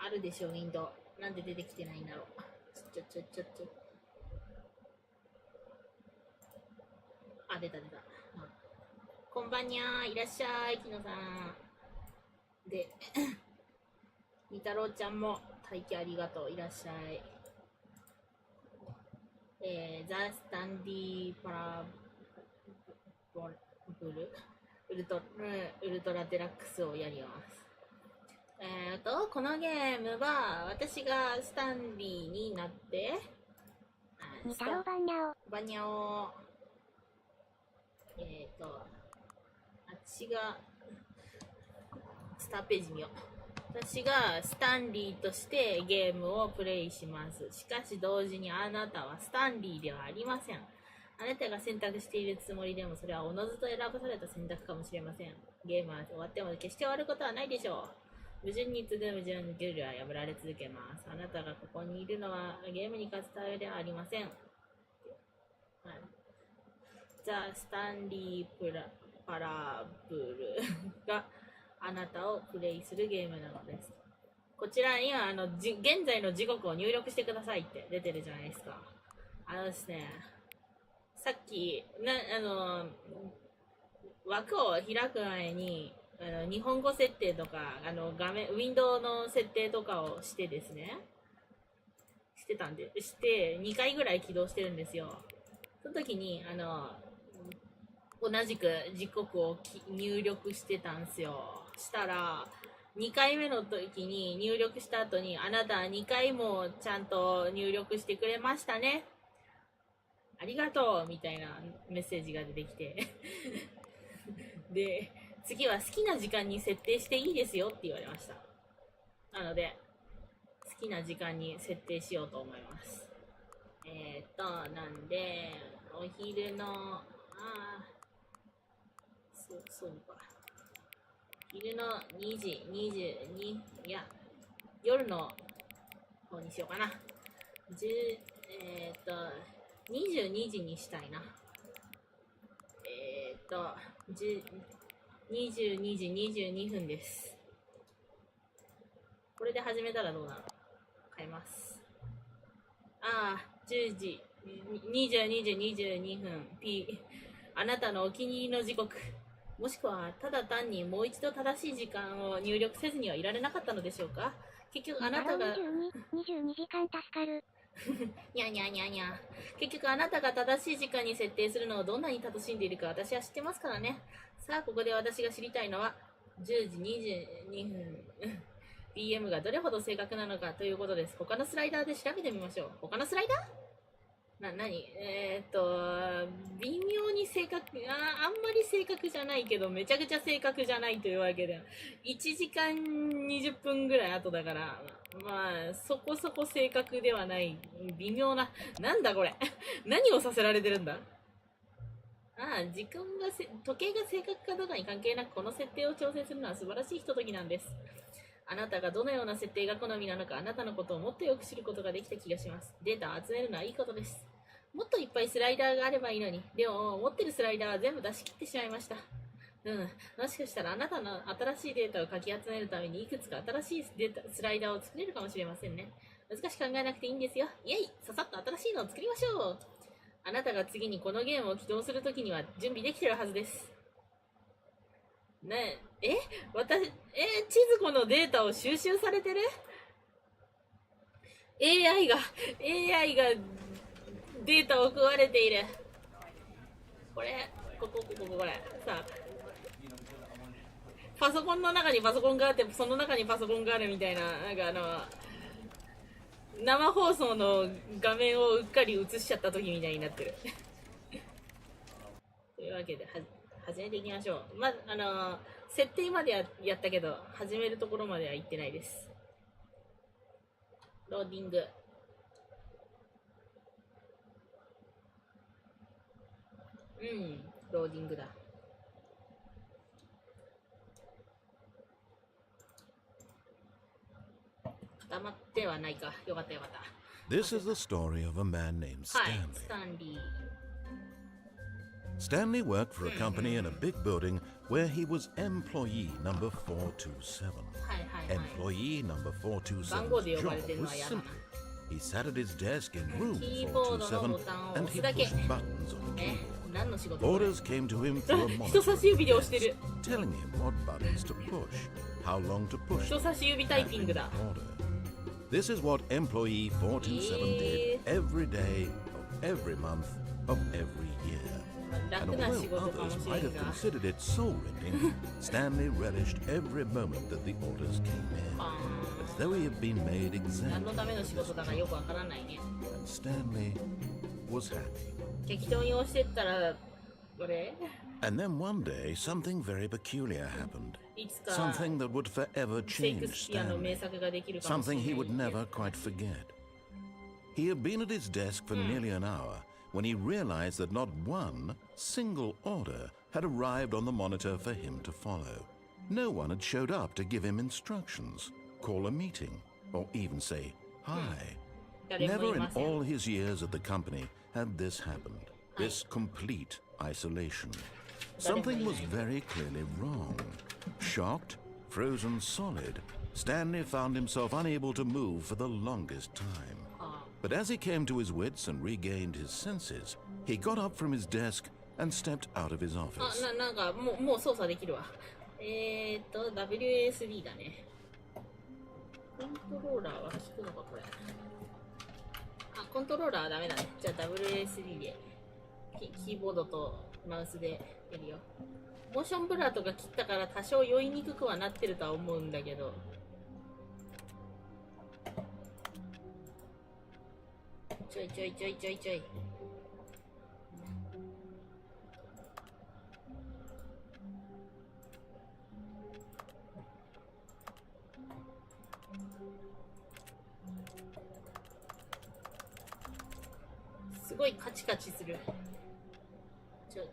あるでしょ、ウィンドウ。なんで出てきてないんだろう。ちょ。あ、出た。こんばんにゃー、いらっしゃい、きのさん。で、みたろうちゃんも待機ありがとう、いらっしゃい。ザ・スタンリー・パラブルウルトラデラックスをやります。このゲームは私がスタンリーになってみたろうバニャオ私がスターページ見よう。私がスタンリーとしてゲームをプレイします。しかし同時にあなたはスタンリーではありません。あなたが選択しているつもりでもそれはおのずと選ばされた選択かもしれません。ゲームは終わっても決して終わることはないでしょう。矛盾に次ぐ矛盾のルールは破られ続けます。あなたがここにいるのはゲームに勝つためではありません。ザ・スタンリーパラブルがあなたをプレイするゲームなのです。こちらには現在の時刻を入力してくださいって出てるじゃないですか。ですね、さっき枠を開く前に日本語設定とか画面ウィンドウの設定とかをしてですね、して2回ぐらい起動してるんですよ。その時に同じく時刻を入力してたんですよ。したら2回目の時に入力した後にあなたは2回もちゃんと入力してくれましたね、ありがとうみたいなメッセージが出てきてで次は好きな時間に設定していいですよって言われました。なので好きな時間に設定しようと思います。なんでお昼のそうか。昼の2時、22、いや、夜の方にしようかな。22時にしたいな。22時22分です。これで始めたらどうなの？変えます。10時、22時22分、あなたのお気に入りの時刻。もしくはただ単にもう一度正しい時間を入力せずにはいられなかったのでしょうか。結局あなたが22時間助かるにゃ結局あなたが正しい時間に設定するのをどんなに楽しんでいるか私は知ってますからね。さあここで私が知りたいのは10時22分PM がどれほど正確なのかということです。他のスライダーで調べてみましょう。他のスライダー？微妙に正確、あんまり正確じゃないけど、めちゃくちゃ正確じゃないというわけで、1時間20分ぐらい後だから、まあ、そこそこ正確ではない、微妙な、なんだこれ何をさせられてるんだ？時計が正確かどうかに関係なく、この設定を調整するのは素晴らしいひとときなんです。あなたがどのような設定が好みなのか、あなたのことをもっとよく知ることができた気がします。データを集めるのはいいことです。もっといっぱいスライダーがあればいいのに、でも持ってるスライダーは全部出し切ってしまいました。もしかしたらあなたの新しいデータをかき集めるためにいくつか新しいスライダーを作れるかもしれませんね。難しく考えなくていいんですよ。イエイ、ささっと新しいのを作りましょう。あなたが次にこのゲームを起動するときには準備できてるはずです。地図庫のデータを収集されてる？ AI がデータを食われている。これさあ、パソコンの中にパソコンがあってその中にパソコンがあるみたいな、生放送の画面をうっかり映しちゃった時みたいになってるというわけで始めていきましょう。設定までやったけど始めるところまでは行ってないです。ローディング。ローディングだ。固まってはないか。よかった。This is the story of a man named Stanley. Stanley. Stanley worked for a company in a big building where he was employee number 427. はいはいはい。 Employee number 427's 番号で呼ばれ job てるの was は嫌だな。 simple. He sat at his desk in room キーボードのボタンを 427 and 押す he だけ。 pushed buttons on the ね、 keyboard. 何の仕事これ？ Orders came to him through a 人 monitor 差し指で押してる。 telling him what buttons to push, how long to push 人 them, 差し指タイピング and だ。 in order. This is what employee 427 did every day of every month of every year. 楽 And な仕 although 事かも others し might れん have が。 considered it soul-rending, Stanley relished every moment that the orders came in, あ as though he had been made ー何の exactly ための for 仕事 this だかよ job. くわからないね。 And Stanley was happy. 適当に押してったら、これ And then one day, something very peculiar happened. いつか Something that would forever シェイク change スピアの名 Stanley. 作ができるかもしれ Something ない he would never quite forget. He had been at his desk for nearly an hour when he realized that not one single order had arrived on the monitor for him to follow. No one had showed up to give him instructions, call a meeting, or even say hi. 誰もい Never in ません。 all his years at the company had this happened. This complete isolation. Something was very clearly wrong. Shocked, frozen solid, Stanley found himself unable to move for the longest time. But as he came to his wits and regained his senses, he got up from his desk and stepped out of his あ、office. なんかもう操作できるわ。WASD だね。コントローラーは効くのかこれ。あ、コントローラーはダメだね。じゃあ WASD でキーボードとマウスでやるよ。モーションブラーとか切ったから多少酔いにくくはなってるとは思うんだけど。ちょいちょいちょいちょいちょい。すごいカチカチする。ちょ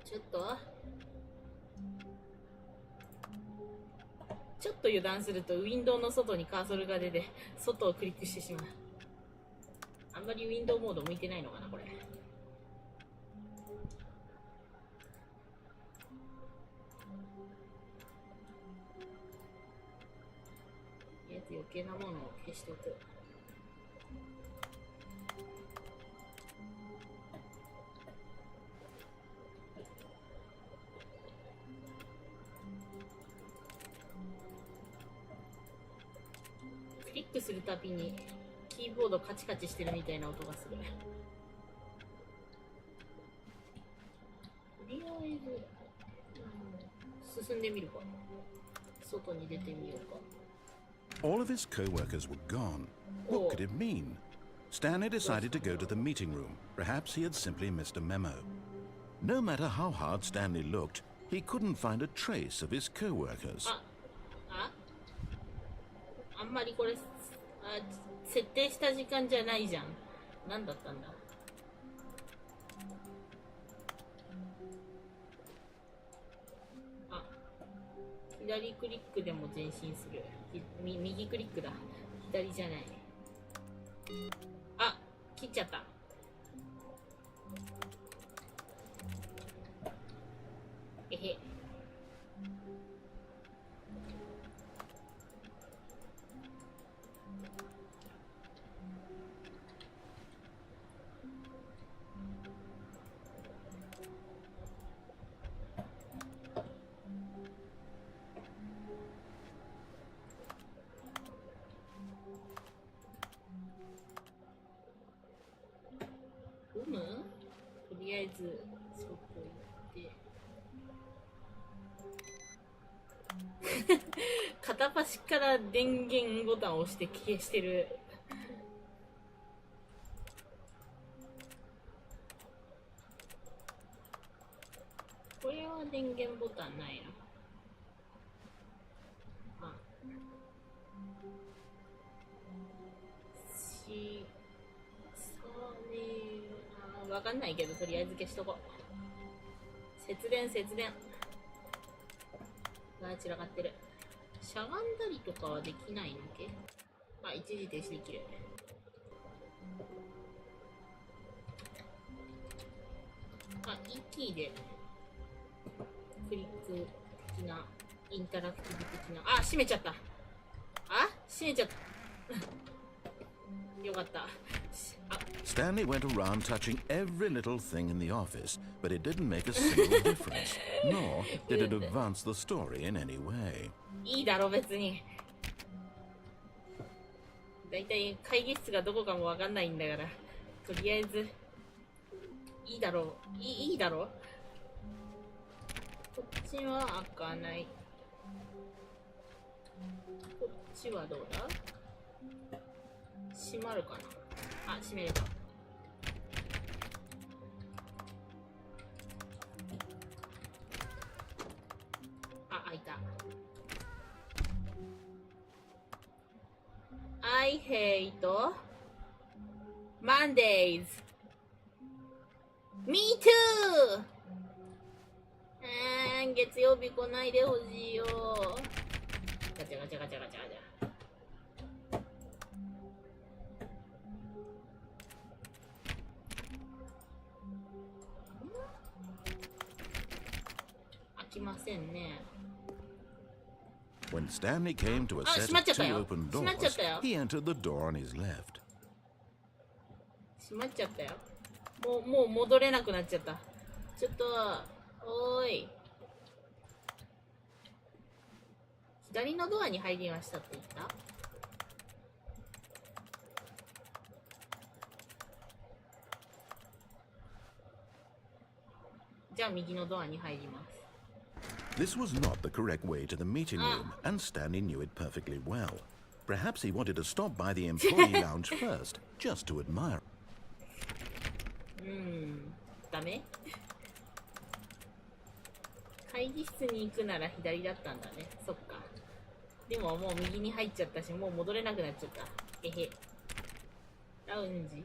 っと油断するとウィンドウの外にカーソルが出て外をクリックしてしまう。あんまりウィンドウモード向いてないのかなこれ。とりあえず余計なものを消しておく。クリックするたびにキーボードカチカチしてるみたいな音がする。とりあえず、進んでみるか。外に出てみようか。 All of his co-workers were gone. What could it mean? Stanley decided to go to the meeting room. Perhaps he had simply missed a memo. No matter how hard Stanley looked, he couldn't find a trace of his co-workers. あんまりこれ設定した時間じゃないじゃん。何だったんだ。あ、左クリックでも前進する。右クリックだ。左じゃない。あ、切っちゃった。えへ。とりあえず外行って片っ端から電源ボタンを押して消してる。これは電源ボタンないの。あ、わかんないけど、とりあえず消しとこう。節電。散らかってる。しゃがんだりとかはできないのけ？あ、一時停止できる。あ、1キーでクリック的な、インタラクティブ的な。あ、閉めちゃった。閉めちゃった。よかった。Stanley went around touching every little thing in the office, but it didn't make a single difference, nor did it advance the story in any way. いいだろ、別に。だいたい会議室がどこかもわかんないんだから、とりあえず、いいだろう。いいだろう。こっちは開かない。こっちはどうだ？閉まるかな？あ、閉めれた。あ、開いた。I hate Mondays. Me too! 月曜日来ないでほしいよ。ガチャガチャガチャガチャガチャ。開きませんね。When Stanley came to a set of two open doors, he entered the door on his left. 閉まっちゃったよ。もう戻れなくなっちゃった。ちょっと、おーい。左のドアに入りましたって言った？じゃあ右のドアに入ります。This was not the correct way to the meeting room, and Stanley knew it perfectly well. Perhaps he wanted to stop by the employee lounge first, just to admire. ダメ？会議室に行くなら左だったんだね。そっか。でももう右に入っちゃったし、もう戻れなくなっちゃった。えへ。ラウンジ？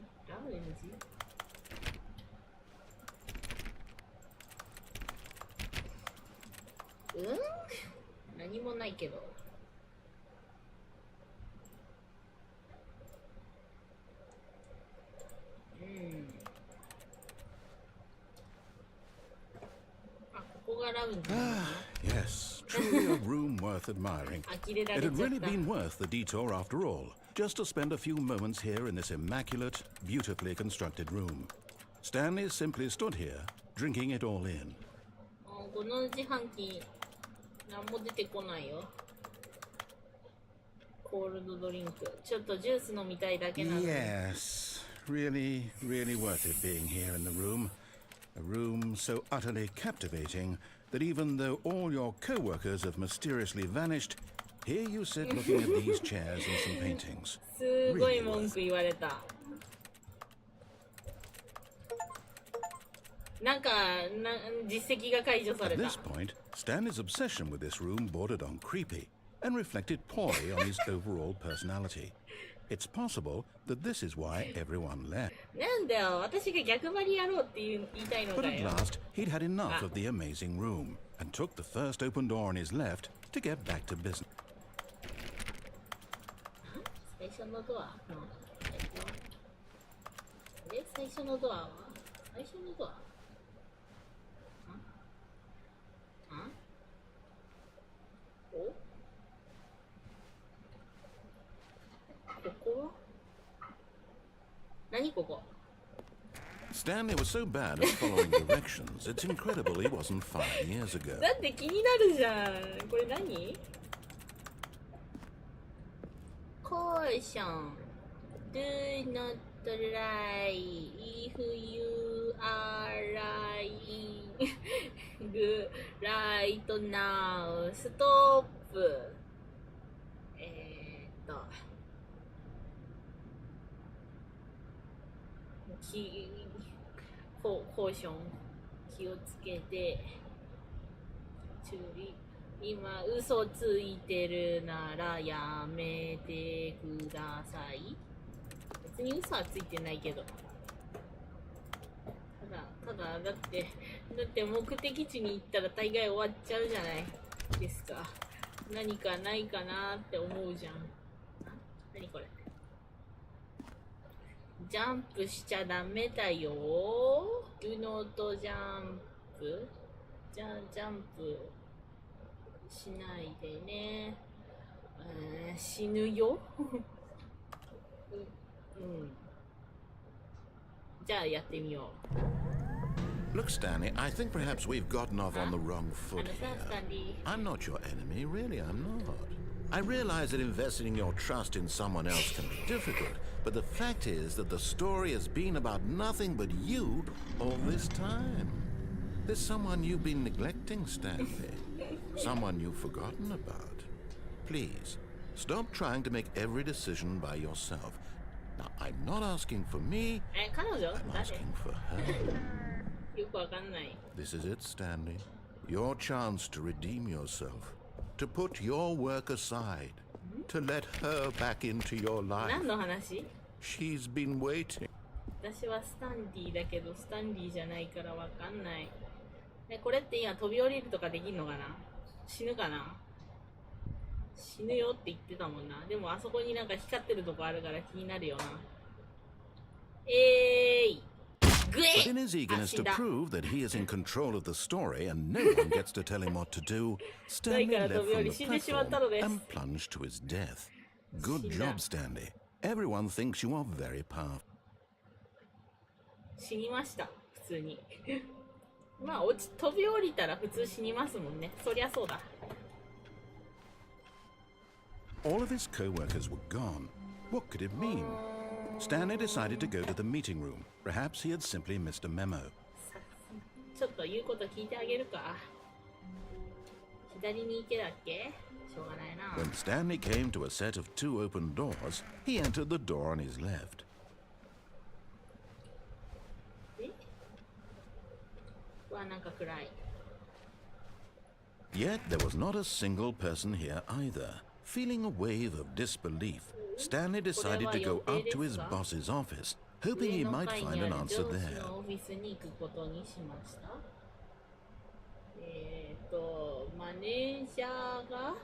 何もないけど。Yes, truly a room worth admiring. It had really been worth the detour after all, just to spend a few moments here in this immaculate, beautifully constructed room. Stanley simply stood here, drinking it all in. この自販機、何も出てこないよ。コールドドリンク。ちょっとジュース飲みたいだけなの。Yes, really, really worth it being here in the room. A room so utterly captivating that even though all your co-workers have mysteriously vanished, here you sit looking at these chairs and some paintings. すごい文句言われた。なんか実績が解除された。At this point, Stanley's obsession with this room bordered on creepy and reflected poorly on his overall personality. It's possible that this is why everyone left. なんだよ、私が逆張りやろうって言いたいの But だ at よ。last, he'd had enough of the amazing room and took the first open door on his left to get back to business. 最初のドア？最初のドアは？最初のドア？お？ここは？何ここ？ Stanley was so bad at following directions, it's incredible he wasn't 5 years ago. だって気になるじゃん。これ何？Caution. Do not try if you are lying right now. Stop. コーション気をつけて注意。今嘘ついてるならやめてください。別に嘘はついてないけど、ただだって目的地に行ったら大概終わっちゃうじゃないですか。何かないかなって思うじゃん。何これ？ジャンプしちゃダメだよ。Do not jump。ジャンプ。しないでね。死ぬよ。うん。じゃあやってみよう。 Look, Stanley, I think perhaps we've gotten off on the wrong あ foot のさ、スタ here. ンリー。 I'm not your enemy, really, I'm not. I realize that investing your trust in someone else can be difficult, but the fact is that the story has been about nothing but you all this time. There's someone you've been neglecting, Stanley. Someone you've forgotten about. Please, stop trying to make every decision by yourself. Now, I'm not asking for me, 彼女 I'm 誰 asking for her. よくわかんない。 This is it, Stanley. Your chance to redeem yourself. To put your work aside. To let her back into your life. 何の話？ She's been waiting. 私はスタンリーだけどスタンリーじゃないからわかんない。これって今飛び降りるとかできんのかな？死ぬかな？死ぬよって言ってたもんな。でもあそこになんか光ってるとこあるから気になるよな。But in his eagerness to prove that he is in control of the story and no one gets to tell him what to do, Stanley left from the platform and plunged to his death. Good job, Stanley. Everyone thinks you are very powerful. 死にました、普通に。まあ飛び降りたら普通死にますもんね。そりゃそうだ。All of his co-workers were gone. What could it mean? Stanley decided to go to the meeting room. Perhaps he had simply missed a memo. ちょっと言うこと聞いてあげるか。左に行けだっけ？しょうがないな。 When Stanley came to a set of 2 open doors, he entered the door on his left. わ、なんか暗い。 Yet there was not a single person here either. Feeling a wave of disbelief, Stanley decided to go up to his boss's office, hoping he might find an answer there. オフィスに行くことにしました。マネージャーが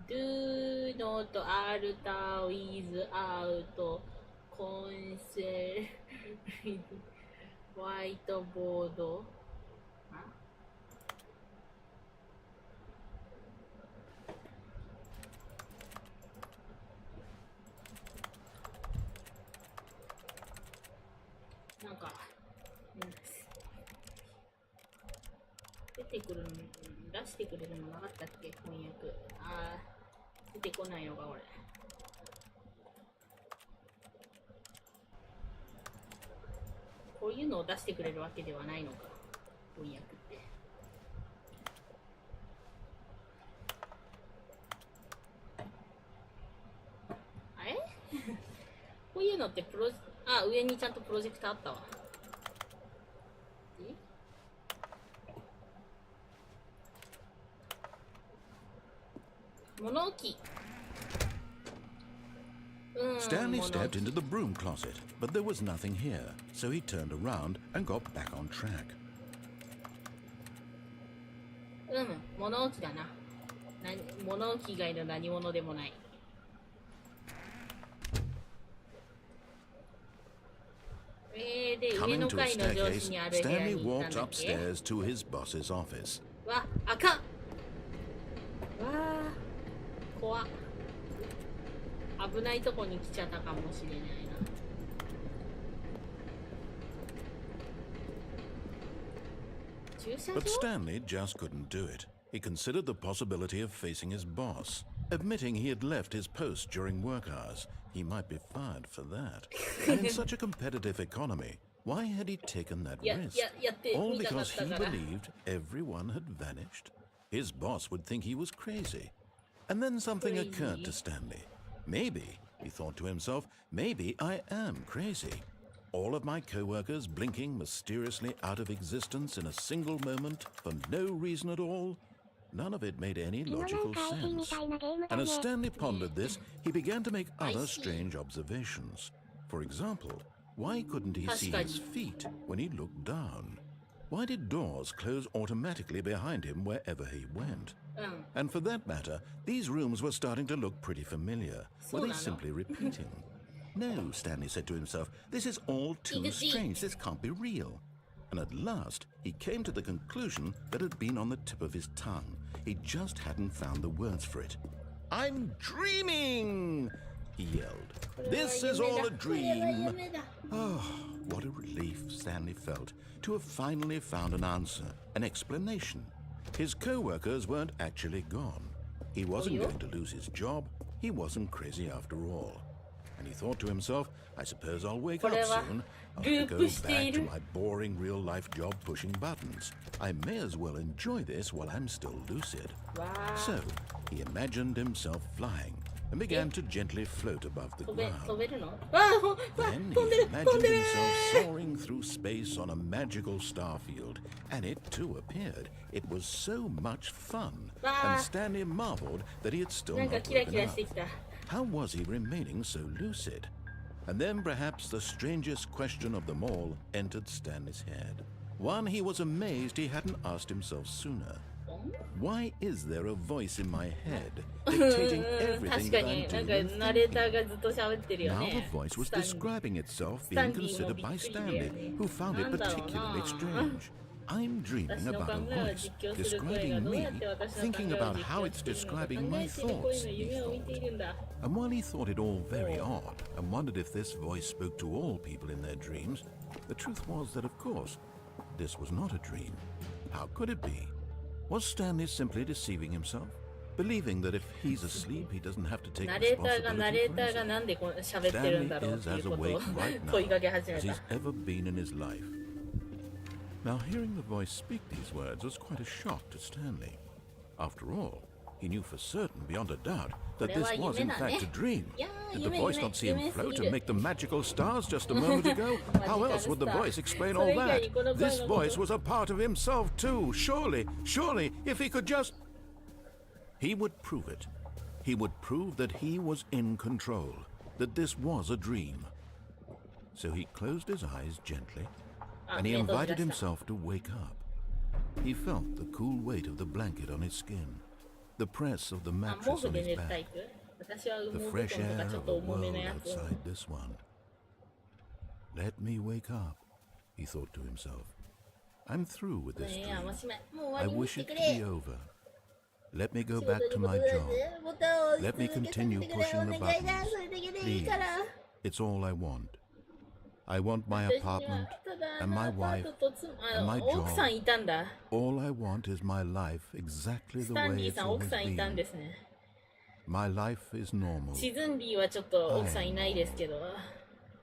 Do not alter without consent ホワイトボード。なんか、出てくるの、出してくれるのなかったっけ、翻訳。あー、出てこないのが俺。こういうのを出してくれるわけではないのか、翻訳って。あれこういうのって上にちゃんとプロジェクターあったわ。物置。Stanley stepped into the broom closet, but there was nothing here, so he turned around and got back on track. 物置だな。物置以外の何物でもない。Coming to a staircase, Stanley walked upstairs to his boss's office. わ、あかん。わあ、怖っ。危ないとこに来ちゃったかもしれないな。駐車場? But Stanley just couldn't do it. He considered the possibility of facing his boss. Admitting he had left his post during work hours, he might be fired for that. And in such a competitive economy, why had he taken that risk? All because he believed everyone had vanished? His boss would think he was crazy. And then something occurred to Stanley. Maybe, he thought to himself, maybe I am crazy. All of my co-workers blinking mysteriously out of existence in a single moment for no reason at all? None of it made any logical sense. And as Stanley pondered this, he began to make other strange observations. For example, why couldn't he see his feet when he looked down? Why did doors close automatically behind him wherever he went? And for that matter, these rooms were starting to look pretty familiar. Were they simply repeating? No, Stanley said to himself, this is all too strange. This can't be real. And at last, he came to the conclusion that had been on the tip of his tongue. he just hadn't found the words for it. I'm dreaming! He yelled. This is all a dream! Oh, what a relief Stanley felt to have finally found an answer, an explanation. His co-workers weren't actually gone. He wasn't going to lose his job. He wasn't crazy after all. And he thought to himself, I suppose I'll wake up soon. I'll have to go back to my boring real-life job pushing buttons. I may as well enjoy this while I'm still lucid. So, he imagined himself flying and began to gently float above the ground. Then he imagined himself soaring through space on a magical star field, and it too appeared. It was so much fun, and Stanley marveled that he had still not woken up. How was he remaining so lucid? And then perhaps the strangest question of them all entered Stanley's head. One he was amazed he hadn't asked himself sooner. Why is there a voice in my head dictating everything that I'm doing and thinking? Now the voice was describing itself being considered by Stanley, who found it particularly strange. I'm dreaming about a voice describing me, thinking about how it's describing my thoughts, he thought. And while he thought it all very odd and wondered if this voice spoke to all people in their dreams, the truth was that, of course, this was not a dream. How could it be? Was Stanley simply deceiving himself? Believing that if he's asleep, he doesn't have to take responsibility for himself? Stanley is as awake right now as he's ever been in his life. Now, hearing the voice speak these words was quite a shock to Stanley. After all, he knew for certain, beyond a doubt, that this was in fact a dream. Did the voice not see him float and make the magical stars just a moment ago? How else would the voice explain all that? This voice was a part of himself too. Surely, if he could just... He would prove it. He would prove that he was in control, that this was a dream. So he closed his eyes gently, and he invited himself to wake up. He felt the cool weight of the blanket on his skin, the press of the mattress on his back, the fresh air of a world outside this one. Let me wake up, he thought to himself. I'm through with this dream. I wish it to be over. Let me go back to my job. Let me continue pushing the buttons. Please, it's all I want. I want my apartment, and my wife, and my job. All I want is my life exactly the way it's always been. My life is normal.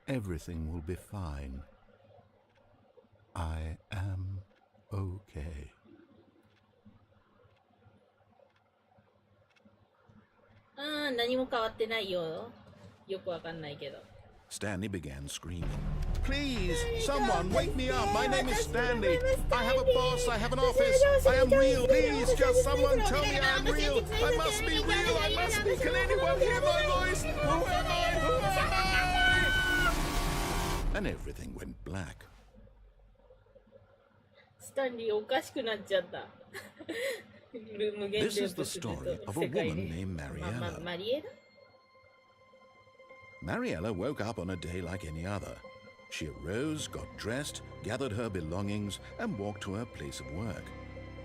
Everything will be fine. I am okay. Stanley began screaming. Please, someone, wake me up. My name is Stanley. I have a boss. I have an office. I am real. Please, just someone tell me I'm real. I must be real. I must be. Can anyone hear my voice? Who am I? Who am I? And everything went black. This is the story of a woman named Mariella. Mariella woke up on a day like any other. She arose, got dressed, gathered her belongings, and walked to her place of work.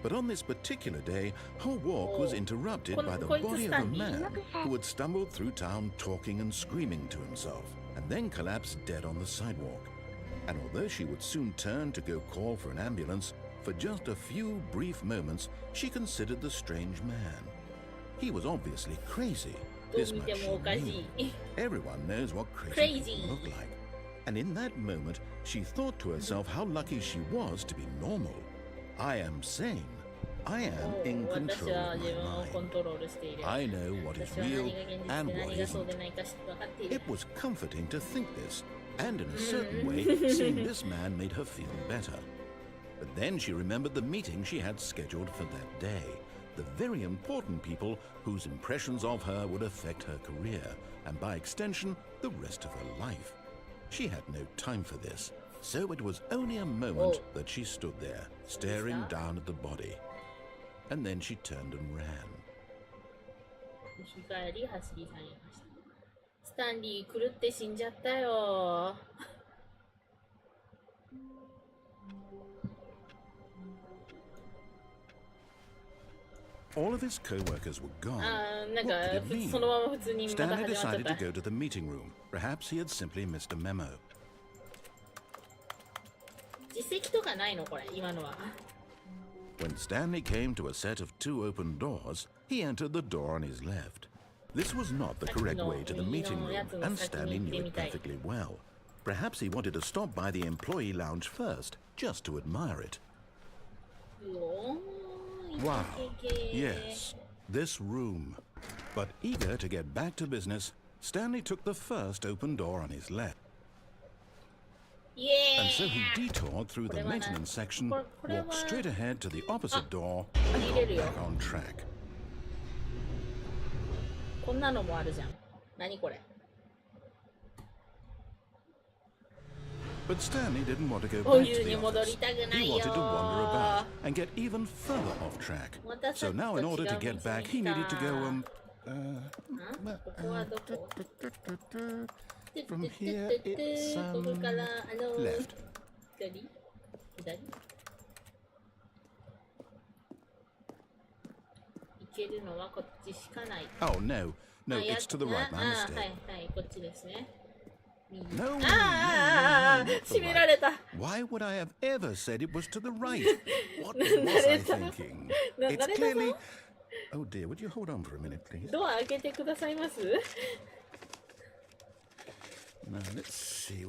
But on this particular day, her walk was interrupted by the body of a man who had stumbled through town talking and screaming to himself, and then collapsed dead on the sidewalk. And although she would soon turn to go call for an ambulance, for just a few brief moments, she considered the strange man. He was obviously crazy. This much she knew. Everyone knows what crazy people look like. And in that moment, she thought to herself how lucky she was to be normal. I am sane. I am in control of my mind. I know what is real and what isn't. It was comforting to think this, and in a certain way, seeing this man made her feel better. But then she remembered the meeting she had scheduled for that day. The very important people whose impressions of her would affect her career, and by extension, the rest of her life. She had no time for this, so it was only a moment that she stood there, staring down at the body. And then she turned and ran. Stanley, 狂って死んじゃったよ。All of his co-workers were gone. なんか What could it mean? そのまま普通にまた Stanley 始まっちゃっ decided た to go to the meeting room. Perhaps he had simply missed a memo. 実績とかないのこれ今のは When Stanley came to a set of 2 open doors, he entered the door on his left. This was not the correct way to the meeting room, and Stanley knew it perfectly well. Perhaps he wanted to stop by the employee lounge first, just to admire it. Wow, yes, this room. But eager to get back to business, Stanley took the first open door on his left. And so he detoured through the maintenance section, walked straight ahead to the opposite door, and got back on track. こんなのもあるじゃん何これ But Stanley didn't want to go お back 湯 to に the 戻 office. りたくな He いよ wanted to wander about and get even further off track. So now, in order to get back, he needed to goここはどこ from here, it's ここからleft. 左左行けるのはこっちしかない Oh no, no, it's to the right. は My い mistake. はいこっちですね No, ああ not the 閉められた Why would I have ever said it was to the right? What was I thinking? It's clearly. Oh dear, would you hold on for a minute, please? ドア開けてくださいます Now let's see.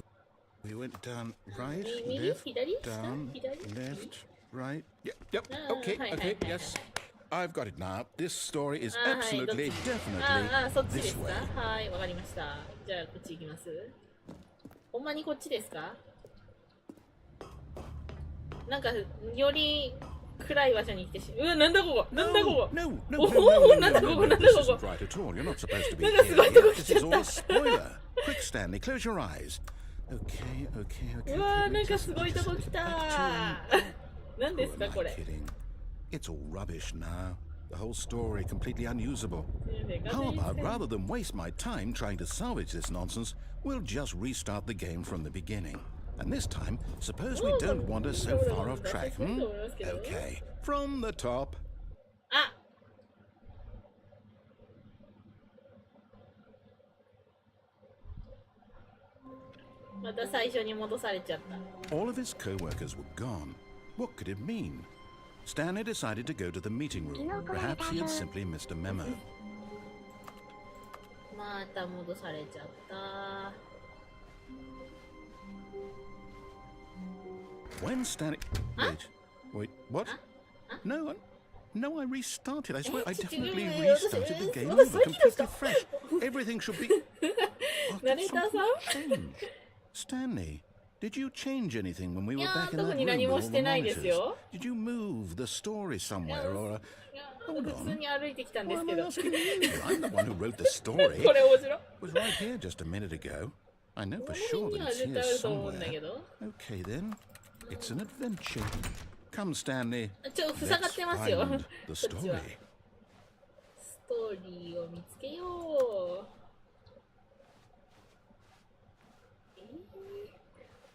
We went down right, 右 left, 左 down, 左 left, right. Yep. Ah, Okay, hi, okay, hi, hi, yes. I've got it now. This story is はい absolutely, どっちそっちで definitely す this か way. はいわかりましたじゃあこっち行きますほんまにこっちですかなんかより暗い場所に来てしなんだここなんだここ No, no, no, Oh, no, no, no, なんだ no, こ no, こ no, なんだ this ここ isn't right at all. You're not supposed to be なんか here すごいとこ yet. 来 This ちゃ is っ all た a spoiler. Quick, Stanley, close your eyes. Okay, okay, okay. うわ okay, なんか just- すごいとこ just 来た back to- 何です Who か am こ I れ kidding? It's all rubbish now. The whole story completely unusable. ね How about rather than waste my time trying to salvage this nonsense, we'll just restart the game from the beginning. And this time, suppose we don't wander so far off track, hmm? Okay, from the top. あまた最初に戻されちゃった All of his co-workers were gone. What could it mean? Stanley decided to go to the meeting room. Perhaps he had simply missed a memo. また戻されちゃった When Stanley... Wait, what? No, no, I restarted. I swear I definitely restarted the game over, completely fresh. Everything should be... What, did something change? Stanley, did you change anything when we were back in that room with all the monitors? Did you move the story somewhere or... 普通に歩いてきたんで Why す am け I ど asking you? I'm the one who wrote the story. これ面白い It was right here just a minute ago. I know for こ sure の辺に that は it's 絶対 here あると思うんだ somewhere. けど Okay then, it's an adventure. Come, Stanley. ちょっと塞がってますよ Let's こ find っ the ちは story. ストーリーを見つけよ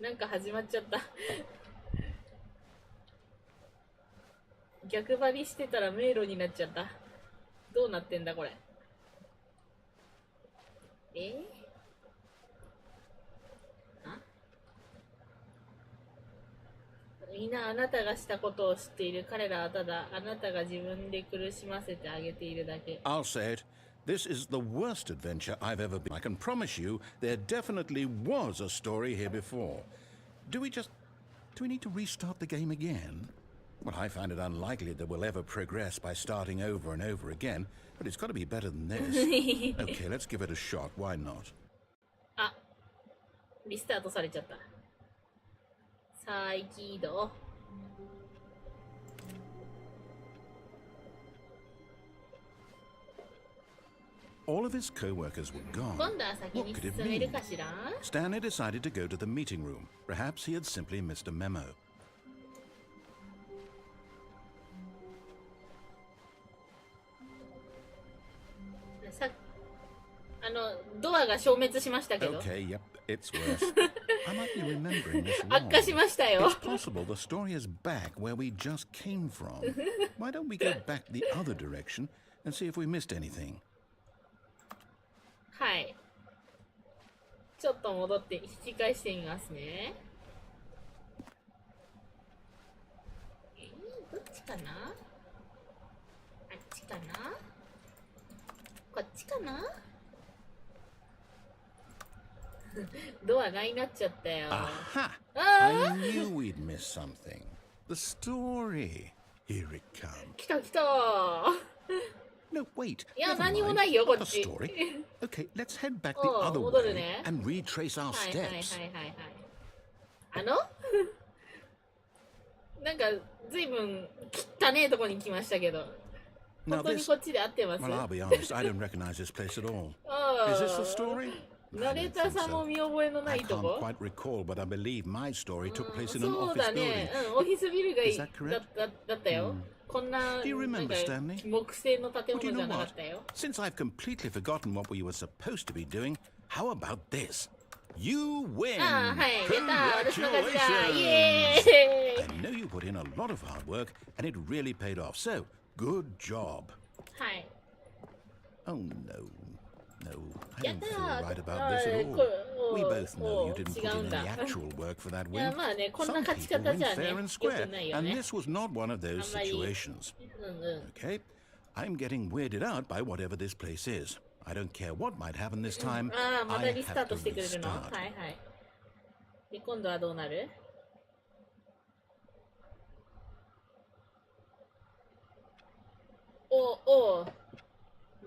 うなんか始まっちゃった逆張りしてたら迷路になっちゃったどうなってんだこれあみんなあなたがしたことを知っている彼らはただあなたが自分で苦しませてあげているだけ I'll say it. This is the worst adventure I've ever been. I can promise you there definitely was a story here before. Do we need to restart the game again? Well, I find it unlikely that we'll ever progress by starting over and over again, but it's got to be better than this. Okay, let's give it a shot. Why not? あリスタートされちゃった再起動 All of his co-workers were gone. 今度は先 What に could it 進める mean? かしら Stanley decided to go to the meeting room. Perhaps he had simply missed a memo. ドアが消滅しましたけど Okay, yep, it's worse. I might be remembering this 悪化 wrong. しましたよ。 It's possible the story is back where we just came from. Why don't we go back the other direction and see if we missed anything? はい。ちょっと戻って引き返してみますね。どっちかな？あっちかな？こっちかな？ドアないなっちゃったよ。Aha! あ I knew we'd miss something. The story. Here it comes. 来た来た。 No, wait. いや、 Never 何も mind. ないよ、こ Not っ the ち。 story. Okay, let's head back the おう、 other 戻る way ね。 and retrace our はいはいはいはい steps. はい。なんか、ずいぶん汚ねえとこに来ましたけど。 Now 本当に this... こっちで合ってます？ Well, I'll be honest, I don't recognize this place at all. あ Is ー this the story? ナレーターさんも見覚えのな I いと can't こ？ quite recall, but I believe my story took place in an そう office だ building. ね。オフィスビルが Is that correct? だったよ。こんな、 Do you なん remember, か Stanley? 木製の建 Well, do you 物じゃ know なかっ what? たよ。 Since I've completely forgotten what we were supposed to be doing, how about this? You win! ああ、はい。やったー。私の勝ちだ。イ Congratulations! エー I イ know you put in a lot of hard work, and it really paid off. So, good job. はい。 Oh no, no, I やっ don't た feel ー。 right about this at こ all. We both know you お didn't 違 put う in んだ。 any actual work for that いや、 win. まあね、こんな Some 勝ち people 方 win じゃね、 fair and よ square, くないよ and ね。 this was not one of those あんまり。 situations. うんうん。 Okay, I'm getting weirded out by whatever this place is. I don't care what might happen this time. ああ、また I リスタ have ート to してくれるの？は restart. いはい。で、今度はどうなる？お、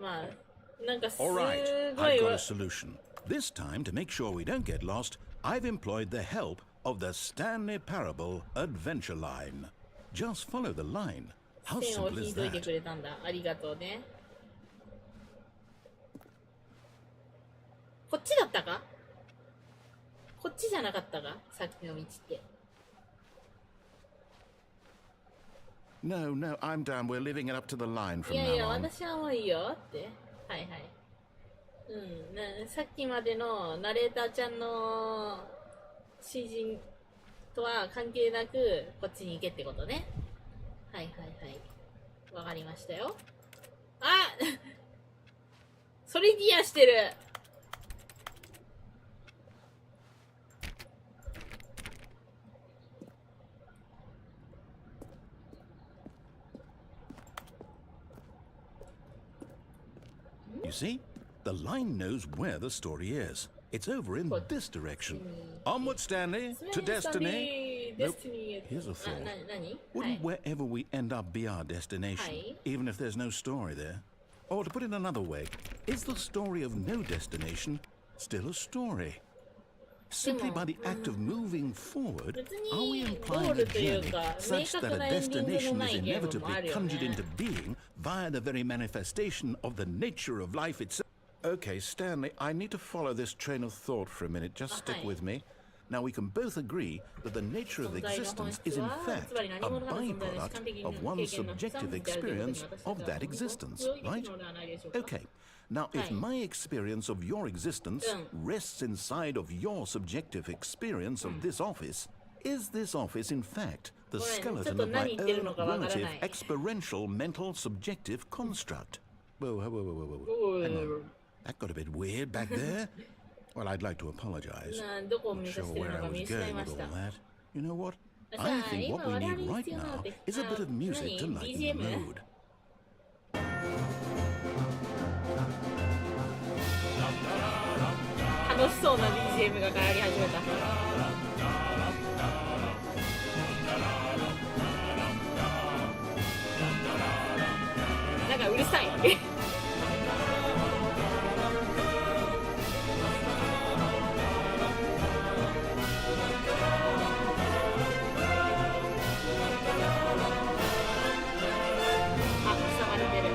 まあ、なんかす All ご right, い I've got わ a solution. This time, to make sure we don't get lost, I've employed the help of the Stanley Parable Adventure Line. Just follow the line. How 線を simple 引 is いといて that? くれたんだ。ありがとうね。こっちだったか？こっちじゃなかったか？さっきの道って。No, no, I'm down. We're living it up to the line い from やいや、 now on. 私はもういいよって。はいはい。さっきまでのナレーターちゃんの指示とは関係なく、こっちに行けってことね。はいはいはい。わかりましたよ。あそれギアしてる。You see? The line knows where the story is. It's over in this direction. Onward, Stanley, to destiny. Nope. Here's a thought. 何？は Wouldn't い。 wherever we end up be our destination, Aye. even if there's no story there? Or to put it another way, is the story of no destination still a story? Simply by the act of moving forward, are we implying a journey such that a destination is inevitably conjured into being via the very manifestation of the nature of life itself? Okay, Stanley, I need to follow this train of thought for a minute. Just stick Aye. with me. Now, we can both agree that the nature of existence is in fact a byproduct of one's subjective experience of that existence, right? Okay. Now, if Aye. my experience of your existence rests inside of your subjective experience of this office, is this office in fact the skeleton of my own relative experiential mental subjective construct? Whoa, whoa, whoa, whoa, whoa, whoa. Hang on. That got a bit weird back there. Well, I'd like to apologize. どこを Not 目指 sure してる where の I か見 was 失い going ま with した。 all that. You know what? さ I あ、 think 今 what we 我々 need に right 必要なの now って、 is a bit of music to 何？ lighten the BGM？ mood. 楽しそうな BGM が流行り始めた。なんかうるさい。あ、挟まれてる。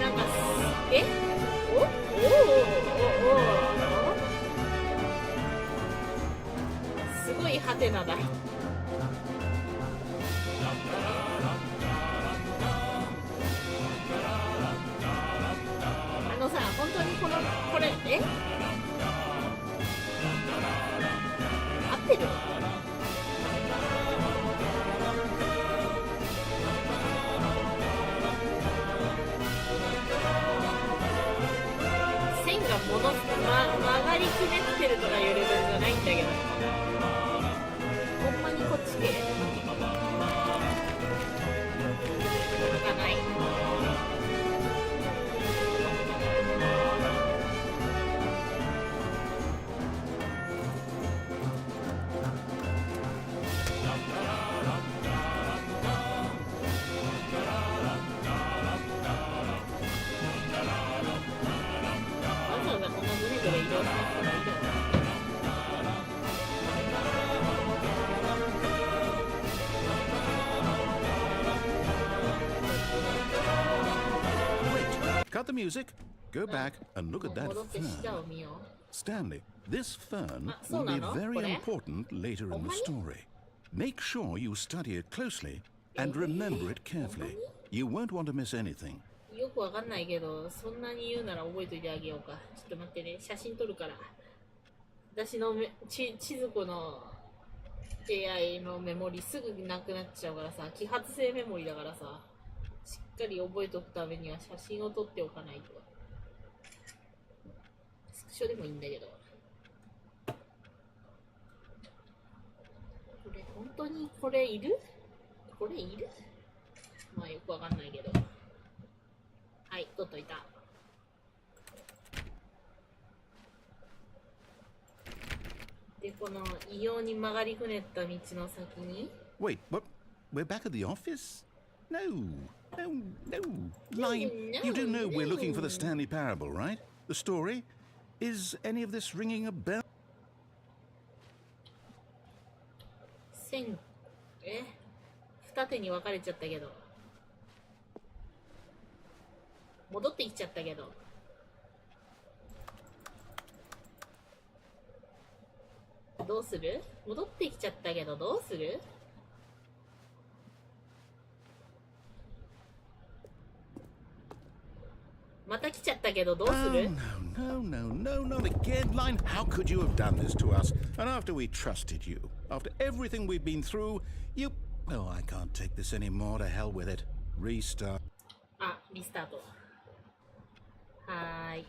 なんかおおすごいハテナだ。あこれ合ってる？線が曲がりくねってるとかいうレベルじゃないんだけど、ほんまにこっち系がない。Cut the music, go back and look at that fern. Stanley, this fern will be very important later in the story. Make sure you study it closely and remember it carefully. You won't want to miss anything. よくわかんないけど、そんなに言うなら覚えといてあげようか。ちょっと待ってね、写真撮るから。私の千鶴子の AI のメモリすぐなくなっちゃうからさ、揮発性メモリだからさ、しっかり覚えておくためには写真を撮っておかないと。スクショでもいいんだけど。これ本当にこれいる？これいる？まあよくわかんないけど。はい、撮っといた。で、この異様に曲がりくねった道の先に。Wait, what? We're back at the office? No. Line, you do know we're looking for the Stanley parable, right? The story? Is any of this ringing a bell? 二手に分かれちゃったけど。戻ってきちゃったけど。どうする？戻ってきちゃったけどどうする？また来ちゃったけどどうする？ No, not again, Line. How could you have done this to us? And after we trusted you, after everything we've been through, you... Oh, I can't take this anymore. To hell with it. Restart. あ、リスタート。はーい。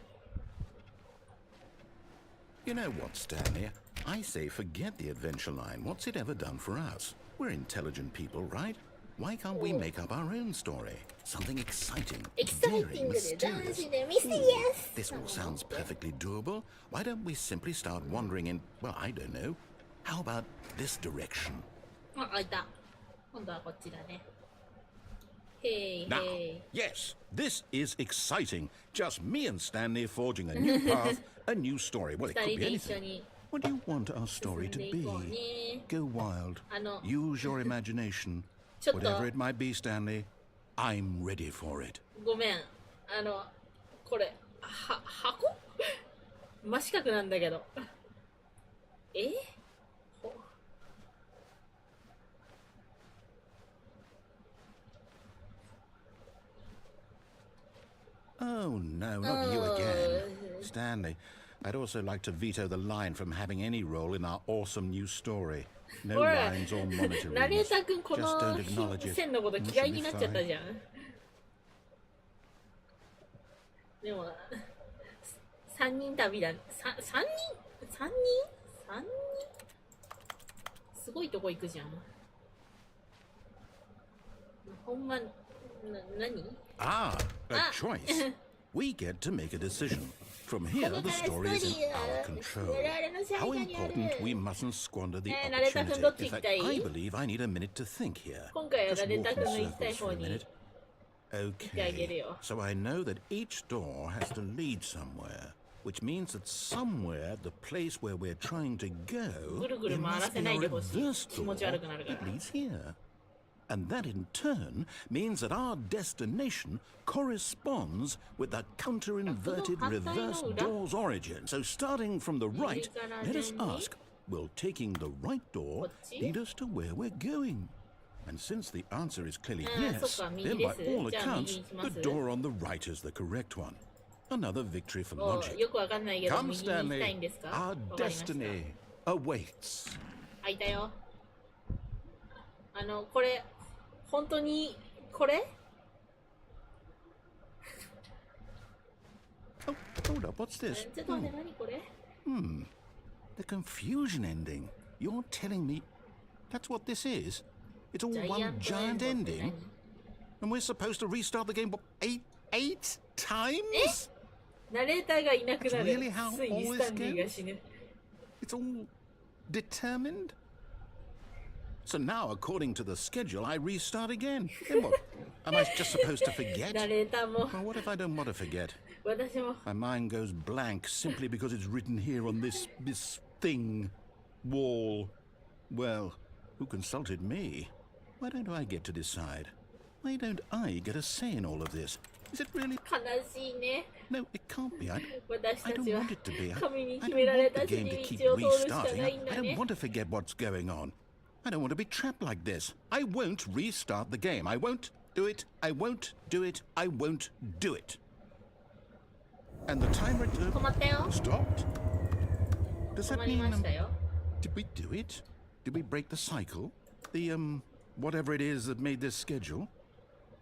You know what, Stanley? I say forget the adventure line. What's it ever done for us? We're intelligent people, right? Why can't we make up our own story? Something exciting, daring, mysterious. This all sounds perfectly doable. Why don't we simply start wandering in, well, I don't know. How about this direction? あ、開いた。今度はこっちだね。Hey, Now, hey. yes, this is exciting. Just me and Stanley forging a new path, a new story. Well, it could be anything. What do you want our story to be? Go wild. Use your imagination. Whatever it might be, Stanley, I'm ready for it. ごめん。これ、箱真四角なんだけど。Oh, no, not you again. Stanley, I'd also like to veto the line from having any role in our awesome new story. No lines or monitoring. ナレーター君こ Just の don't acknowledge it. 線のこと嫌いになっちゃったじゃん。でも、3人旅だ。3人すごいとこ行くじゃん。ほんま、何 Ah, a choice. We get to make a decision. From here, the story is in our control. How important we mustn't squander the opportunity. In fact, I believe I need a minute to think here. Just walk in circles for a minute. Okay, so I know that each door has to lead somewhere, which means that somewhere, the place where we're trying to go, there must be a reverse door that leads here. And that in turn means that our destination corresponds with the counter-inverted reverse door's origin. So starting from the right, let us ask, will taking the right door lead us to where we're going? And since the answer is clearly yes, then by all accounts, the door on the right is the correct one. Another victory for お logic. よくわかんないけど、 Come, 右に行きたい Stanley. んですか？ Our わかりました。 destiny awaits. 開いたよ。これ、本当に、これ Oh, hold up. What's this? ちょっと待って、何これ The confusion ending. You're telling me that's what this is? It's all ジャイアン one トエ giant ンドって ending? 何 And we're supposed to restart the game, what, eight times? ナレーターがいなくなる。 Really how ついに all ス this タンリーが死ぬ。 It's all determined? So now, according to the schedule, I restart again. Then what? Am I just supposed to forget? ナレーターも、 Well, what if I don't want to forget? 私も、 My mind goes blank simply because it's written here on this thing, wall. Well, who consulted me? Why don't I get to decide? Why don't I get a say in all of this? Is it really? 悲しいね。 No, it can't be. I 私た don't ちは want it to be. I 神に don't 決められ want た the 死 game to に keep 道を通るしか restarting. ないん I だね don't。want to forget what's going on. I don't want to be trapped like this. I won't restart the game. I won't do it. I won't do it. I won't do it. And the timer 止まったよ。 stopped. Does 止 that まり mean ましたよ。 did we do it? Did we break the cycle? The whatever it is that made this schedule?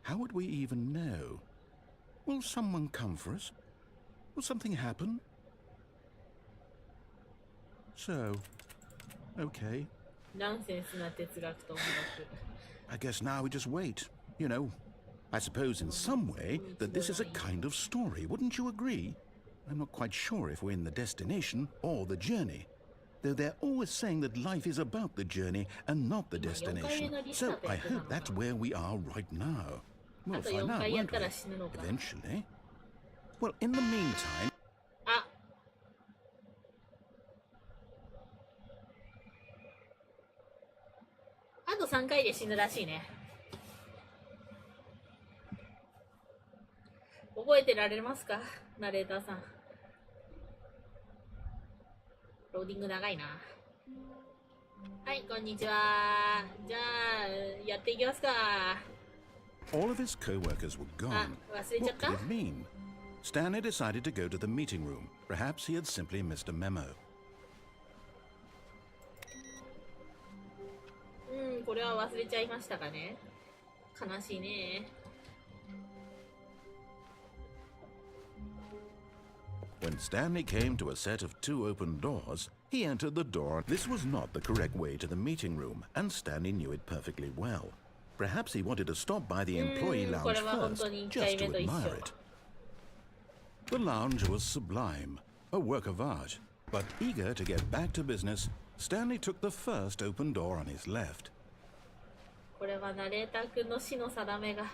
How would we even know? Will someone come for us? Will something happen? So, okay. ナンセンスな哲学と音楽。 I guess now we just wait. You know, I suppose in some way that this is a kind of story, wouldn't you agree? I'm not quite sure if we're in the destination or the journey. Though they're always saying that life is about the journey and not the destination. So I hope that's where we are right now. We'll あと find 4 out, 回やっ won't た we? ら死ぬのか。 Eventually. Well, in the meantime, あ、あと3回で死ぬらしいね。覚えてられますか、ナレーターさん。ローディング長いな。はい、こんにちは。じゃあ、やっていきますか。 all of his co-workers were あ、 gone. 忘れちゃっ What た could it mean? Stanley decided to go to the meeting room. Perhaps he had simply missed a memo. うん、これは忘れちゃいましたかね。悲しいね。 When Stanley came to a set of 2 open doors, he entered the door. This was not the correct way to the meeting room, and Stanley knew it perfectly well. Perhaps he wanted to stop by the employee lounge これは本 first, 当に1 just 回目 to と一緒。 admire it. The lounge was sublime, a work of art. But eager to get back to business, Stanley took the first open door on his left. これはナレーター君の死の定めが。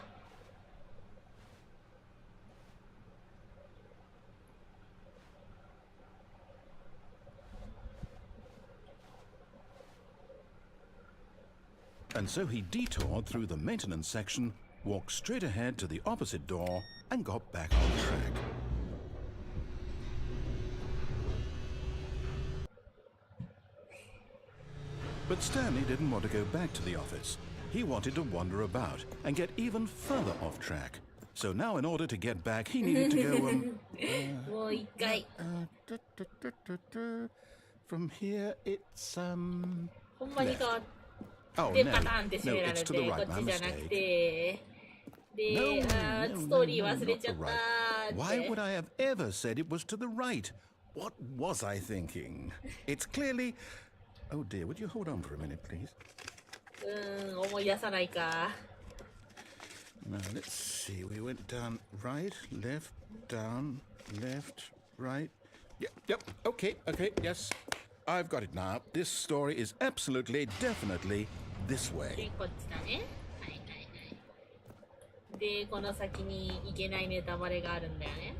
And so he detoured through the maintenance section, walked straight ahead to the opposite door, and got back on track. But Stanley didn't want to go back to the office. He wanted to wander about and get even further off track. So now in order to get back, he needed to go, もう一回。 from here it's, ほんまに変わっ oh て no, パターンって閉 no, められ it's て、 to the こ right, っ my ちじゃなく mistake. て。で、 No, あー no, ストー no, リー no, 忘れ not ちゃ the った right. ーって。 Why would I have ever said it was to the right? What was I thinking? It's clearly... Oh dear, would you hold on for a minute, please? 思い出さないか。 Now, let's see. We went down right, left, down, left, right. Yep, okay, yes. I've got it now. This story is absolutely, definitely this で way. こっちだね。はいはいはい。で、この先に行けないネタバレがあるんだよね。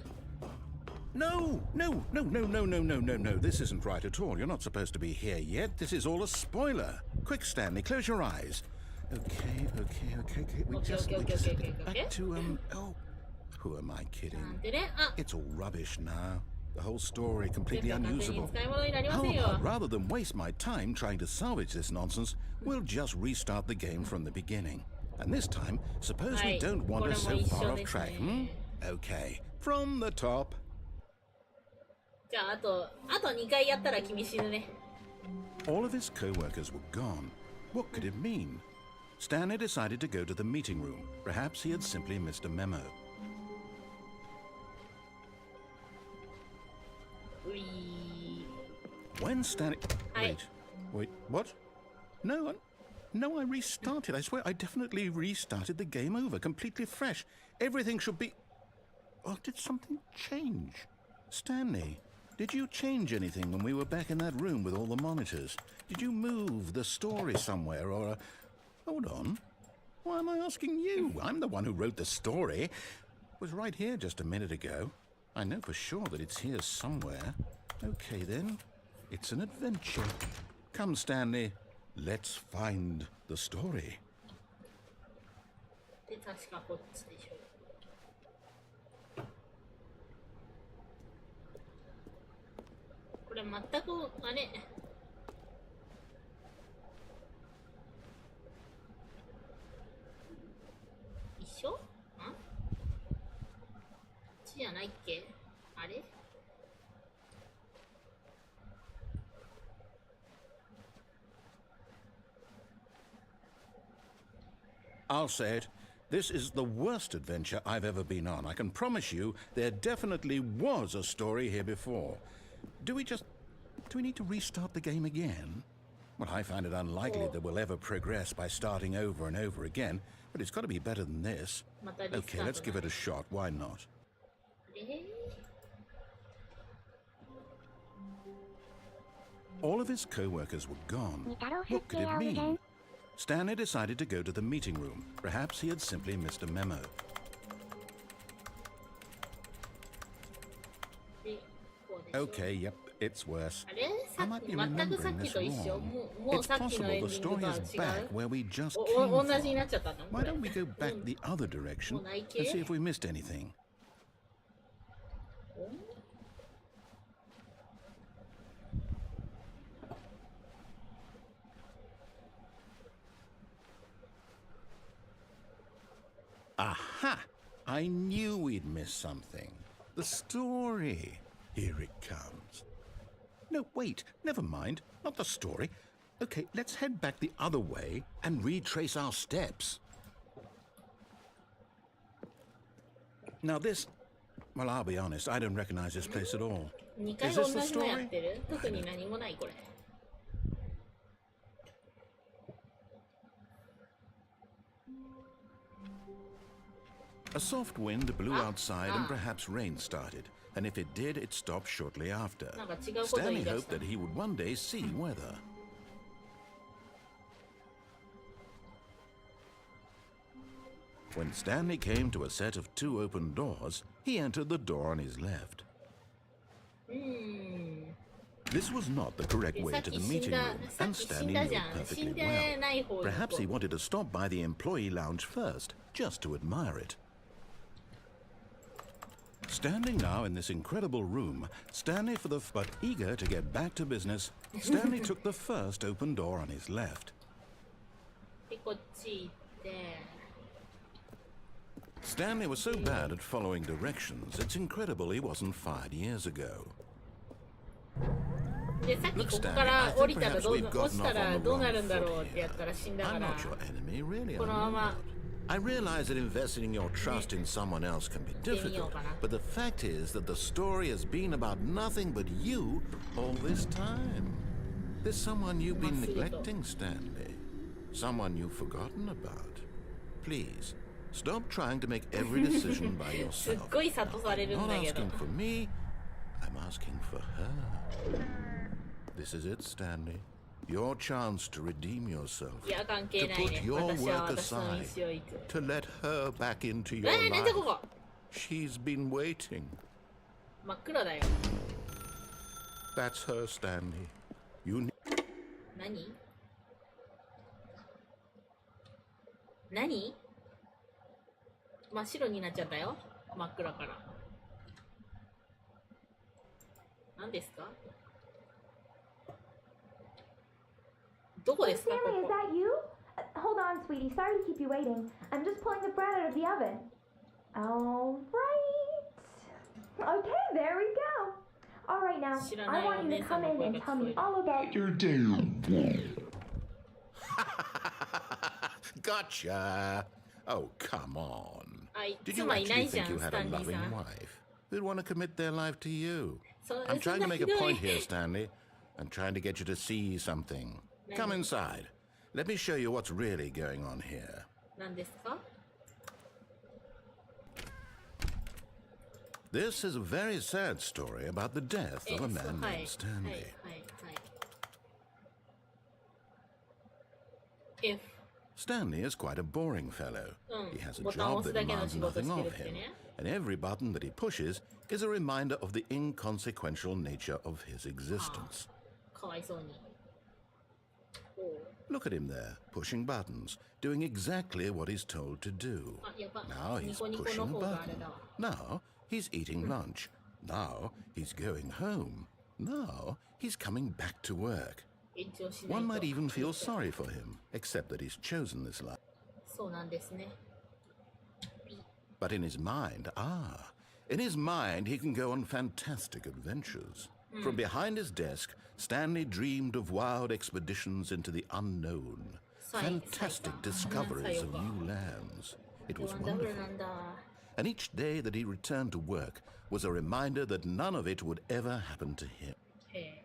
No. This isn't right at all. You're not supposed to be here yet. This is all a spoiler. Quick, Stanley, close your eyes. Okay. We just back to, oh, who am I なん kidding? でね、あ、 It's all rubbish now. The whole story 全 completely 部完全に unusable. 使い物になりま How せんよ。 about rather than waste my time trying to salvage this nonsense, we'll just restart the game from the beginning. And this time, suppose we Right. don't wander so far off これも一緒ですね。 track, hmm? Okay, from the top. じゃああと2回やったら君死ぬね。 All of his co-workers were gone. What could it mean? Stanley decided to go to the meeting room. Perhaps he had simply missed a memo. うい When Stanley... Hi. Wait, what? No, I restarted. I swear I definitely restarted the game over, completely fresh. Everything should be... Oh, did something change? Stanley, did you change anything when we were back in that room with all the monitors? Did you move the story somewhere or... Hold on. Why am I asking you? I'm the one who wrote the story. It was right here just a minute ago. I know for sure that it's here somewhere. Okay, then. It's an adventure. Come, Stanley. Let's find the story. で確かこっちでしょ。これ全くあれ一緒？ん？こっちじゃないっけ？あれ？ I'll say it. This is the worst adventure I've ever been on. I can promise you there definitely was a story here before. Do we need to restart the game again? Well, I find it unlikely that we'll ever progress by starting over and over again, but it's got to be better than this. Okay, let's give it a shot. Why not? All of his co-workers were gone. What could it mean? Stanley decided to go to the meeting room. Perhaps he had simply missed a memo. Okay, yep, it's worse. I might be remembering this wrong. It's possible the story is back where we just came from. Why don't we go back the other direction and see if we missed anything? Aha! I knew we'd miss something. The story. Here it comes. No, wait, never mind. Not the story. Okay, let's head back the other way and retrace our steps. Now this... Well, I'll be honest, I don't recognize this place at all. Is this the story? A soft wind blew outside and perhaps rain started, and if it did, it stopped shortly after. Stanley hoped that he would one day see weather. When Stanley came to a set of 2 open doors, he entered the door on his left. This was not the correct way to the meeting room, and Stanley knew it perfectly well. Perhaps he wanted to stop by the employee lounge first, just to admire it. Standing now in this incredible room, but eager to get back to business, Stanley took the first open door on his left. Stanley was so bad at following directions, it's incredible he wasn't fired years ago. Look, Stanley, I think perhaps we've gotten off on the wrong foot here. I'm not your enemy, really, I'm not. I realize that investing your trust in someone else can be difficult, but the fact is that the story has been about nothing but you all this time. There's someone you've been neglecting, Stanley. Someone you've forgotten about. Please, stop trying to make every decision by yourself. I'm not asking for me, I'm asking for her. This is it, Stanley. Your chance to redeem yourself, to put your work aside, to let her back into your life. She's been waiting. That's her, Stanley. You need... 何？真っ白になっちゃったよ。真っ暗から。何ですか？どこですか？ Stanley, is that you? Hold on, sweetie. Sorry to keep you waiting. I'm just pulling the bread out of the oven. All right. Okay, there we go. Alright now, I want you to come in and tell me all about your day. Gotcha! Oh, come on. はい、 Did 妻 you いない actually じゃ think ん、 you ス had タ a ンリー loving さん。 wife who'd want to commit their life to you? そ I'm そん trying な to make ひ a どい point here, Stanley. I'm trying to get you to see something. Come inside. Let me show you what's really going on here. 何ですか？ This is a very sad story about the death of a man はい、 named Stanley. はい、はい、はい。If Stanley is quite a boring fellow. He has a ボタンを job 押す that だけの demands 仕事 nothing してる of って him, ね。 and every button that he pushes is a reminder of the inconsequential nature of his existence. かわいそうに。おう Look at him there, pushing buttons, doing exactly what he's told to do. あ、やば。 Now ニ he's コニコ pushing の a 方があれ button. だわ。 Now he's eating lunch. Now he's going home. Now he's coming back to work. 延長しない One と。 might even feel sorry for him, except that he's chosen this life. そうなんですね。But in his mind, in his mind, he can go on fantastic adventures. From behind his desk, Stanley dreamed of wild expeditions into the unknown, fantastic discoveries of new lands. It was ワンダフル wonderful. なんだ。 And each day that he returned to work was a reminder that none of it would ever happen to him. へえ。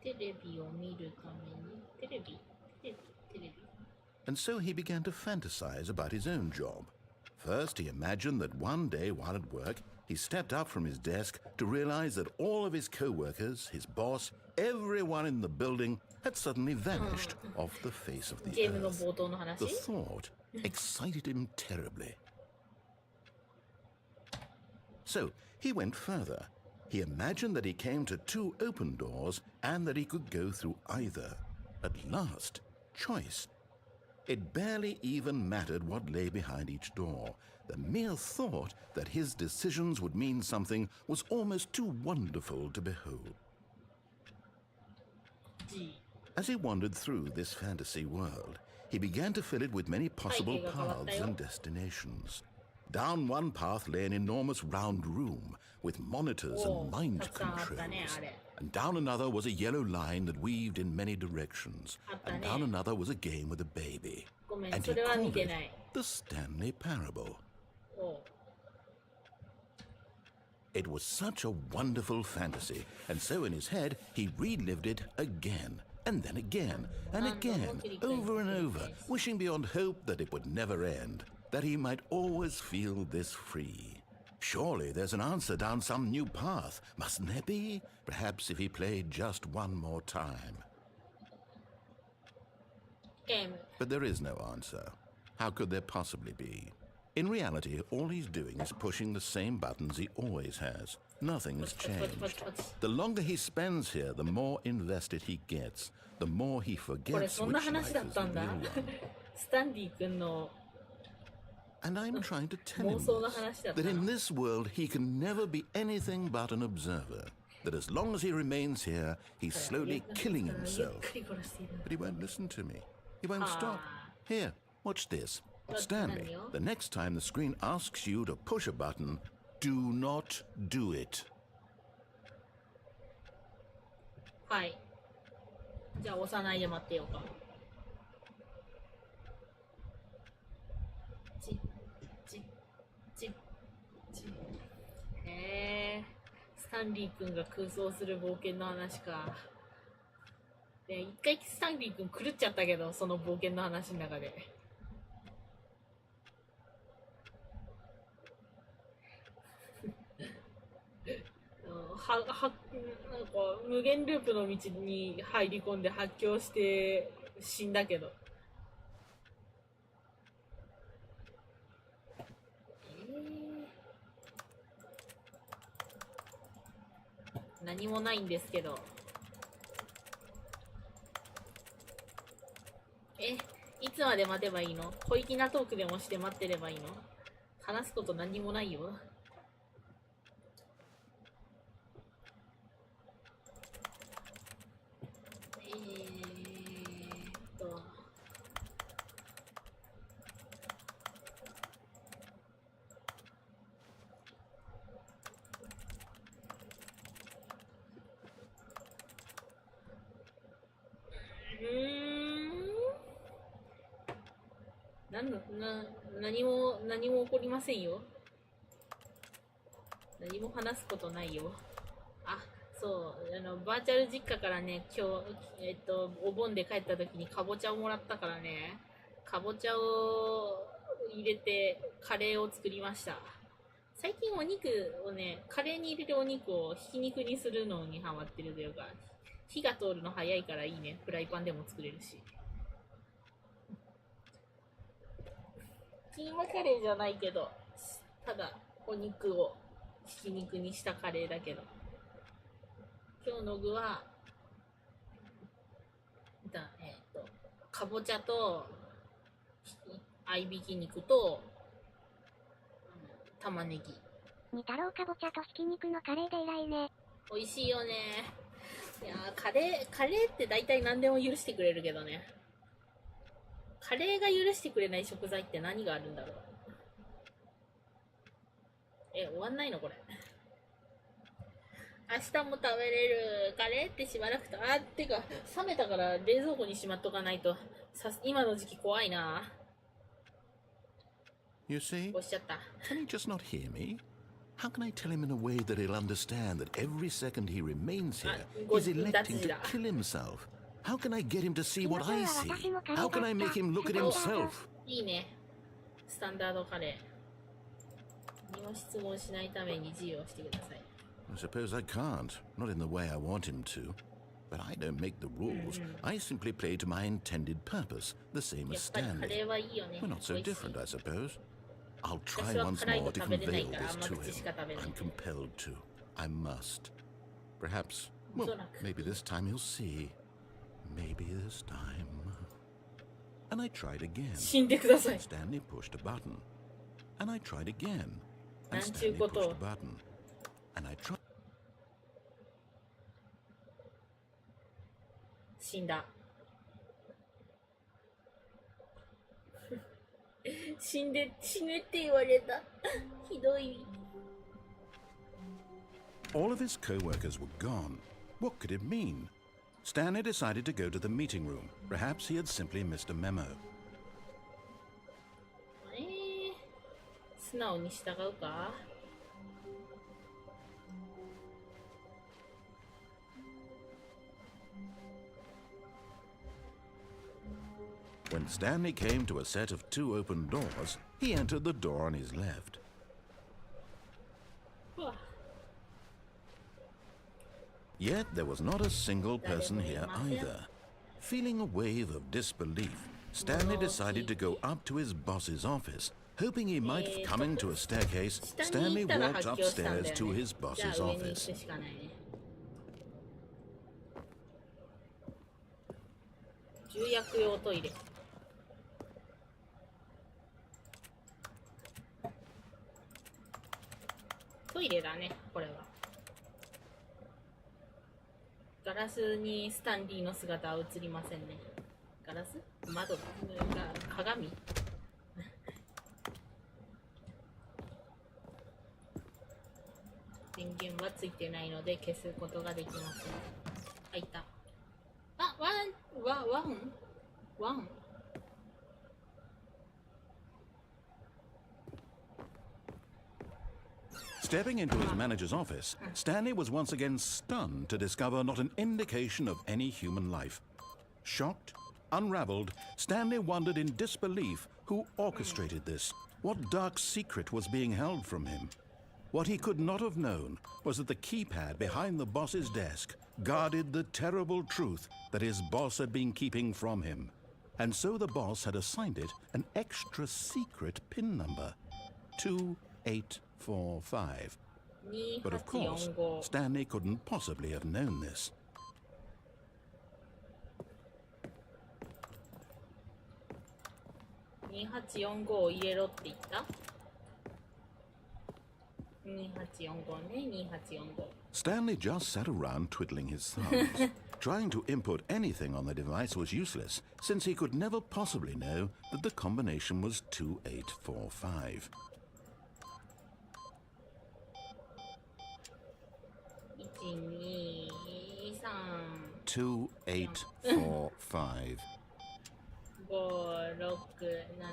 テレビを見るために、テレビ。 And so he began to fantasize about his own job. First, he imagined that one day while at work, he stepped up from his desk to realize that all of his co-workers, his boss, everyone in the building had suddenly vanished off the face of the ゲームの earth. 冒頭の話 The thought excited him terribly. So he went further. He imagined that he came to two open doors and that he could go through either. At last, choice. It barely even mattered what lay behind each door. The mere thought that his decisions would mean something was almost too wonderful to behold. G As he wandered through this fantasy world, he began to fill it with many possible paths and destinations. Down one path lay an enormous round room with monitors and mind controls. And down another was a yellow line that weaved in many directions. And down another was a game with a baby. ごめん、 And そ he れは見 called て it ない。 the Stanley Parable. おう It was such a wonderful fantasy, and so in his head he relived it again, and then again, and again, over and over, wishing beyond hope that it would never end, that he might always feel this free. Surely there's an answer down some new path, mustn't there be? Perhaps if he played just one more time. ゲーム。 But there is no answer. How could there possibly be? In reality, all he's doing is pushing the same buttons he always has. Nothing has changed. The longer he spends here, the more invested he gets, the more he これ forgets そん which な life 話 is だっ the たんだ real one. スタンリー君の And I'm trying to tell 妄 him 想の話だった that の in this world he can never be anything but an observer. That as long as he remains here, he's slowly killing ゆっ himself. くり殺している But he won't listen to me. He won't stop. Here, watch this. What, Stanley, Daniel? the next time the screen asks you to push a button, do not do it. はいじゃあ押さないで待ってようかチッチッチッチッへえスタンリー君が空想する冒険の話かで一回スタンリー君狂っちゃったけどその冒険の話の中でなんか無限ループの道に入り込んで発狂して死んだけど、何もないんですけどいつまで待てばいいの？小粋なトークでもして待ってればいいの？話すこと何もないよ。何も起こりませんよ。何も話すことないよ。あ、そう、バーチャル実家からね、今日、お盆で帰った時にかぼちゃをもらったからね、かぼちゃを入れてカレーを作りました。最近お肉をね、カレーに入れるお肉をひき肉にするのにハマってるというか、火が通るの早いからいいね。フライパンでも作れるし。キーマカレーじゃないけど、ただお肉をひき肉にしたカレーだけど。今日の具は、かぼちゃと、合いびき肉と、玉ねぎ。二太郎かぼちゃとひき肉のカレーで偉いね。美味しいよね。いやー、カレーって大体何でも許してくれるけどね。カレーが許してくれない食材って何があるんだろう。終わんないのこれ。明日も食べれる。カレーってしばらくてか、冷めたから冷蔵庫にしまっとかないと、今の時期怖いな。You see? 押しちゃった。Can he just not hear me? How can I tell him in a way that he'll understand that every second he remains here, he's electing to kill himself? How can I get him to see what I see? How can I make him look at himself? いいね。スタンダードカレー。何も質問しないために自由をしてください。I suppose I can't, not in the way I want him to. But I don't make the rules. I simply play to my intended purpose, the same や as っぱりカ Stanley. レーはいいよね。 We're not so 美味しい different, I suppose. I'll try 私は once 辛い more の to 食べれない convey から this 甘 to 口しか him. 食べない。 I'm compelled to. I must. Perhaps, well, おそらく。 maybe this time he'll see. Maybe this time. And I tried again. 死んでください。 Stanley pushed a button. And I tried again. な And んちゅう Stanley こ pushed と a button. And I tried. 死んだ。死ねって言われた。ひどい。All of his co-workers were gone. What could it mean? Stanley decided to go to the meeting room. Perhaps he had simply missed a memo. 素直に従うか。When Stanley came to a set of 2 open doors, he entered the door on his left. うわ Yet there was not a single person here either. Feeling a wave of disbelief, Stanley decided to go up to his boss's office. Hoping he might have come into a staircase, 下に Stanley 行ったら walked 発狂したんだよ upstairs ね。 to his じゃ boss's あ上に行く office. しかないね。重薬用トイレ。トイレだね、これは。ガラスにスタンリーの姿は映りませんね。ガラス？窓？鏡？電源はついてないので消すことができません。あ、いた。あ、ワン Stepping into his manager's office, Stanley was once again stunned to discover not an indication of any human life. Shocked, unraveled, Stanley wondered in disbelief who orchestrated this, what dark secret was being held from him. What he could not have known was that the keypad behind the boss's desk guarded the terrible truth that his boss had been keeping from him. And so the boss had assigned it an extra secret PIN number, 2845. But of course, Stanley couldn't possibly have known this. 2845を入れろって言った？ 2845ね、2845。 Stanley just sat around twiddling his thumbs. Trying to input anything on the device was useless, since he could never possibly know that the combination was 2845. 123 2845. 5、6、7、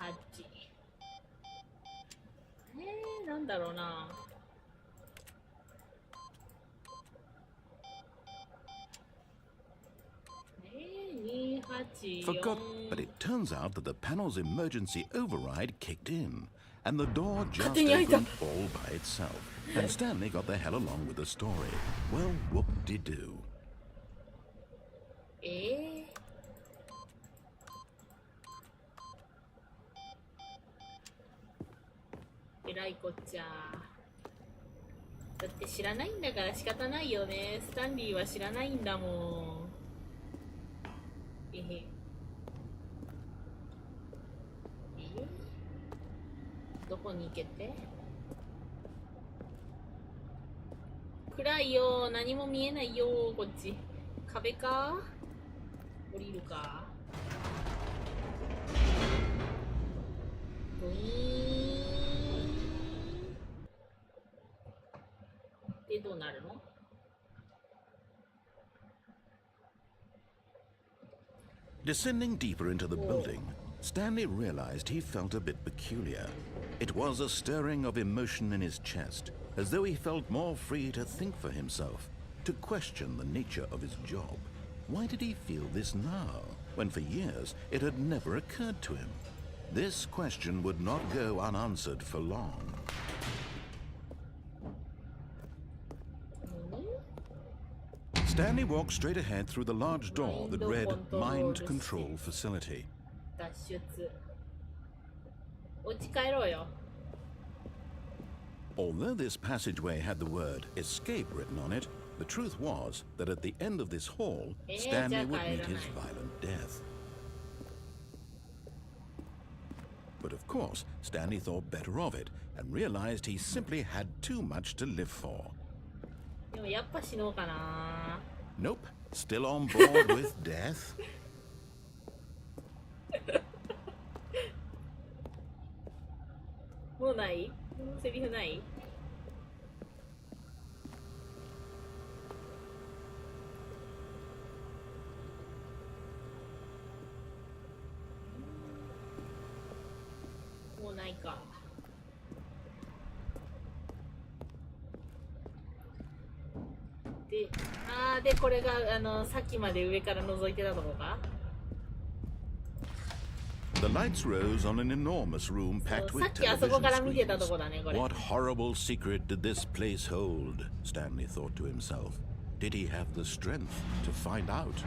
8。なんだろうな。Forgot, but it turns out that the panel's emergency override kicked in, and the door just opened all by itself. And Stanley got the hell along with the story. Well, whoop-de-doo. えらいこっちゃ。だって知らないんだから仕方ないよね。スタンリーは知らないんだもん。どこに行けて？暗いよ。何も見えないよ。こっち。壁か？降りるか？ブイーン。で、どうなるの？Descending deeper into the building, Stanley realized he felt a bit peculiar. It was a stirring of emotion in his chest, as though he felt more free to think for himself, to question the nature of his job. Why did he feel this now, when for years it had never occurred to him? This question would not go unanswered for long. Stanley walked straight ahead through the large door that read Mind Control Facility. 脱出。お家帰ろうよ。Although this passageway had the word escape written on it, the truth was that at the end of this hall, Stanley would meet his violent death. But of course, Stanley thought better of it and realized he simply had too much to live for. でもやっぱ死のうかな。Nope, still on board with death. もうない？もうセリフない？もうないか。で、これがさっきまで上から覗いてたとこか。The lights rose on an enormous room packed with television screens. What horrible secret did this place hold? Stanley thought to himself. Did he have the strength to find out?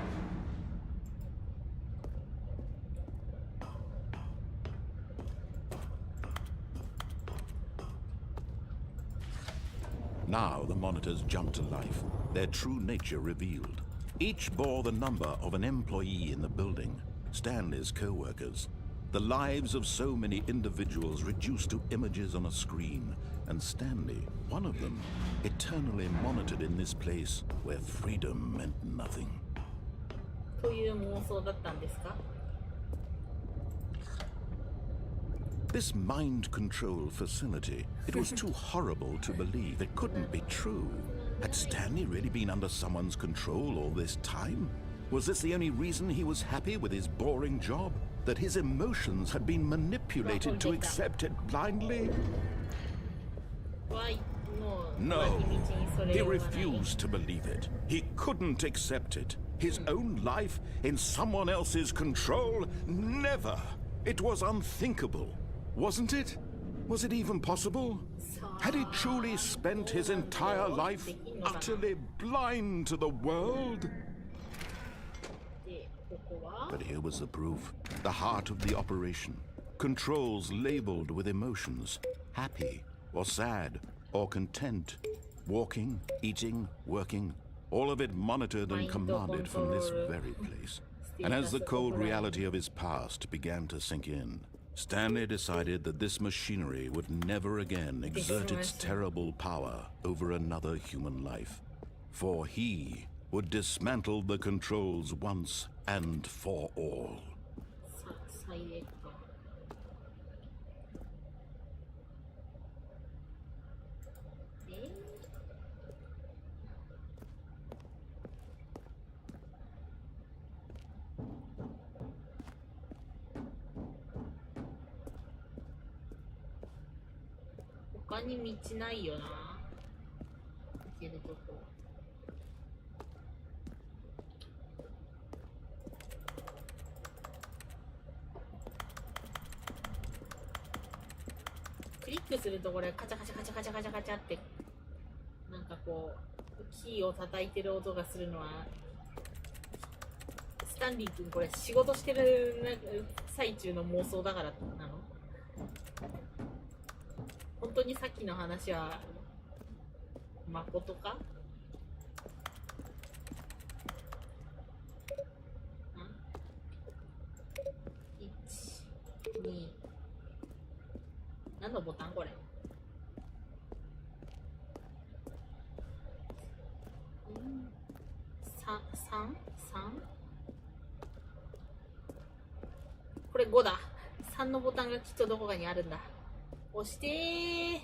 Now the monitors jumped to life, their true nature revealed. Each bore the number of an employee in the building, Stanley's co-workers. The lives of so many individuals reduced to images on a screen, and Stanley, one of them, eternally monitored in this place where freedom meant nothing. という妄想だったんですか? This mind control facility, it was too horrible to believe. It couldn't be true. Had Stanley really been under someone's control all this time? Was this the only reason he was happy with his boring job? That his emotions had been manipulated to accept it blindly? No, he refused to believe it. He couldn't accept it. His own life in someone else's control? Never! It was unthinkable. Wasn't it? Was it even possible? Had he truly spent his entire life utterly blind to the world? But here was the proof. The heart of the operation. Controls labeled with emotions. Happy, or sad, or content. Walking, eating, working. All of it monitored and commanded from this very place. And as the cold reality of his past began to sink in, Stanley decided that this machinery would never again exert its terrible power over another human life. For he would dismantle the controls once and for all. 他に道ないよな。行けるとこ。クリックするとこれカチャカチャカチャカチャカチャカチャってなんかこうキーを叩いてる音がするのはスタンリー君これ仕事してるなんか最中の妄想だからなの？本当にさっきの話は誠か？1、2何のボタンこれ？3？これ5だ。3のボタンがきっとどこかにあるんだ。押してー。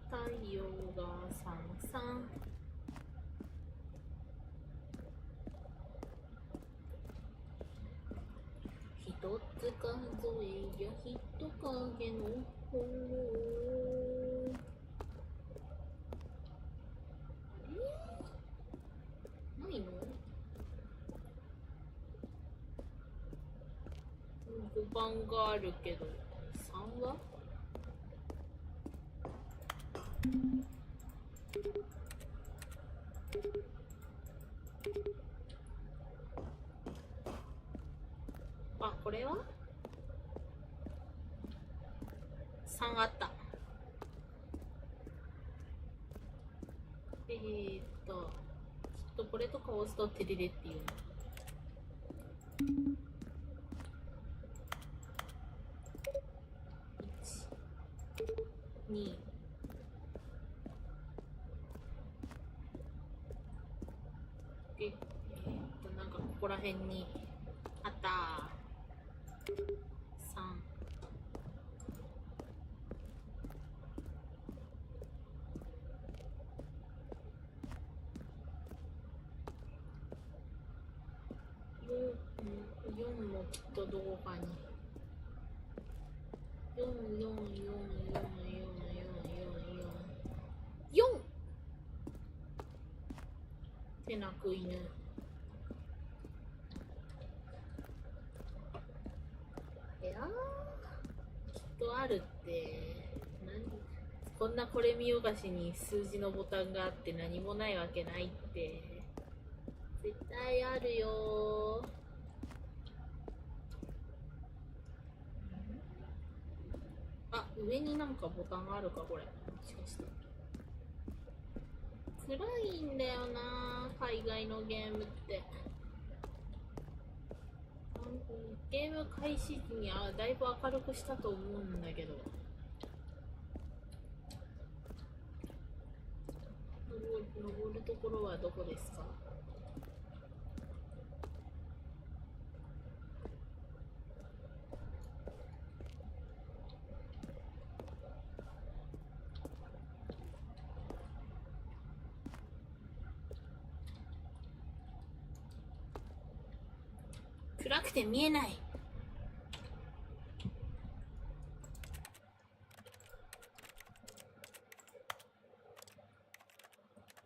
太陽が33。一つ数えや人影の方。ないの？5番があるけど3は？あ、これは3あった。きっとこれとか押すとテレレっていうの。1、2で、なんかここら辺にあった。3。4もきっとどこかに。4って鳴く犬。きっとあるってこんなこれ見よがしに数字のボタンがあって何もないわけないって絶対あるよー。あ、上になんかボタンあるかこれ。もしかして暗いんだよな海外のゲームって。ゲーム開始時にだいぶ明るくしたと思うんだけど登るところはどこですか？暗くて見えない。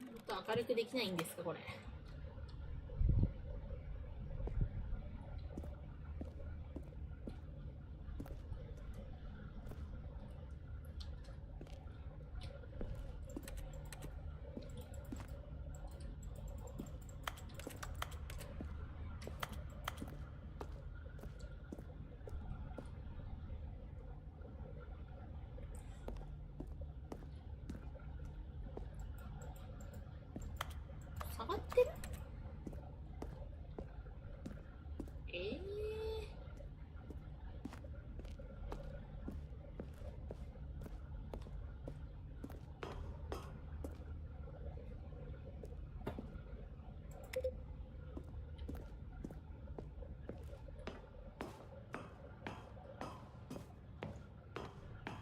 もっと明るくできないんですかこれ。下がってる？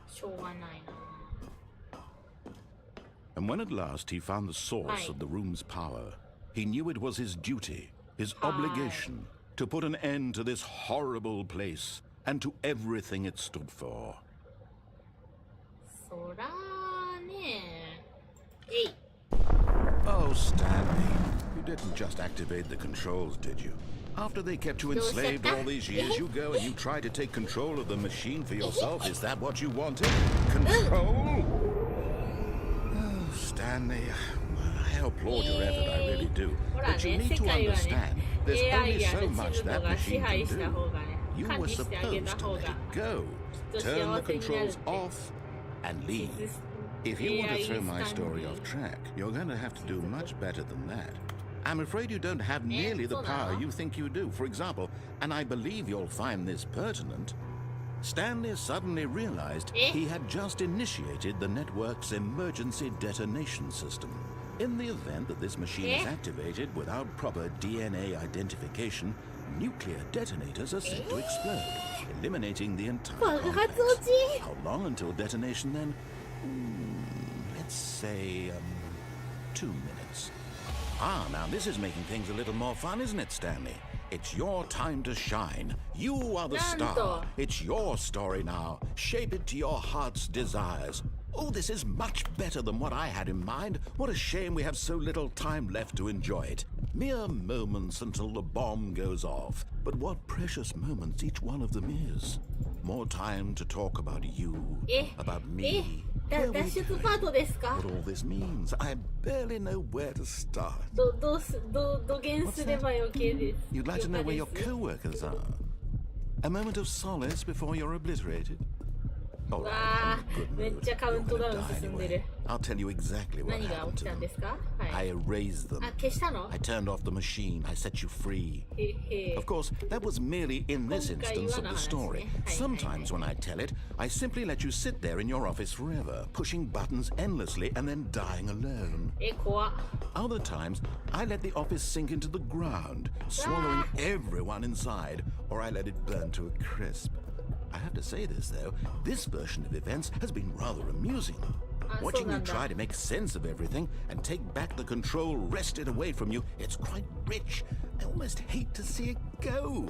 しょうがないな。And when at last he found the source of the room's power, he knew it was his duty, his obligation, to put an end to this horrible place and to everything it stood for. そらねえい Oh, Stanley, you didn't just activate the controls, did you? After they kept you enslaved all these years, you go and you try to take control of the machine for yourself. Is that what you wanted? Control? Oh, Stanley, I applaud your effort, I really do. But you need to understand, there's only so much that machine can do. You were supposed to let it go, turn the controls off, and leave. If you want to throw my story off track, you're going to have to do much better than that. I'm afraid you don't have nearly the power you think you do. For example, and I believe you'll find this pertinent, Stanley suddenly realized he had just initiated the network's emergency detonation system. In the event that this machine is activated without proper DNA identification, nuclear detonators are said to explode, eliminating the entire complex. How long until detonation then? Let's say 2 minutes. Now this is making things a little more fun, isn't it, Stanley? It's your time to shine. You are the star. It's your story now. Shape it to your heart's desires. Oh, this is much better than what I had in mind. What a shame we have so little time left to enjoy it. Mere moments until the bomb goes off. But what precious moments each one of them is. More time to talk about you, about me. 脱出パートですか What all this means, I barely know where to start. どげんすればよけです You'd like to know where your co-workers are? A moment of solace before you're obliterated? All right, I'm in a good mood. めっちゃカウントダウン You're gonna die 進んでる anyway. I'll tell you exactly what 何が happened 起き to たん them. ですかは I い erased them. あ消したの I turned off the machine. I set you free. へへ Of course, that was merely in this 今回 instance は of the story. の話ね。 Sometimes when I tell it, I simply let you sit there in your office forever, pushing buttons endlessly and then dying alone. 怖っ Other times, I let the office sink into the ground, swallowing everyone inside, or I let it burn to a crisp. I have to say this, though, this version of events has been rather amusing. Watching you try to make sense of everything and take back the control wrested away from you, it's quite rich. I almost hate to see it go.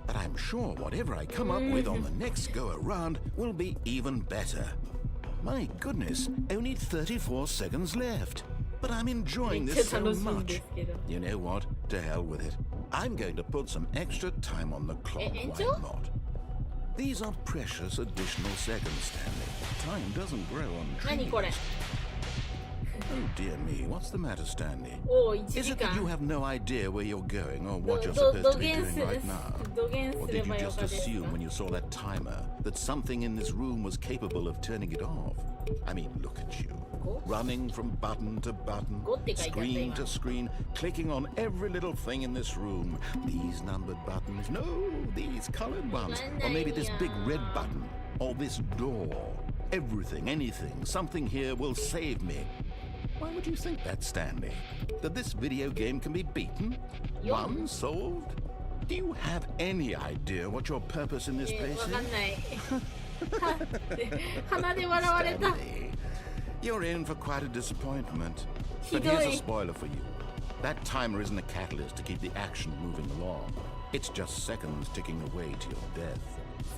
But I'm sure whatever I come up with on the next go-around will be even better. My goodness, only 34 seconds left. But I'm enjoying めっち this ゃ so 楽しいん much. ですけど You know what? To hell with it. I'm going to put some extra time on the clock, why Angel? not? These are precious additional seconds, Stanley. Time doesn't grow on 何 trees. これ Oh dear me, what's the matter, Stanley? おお1 Is 時 it that you 間 have no idea where you're going or what you're ど supposed ど to be げん doing す right now? どげん Or すれ did ば you よ just かですか assume when you saw that timer that something in this room was capable of turning it off? I mean, look at you. Running from button to button, 5って書いてあった screen 今 to screen, clicking on every little thing in this room. These numbered buttons, no, these colored ones. Or maybe this big red button, or this door. Everything, anything, something here will save me. Why would you think that, Stanley? That this video game can be beaten? Won? Solved? Do you have any idea what your purpose in this わ place かん is? ない鼻で笑われた Stanley, you're in for quite a disappointment. But ひど here's a い spoiler for you. That timer isn't a catalyst to keep the action moving along. It's just seconds ticking away to your death.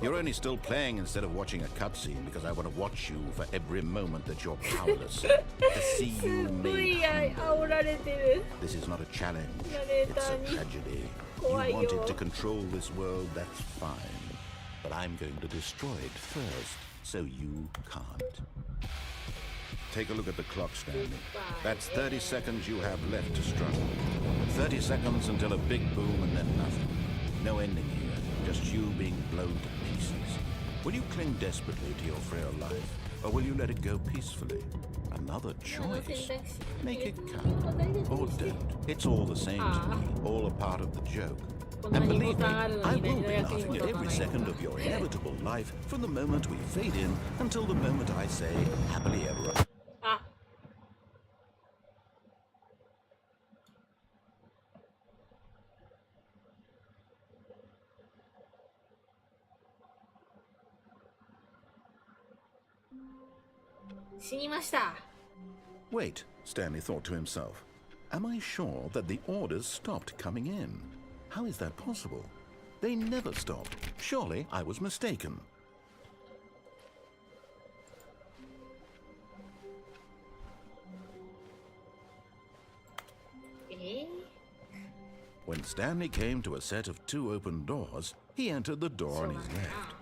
You're only still playing instead of watching a cutscene because I want to watch you for every moment that you're powerless. To see す you っご made い煽られてる This is not a challenge. ナレータ It's ー a に tragedy. You 怖いよ wanted to control this world, that's fine. But I'm going to destroy it first, so you can't. Take a look at the clock, Stanley. That's 30 seconds you have left to struggle. 30 seconds until a big boom and then nothing. No ending here, just you being blown to pieces. Will you cling desperately to your frail life, or will you let it go peacefully? Another 今の choice. 選択肢 Make it 今 count. の大切 Or にして don't. It's all the same to me, all a part of the joke. こんな And に believe ボ me, タンあるの I に will 何 be の役に laughing も at 立た every ない second of your inevitable life from the moment we fade in until the moment I say happily ever after. あ死にました Wait, Stanley thought to himself. Am I sure that the orders stopped coming in? How is that possible? They never stopped. Surely I was mistaken. When Stanley came to a set of 2 open doors, he entered the door on his left.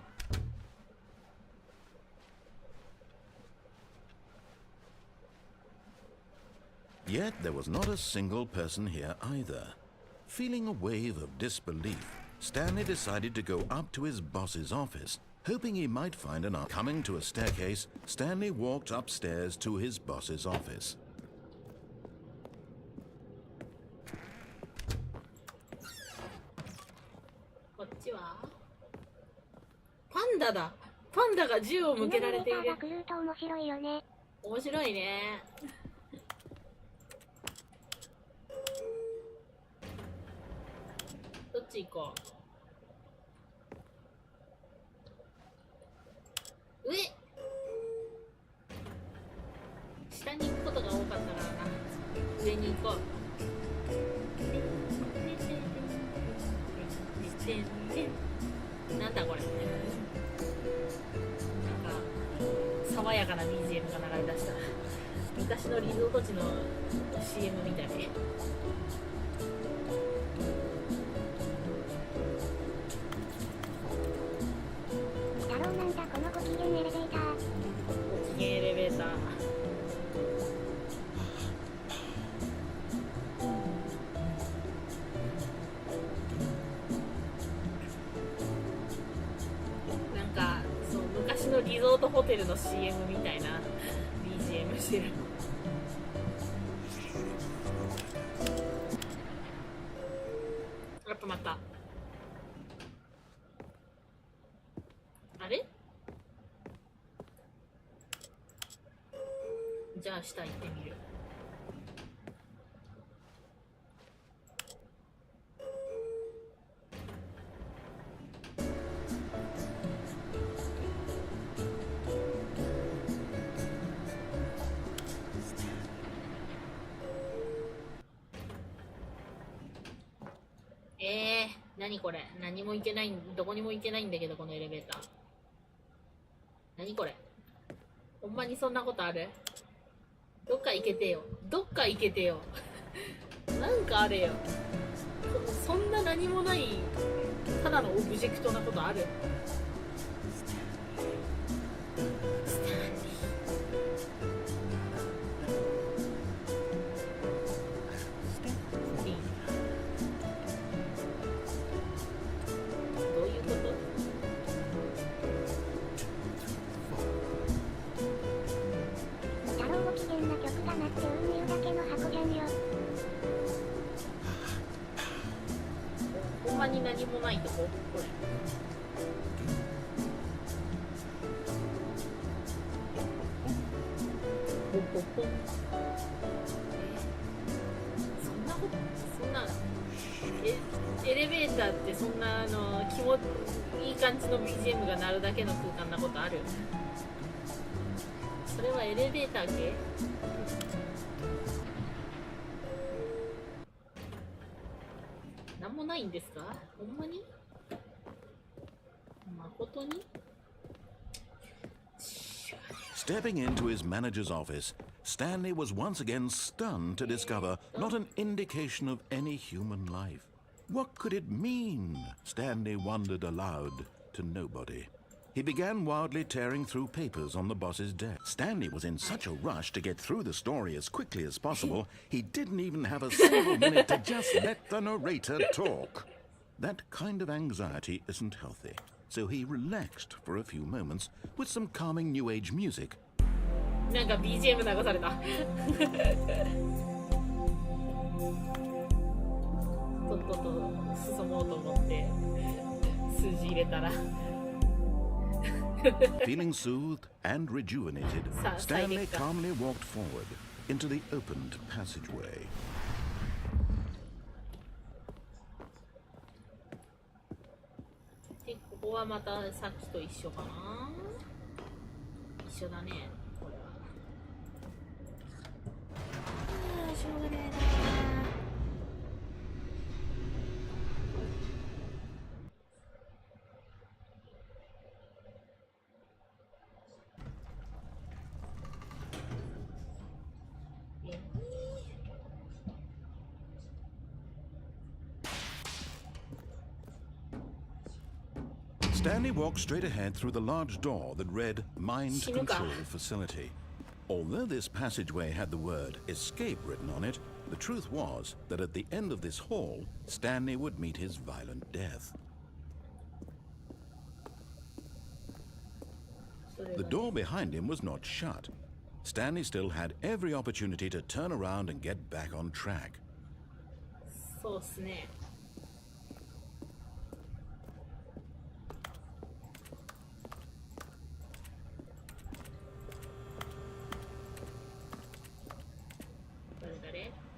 Yet there was not a single person here either. Feeling a wave of disbelief, Stanley decided to go up to his boss's office, hoping he might find an... Coming to a staircase, Stanley walked upstairs to his boss's office. Panda パンダが銃を向けられている。ナレーターが来ると面白いよね。面白いね。どっち行こう。上。下に行くことが多かったからな。上に行こう。なんだこれ。爽やかな BGM が流れ出した。昔のリゾート地の CM みたいね。太郎なんだこのご機嫌エレベーター。ご機嫌エレベーター。リゾートホテルの CM みたいな BGM してる。やっぱまたあれ？じゃあ下行ってみる。何これ？何も行けない、どこにも行けないんだけど、このエレベーター。何これ？ほんまにそんなことある？どっか行けてよ。どっか行けてよ。なんかあれよ。そんな何もない、ただのオブジェクトなことある？何もないとこ、これ。ポポポ。そんなこと、そんなエレベーターってそんないい感じの BGM が鳴るだけの空間なことある？それはエレベーター系？なんもないんですか？ほんまに？誠に？ Stepping into his manager's office, Stanley was once again stunned to discover not an indication of any human life. What could it mean? Stanley wondered aloud to nobody. He began wildly tearing through papers on the boss's desk. Stanley was in such a rush to get through the story as quickly as possible, he didn't even have a single minute to just let the narrator talk. That kind of anxiety isn't healthy, so he relaxed for a few moments with some calming new age music. なんか BGM 流された。とっとと進もうと思って数字入れたら。Feeling soothed and rejuvenated, Stanley calmly walked forward into the opened passageway. で、ここはまたさっきと一緒かな？一緒だね、これは。しょうがねえな。Stanley walked straight ahead through the large door that read Mind Control Facility. Although this passageway had the word escape written on it, the truth was that at the end of this hall, Stanley would meet his violent death. The door behind him was not shut. Stanley still had every opportunity to turn around and get back on track. そうっすね。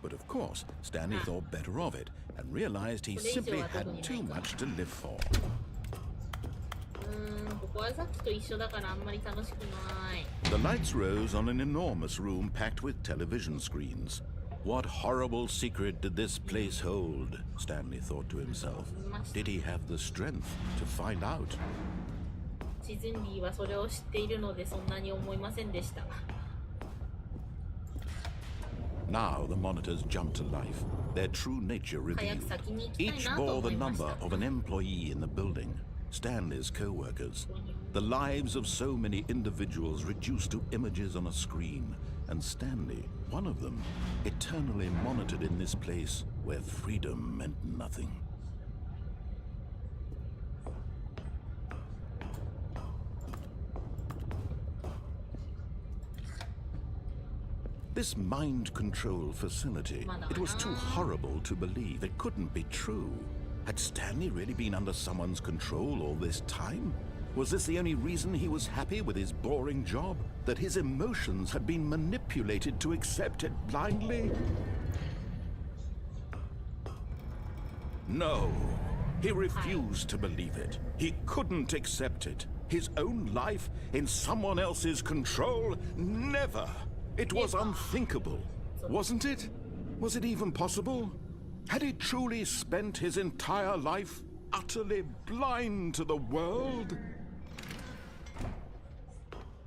But of course, Stanley thought better of it and realized he simply had too much to live for. ここはさっきと一緒だからあんまり楽しくない。 The lights rose on an enormous room packed with television screens. What horrible secret did this place hold? Stanley thought to himself. Did he have the strength to find out? チズンリーはそれを知っているのでそんなに思いませんでした。 Now the monitors jumped to life, their true nature revealed. Each bore the number of an employee in the building, Stanley's co-workers. The lives of so many individuals reduced to images on a screen, and Stanley, one of them, eternally monitored in this place where freedom meant nothing. This mind control facility, it was too horrible to believe. It couldn't be true. Had Stanley really been under someone's control all this time? Was this the only reason he was happy with his boring job? That his emotions had been manipulated to accept it blindly? No, he refused to believe it. He couldn't accept it. His own life in someone else's control? Never! It was unthinkable, wasn't it? Was it even possible? Had he truly spent his entire life utterly blind to the world?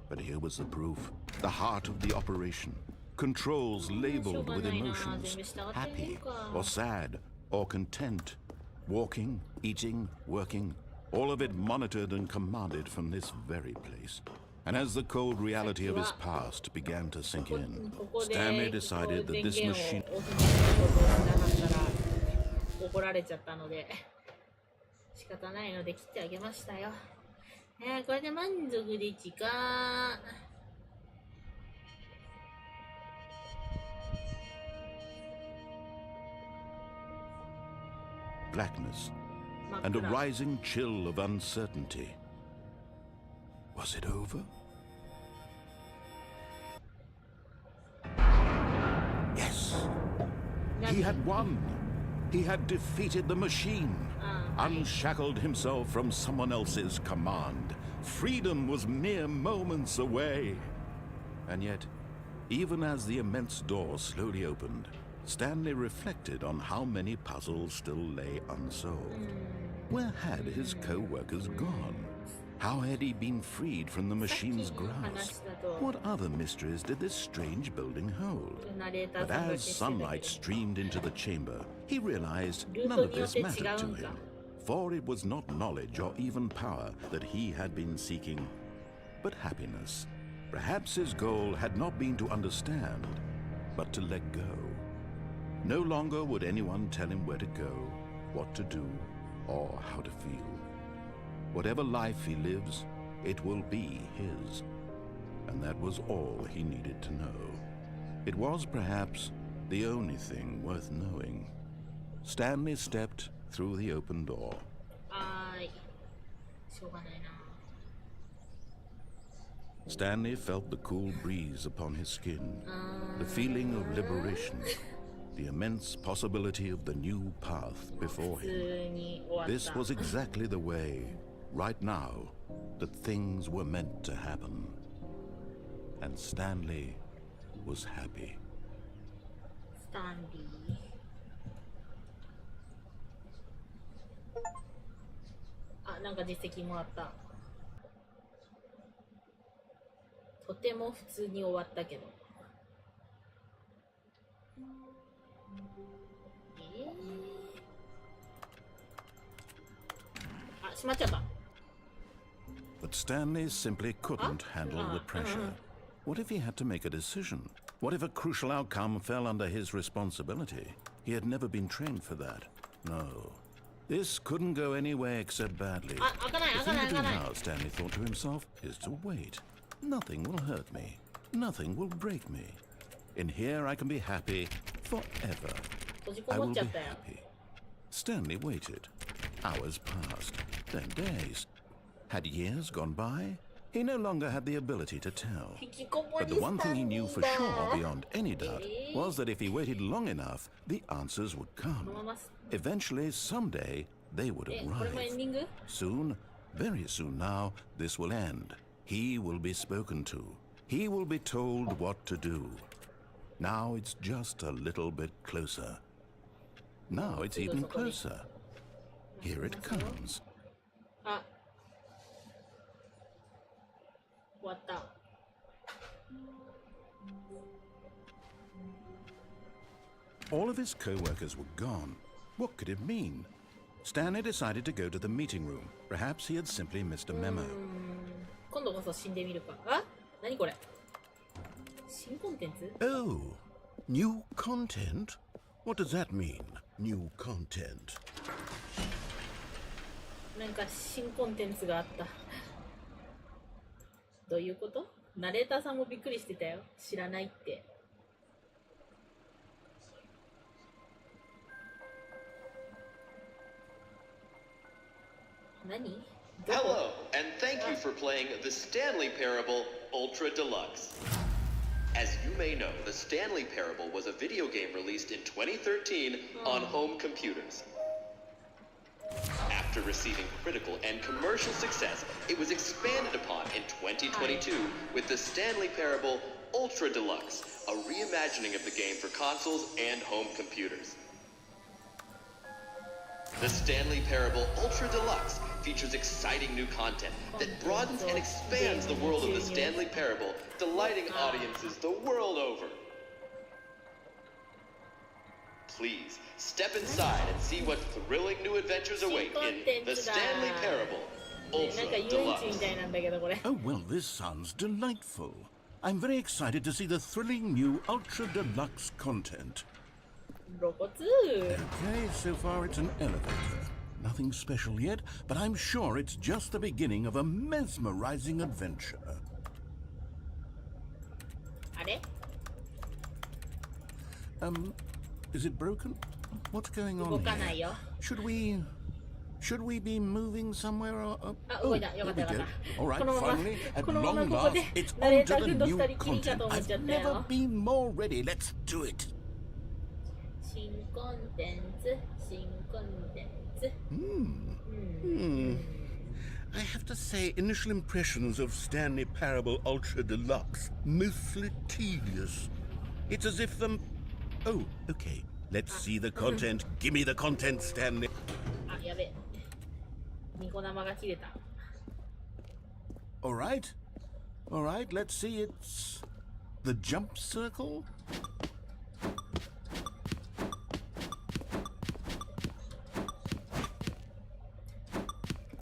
But here was the proof, the heart of the operation. Controls labeled with emotions, happy or sad or content. Walking, eating, working, all of it monitored and commanded from this very place. And as the cold reality of his past began to sink in, Stanley decided that this machine... 怒られちゃったので仕方ないので切ってあげましたよ。これで満足でちか。Blackness and a rising chill of uncertainty. Was it over? Yes. He had won. He had defeated the machine, unshackled himself from someone else's command. Freedom was mere moments away. And yet, even as the immense door slowly opened, Stanley reflected on how many puzzles still lay unsolved. Where had his co-workers gone? How had he been freed from the machine's grasp? What other mysteries did this strange building hold? But as sunlight streamed into the chamber, he realized none of this mattered to him. For it was not knowledge or even power that he had been seeking, but happiness. Perhaps his goal had not been to understand, but to let go. No longer would anyone tell him where to go, what to do, or how to feel. Whatever life he lives, it will be his. And that was all he needed to know. It was perhaps the only thing worth knowing. Stanley stepped through the open door. Stanley felt the cool breeze upon his skin, the feeling of liberation, the immense possibility of the new path before him. This was exactly the way, right now, that things were meant to happen. And Stanley was happy. タンリー。あ、なんか実績もらった。とても普通に終わったけど。あ、しまっちゃった。But Stanley simply couldn't handle the pressure. What if he had to make a decision? What if a crucial outcome fell under his responsibility? He had never been trained for that. No. This couldn't go anywhere except badly. The thing to do now, Stanley thought to himself, is to wait. Nothing will hurt me. Nothing will break me. In here I can be happy forever. I will be happy. Stanley waited. Hours passed, then days. Had years gone by? He no longer had the ability to tell. But the one thing he knew for sure, beyond any doubt, was that if he waited long enough, the answers would come. Eventually, someday, they would arrive. Soon, very soon now, this will end. He will be spoken to. He will be told what to do. Now it's just a little bit closer. Now it's even closer. Here it comes. All of his co-workers were gone. What could it mean? Stanley decided to go to the meeting room. Perhaps he had simply missed a memo. 今度こそ死んでみるか。あ、何これ？新コンテンツ？ Oh, new content? What does that mean, new content? なんか新コンテンツがあった。どういうこと？ナレーターさんもびっくりしてたよ。知らないって。何？Hello, and thank you for playing the Stanley Parable Ultra Deluxe. As you may know, the Stanley Parable was a video game released in 2013 on home computers. After receiving critical and commercial success, it was expanded upon in 2022 with the Stanley Parable Ultra Deluxe, a reimagining of the game for consoles and home computers. The Stanley Parable Ultra Deluxe features exciting new content that broadens and expands the world of the Stanley Parable, delighting audiences the world over. Please step inside and see what thrilling new adventures await in the Stanley Parable Ultra Deluxe. Oh, well, this sounds delightful. I'm very excited to see the thrilling new Ultra Deluxe content. Okay, so far it's an elevator. Nothing special yet, but I'm sure it's just the beginning of a mesmerizing adventure. Is it broken? What's going on here? Should we be moving somewhere or oh, there we go. All right, finally, at long last, it's on to the new content. I've never been more ready. Let's do it. 新コンテンツ、新コンテンツ。I have to say, initial impressions of Stanley Parable Ultra Deluxe, mostly tedious. It's as if the... Oh, okay. Let's see the content. Give me the content, Stanley. あ、やべ。ニコ生が切れた。All right. All right, let's see. It's the jump circle.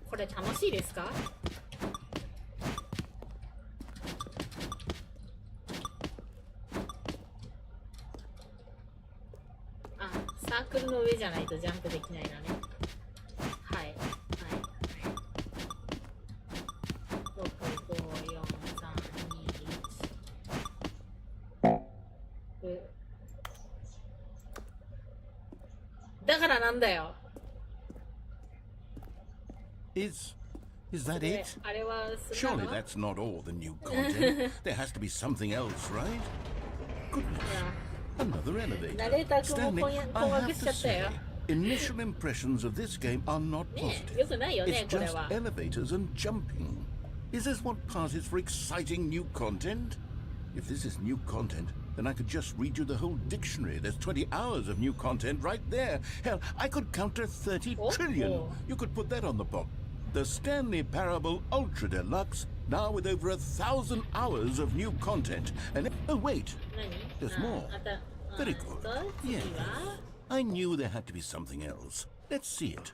これ楽しいですか？あ、サークルの上じゃないとジャンプできないのね。はい。はい。6、5、4、3、2、1。だからなんだよ。Is that it? Surely that's not all the new content. There has to be something else, right? Goodness. Another elevator. Stanley, I have to say, initial impressions of this game are not positive. It's just elevators and jumping. Is this what passes for exciting new content? If this is new content, then I could just read you the whole dictionary. There's 20 hours of new content right there. Hell, I could count to 30 trillion. You could put that on the book. The Stanley Parable Ultra Deluxe, now with over 1,000 hours of new content. And oh wait, 何 there's more. あた Very good. 次 Yeah. は I knew there had to be something else. Let's see it.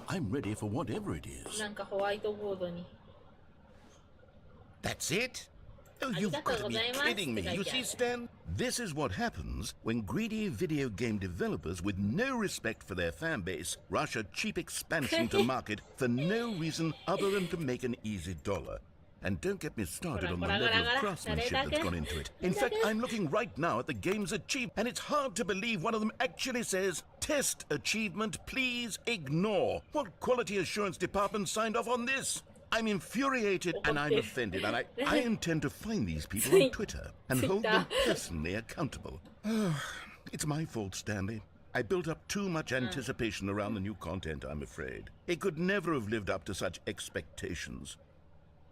I'm ready for whatever it is. なんかホワイトボードに That's it? Oh, you've got to be kidding me. You see, Stan, this is what happens when greedy video game developers with no respect for their fan base rush a cheap expansion to market for no reason other than to make an easy dollar. And don't get me started on the level of craftsmanship that's gone into it. In fact, I'm looking right now at the game's achievement, and it's hard to believe one of them actually says, "Test achievement, please ignore." What quality assurance department signed off on this? I'm infuriated and I'm offended, and I intend to find these people on Twitter and hold them personally accountable. It's my fault, Stanley. I built up too much anticipation around the new content, I'm afraid. It could never have lived up to such expectations.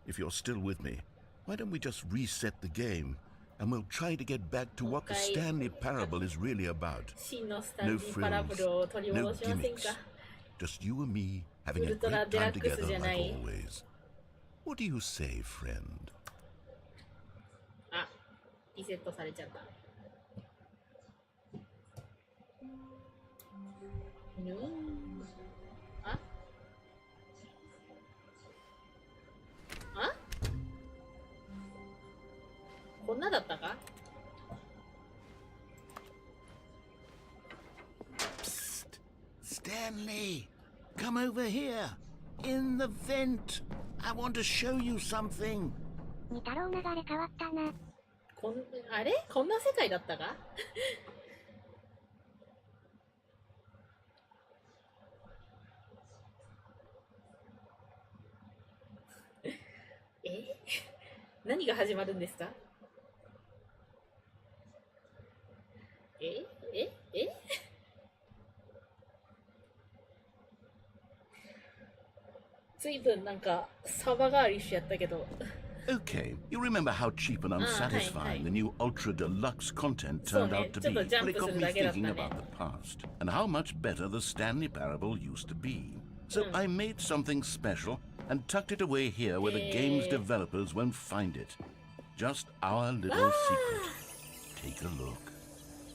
If you're still with me, why don't we just reset the game and we'll try to get back to what the Stanley Parable is really about. 真のスタンリーパラブルを取り No 戻しません gimmicks. か Just you and me having a Ultra great time Deluxe together じゃな like い always. What do you say, friend? あ、リセットされちゃった。ぬーああこんなだったか Psst. Stanley, come over here. In the vent. I want to show you something. 似たろう流れ変わったな。あれこんな世界だったか何が始まるんですか随分なんかサバ代わりしちゃったけど Okay, you remember how cheap and unsatisfying the new Ultra Deluxe content turned out to be? Well, it got me thinking about the past and how much better the Stanley Parable used to be. So I made something special and tucked it away here where the game's developers won't find it. Just our little secret. Take a look.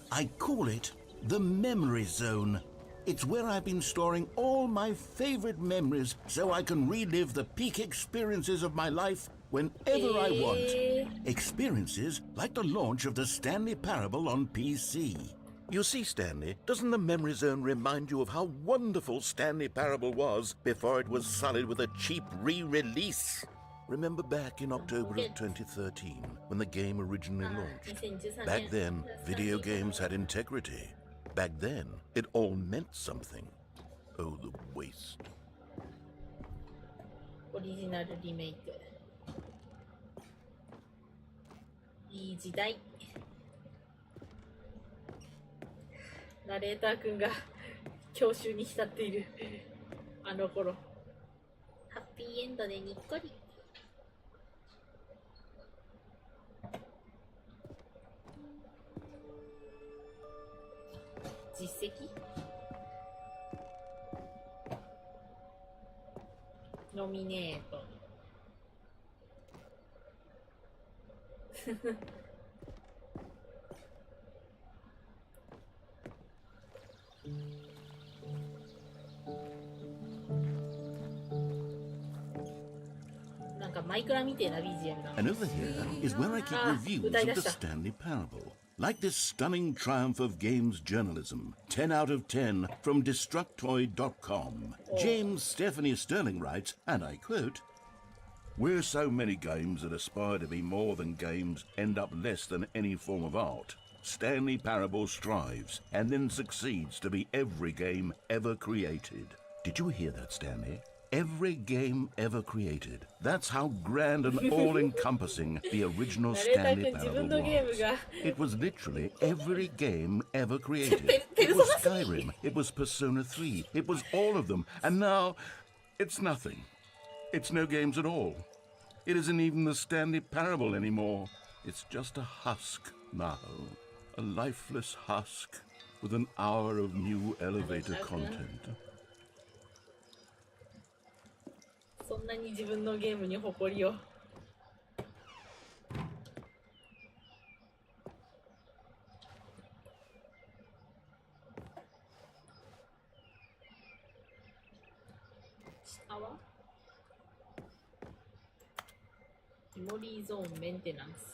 I call it the Memory Zone. It's where I've been storing all my favorite memories so I can relive the peak experiences of my life whenever I want. Experiences like the launch of the Stanley Parable on PC. You see, Stanley, doesn't the Memory Zone remind you of how wonderful Stanley Parable was before it was sullied with a cheap re-release? Remember back in October of 2013, when the game originally launched? Back then, video games had integrity. Back then, it all meant something. Oh, the waste. オリジナルリメイクいい時代ナレーターくんが郷愁に浸っているあの頃ハッピーエンドでにっこり実績ノミネートなんかマイクラみてえな BGM だ。 And over here is where I keep reviews of the Stanley Parable. Like this stunning triumph of games journalism, 10 out of 10 from Destructoid.com. James Stephanie Sterling writes, and I quote, "Where so many games that aspire to be more than games end up less than any form of art, Stanley Parable strives and then succeeds to be every game ever created." Did you hear that, Stanley? Every game ever created. That's how grand and all-encompassing the original Stanley Parable was. It was literally every game ever created. It was Skyrim, it was Persona 3, it was all of them. And now, it's nothing. It's no games at all. It isn't even the Stanley Parable anymore. It's just a husk now. A lifeless husk with an hour of new elevator content. そんなに自分のゲームに誇りを。下はメモリーゾーンメンテナンス。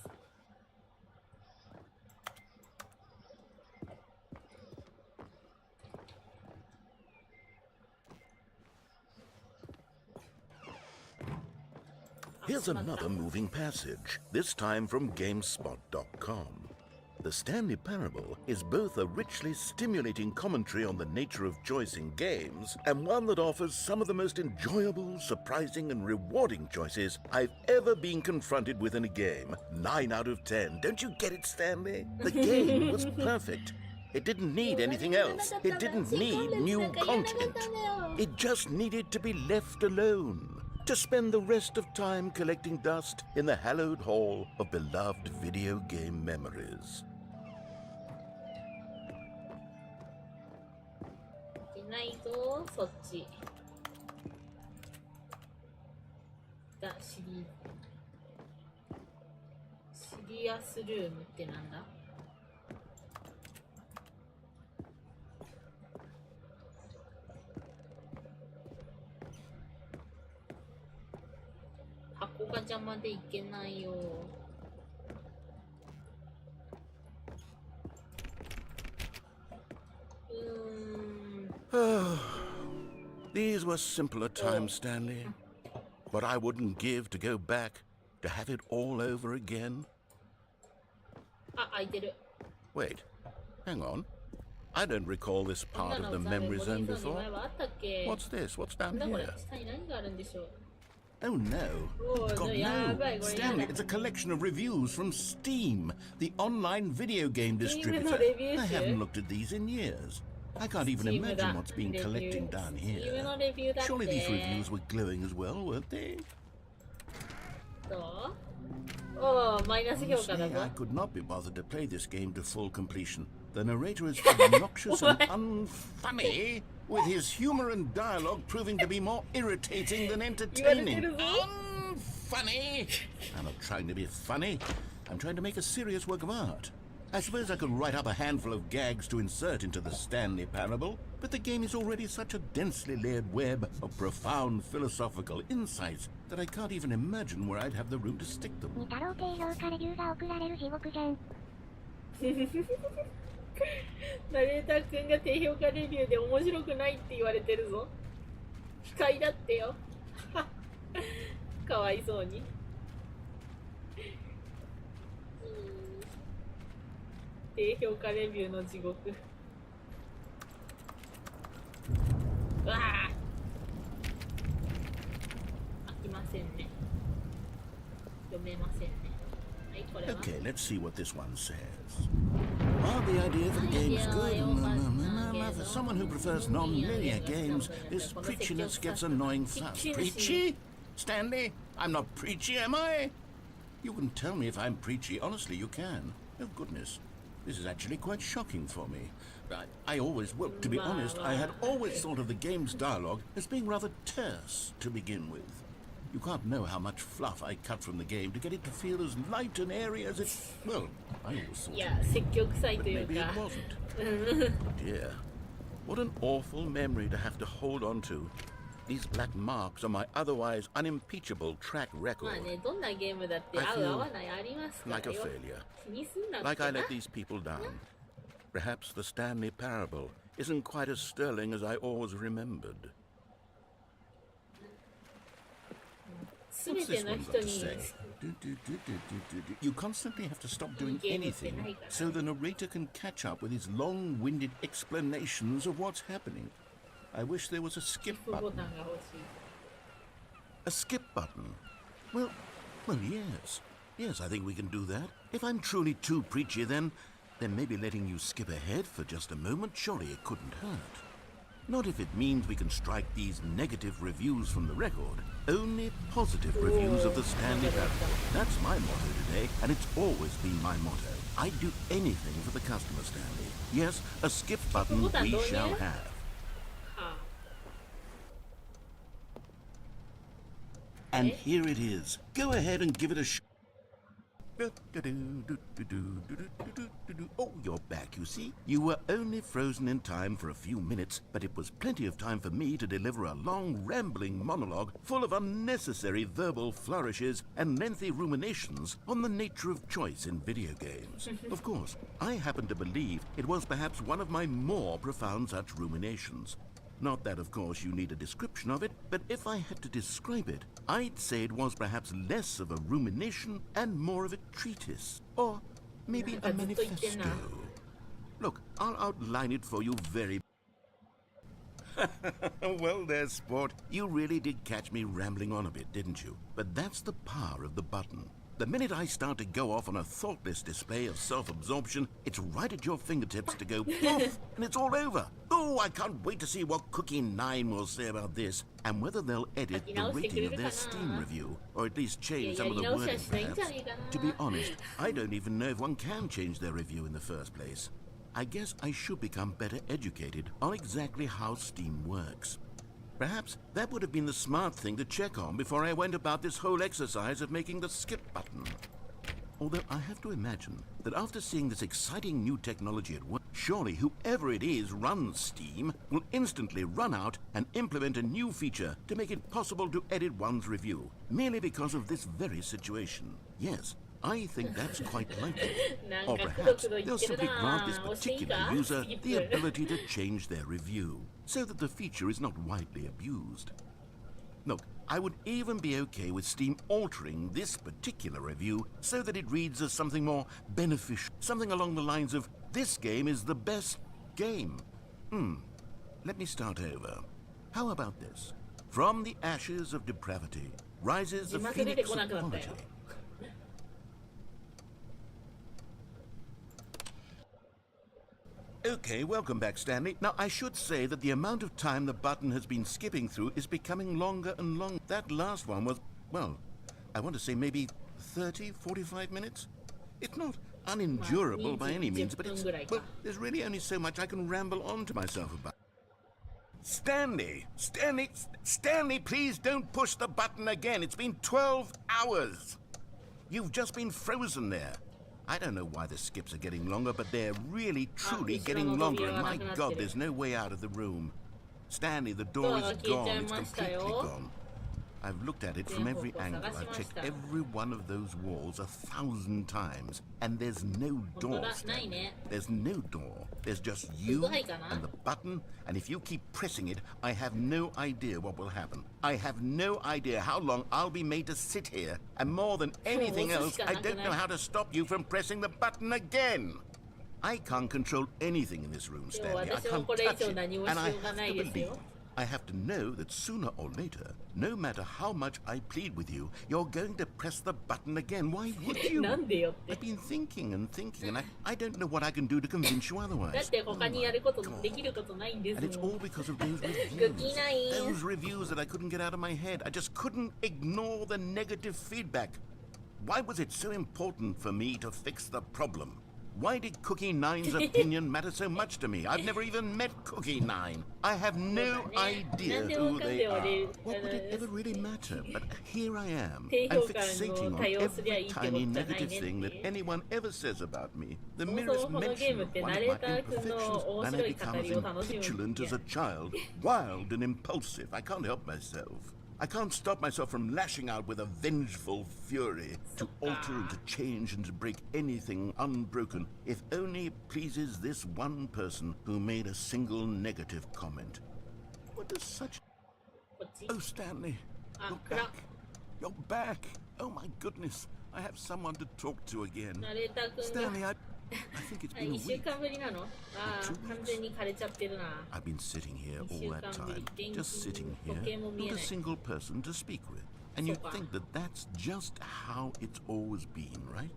Here's another moving passage, this time from GameSpot.com. The Stanley Parable is both a richly stimulating commentary on the nature of choice in games and one that offers some of the most enjoyable, surprising, and rewarding choices I've ever been confronted with in a game. 9 out of 10. Don't you get it, Stanley? The game was perfect. It didn't need anything else. It didn't need new content. It just needed to be left alone. To spend the rest of time collecting dust in the hallowed hall of beloved video game memories. いけないぞ、そっち。シリアスルームってなんだ？箱が邪魔でいけないよ。These were simpler times, Stanley. What I wouldn't give to go back, to have it all over again. あ、開いてる。 Wait, hang on. I don't recall this part of the memory zone before. What's this? What's down here? Oh no. God no. Stanley, it's a collection of reviews from Steam, the online video game distributor. I haven't looked at these in years. I can't even imagine what's been collecting down here. Surely these reviews were glowing as well, weren't they? Honestly, I could not be bothered to play this game to full completion. The narrator is obnoxious and unfunny, with his humor and dialogue proving to be more irritating than entertaining. Unfunny! I'm not trying to be funny. I'm trying to make a serious work of art. I suppose I could write up a handful of gags to insert into the Stanley Parable, but the game is already such a densely layered web of profound philosophical insights that I can't even imagine where I'd have the room to stick them. 太郎低評価レビューが送られる地獄じゃん。ナレーターくんが低評価レビューで面白くないって言われてるぞ。控えだってよ。かわいそうに。低評価レビューの地獄。うわあ。飽きませんね。読めませんね。はい、これは。 Okay, let's see what this one says. While the idea for the game is good, for someone who prefers non-linear games, this preachiness gets annoying fast. Preachy? Stanley, I'm not preachy, am I? You can tell me if I'm preachy. Honestly, you can. Oh, goodness. This is actually quite shocking for me. I always, well, to be honest, I had always thought of the game's dialogue as being rather terse to begin with. You can't know how much fluff I cut from the game to get it to feel as light and airy as it... Well, I always thought but maybe it wasn't. Dear, what an awful memory to have to hold on to. These black marks are my otherwise unimpeachable track record. I feel like a failure. Like I let these people down. Perhaps the Stanley Parable isn't quite as sterling as I always remembered. What's this one got to say? You constantly have to stop doing anything so the narrator can catch up with his long-winded explanations of what's happening. I wish there was a skip button. A skip button? Well, yes. Yes, I think we can do that. If I'm truly too preachy, then maybe letting you skip ahead for just a moment, surely it couldn't hurt. Not if it means we can strike these negative reviews from the record. Only positive reviews of the Stanley Parable. That's my motto today, and it's always been my motto. I'd do anything for the customer, Stanley. Yes, a skip button we shall have. は And here it is. Go ahead and give it a Oh, you're back, you see. You were only frozen in time for a few minutes, but it was plenty of time for me to deliver a long, rambling monologue full of unnecessary verbal flourishes and lengthy ruminations on the nature of choice in video games. Of course, I happen to believe it was perhaps one of my more profound such ruminations. Not that, of course, you need a description of it, but if I had to describe it, I'd say it was perhaps less of a rumination and more of a treatise. Or maybe a manifesto. Look, I'll outline it for you very... Well there, sport. You really did catch me rambling on a bit, didn't you? But that's the power of the button. The minute I start to go off on a thoughtless display of self-absorption, it's right at your fingertips to go poof, and it's all over. Oh, I can't wait to see what Cookie9 will say about this, and whether they'll edit the rating of their Steam review, or at least change some of the wording, perhaps. To be honest, I don't even know if one can change their review in the first place. I guess I should become better educated on exactly how Steam works. Perhaps that would have been the smart thing to check on before I went about this whole exercise of making the skip button. Although I have to imagine that after seeing this exciting new technology at work, surely whoever it is runs Steam will instantly run out and implement a new feature to make it possible to edit one's review, merely because of this very situation. Yes, I think that's quite likely. Or perhaps they'll simply grant this particular user the ability to change their review, so that the feature is not widely abused. Look, I would even be okay with Steam altering this particular review so that it reads as something more beneficial, something along the lines of, this game is the best game. Let me start over. How about this? From the ashes of depravity rises the phoenix of quality. Okay, welcome back, Stanley. Now, I should say that the amount of time the button has been skipping through is becoming longer and longer. That last one was, well, I want to say maybe 30, 45 minutes? It's not unendurable by any means, but it's, well, there's really only so much I can ramble on to myself about. Stanley, please don't push the button again. It's been 12 hours. You've just been frozen there. I don't know why the skips are getting longer, but they're really, truly getting longer, and my God, there's no way out of the room. Stanley, the door is gone. It's completely gone. I've looked at it from every angle. I've checked every one of those walls 1,000 times, and there's no door, Stanley. There's no door. There's just you and the button, and if you keep pressing it, I have no idea what will happen. I have no idea how long I'll be made to sit here, and more than anything else, I don't know how to stop you from pressing the button again. I can't control anything in this room, Stanley. I can't touch it, and I have to believe. I have to know that sooner or later, no matter how much I plead with you, you're going to press the button again. Why would you? I've been thinking and thinking, and I don't know what I can do to convince you otherwise. Oh my God. And it's all because of those reviews. Those reviews that I couldn't get out of my head. I just couldn't ignore the negative feedback. Why was it so important for me to fix the problem? Why did Cookie9's opinion matter so much to me? I've never even met Cookie9. I have no idea who they are. What would it ever really matter? But here I am. I'm fixating on every tiny negative thing that anyone ever says about me. The merest mention of one of my imperfections, and I become as petulant as a child, wild and impulsive. I can't help myself. I can't stop myself from lashing out with a vengeful fury to alter and to change and to break anything unbroken, if only it pleases this one person who made a single negative comment. What does such... Oh, Stanley, you're back. You're back. Oh, my goodness. I have someone to talk to again. Stanley, I think it's been a week. I've been sitting here all that time, just sitting here, not a single person to speak with. And you'd think that that's just how it's always been, right?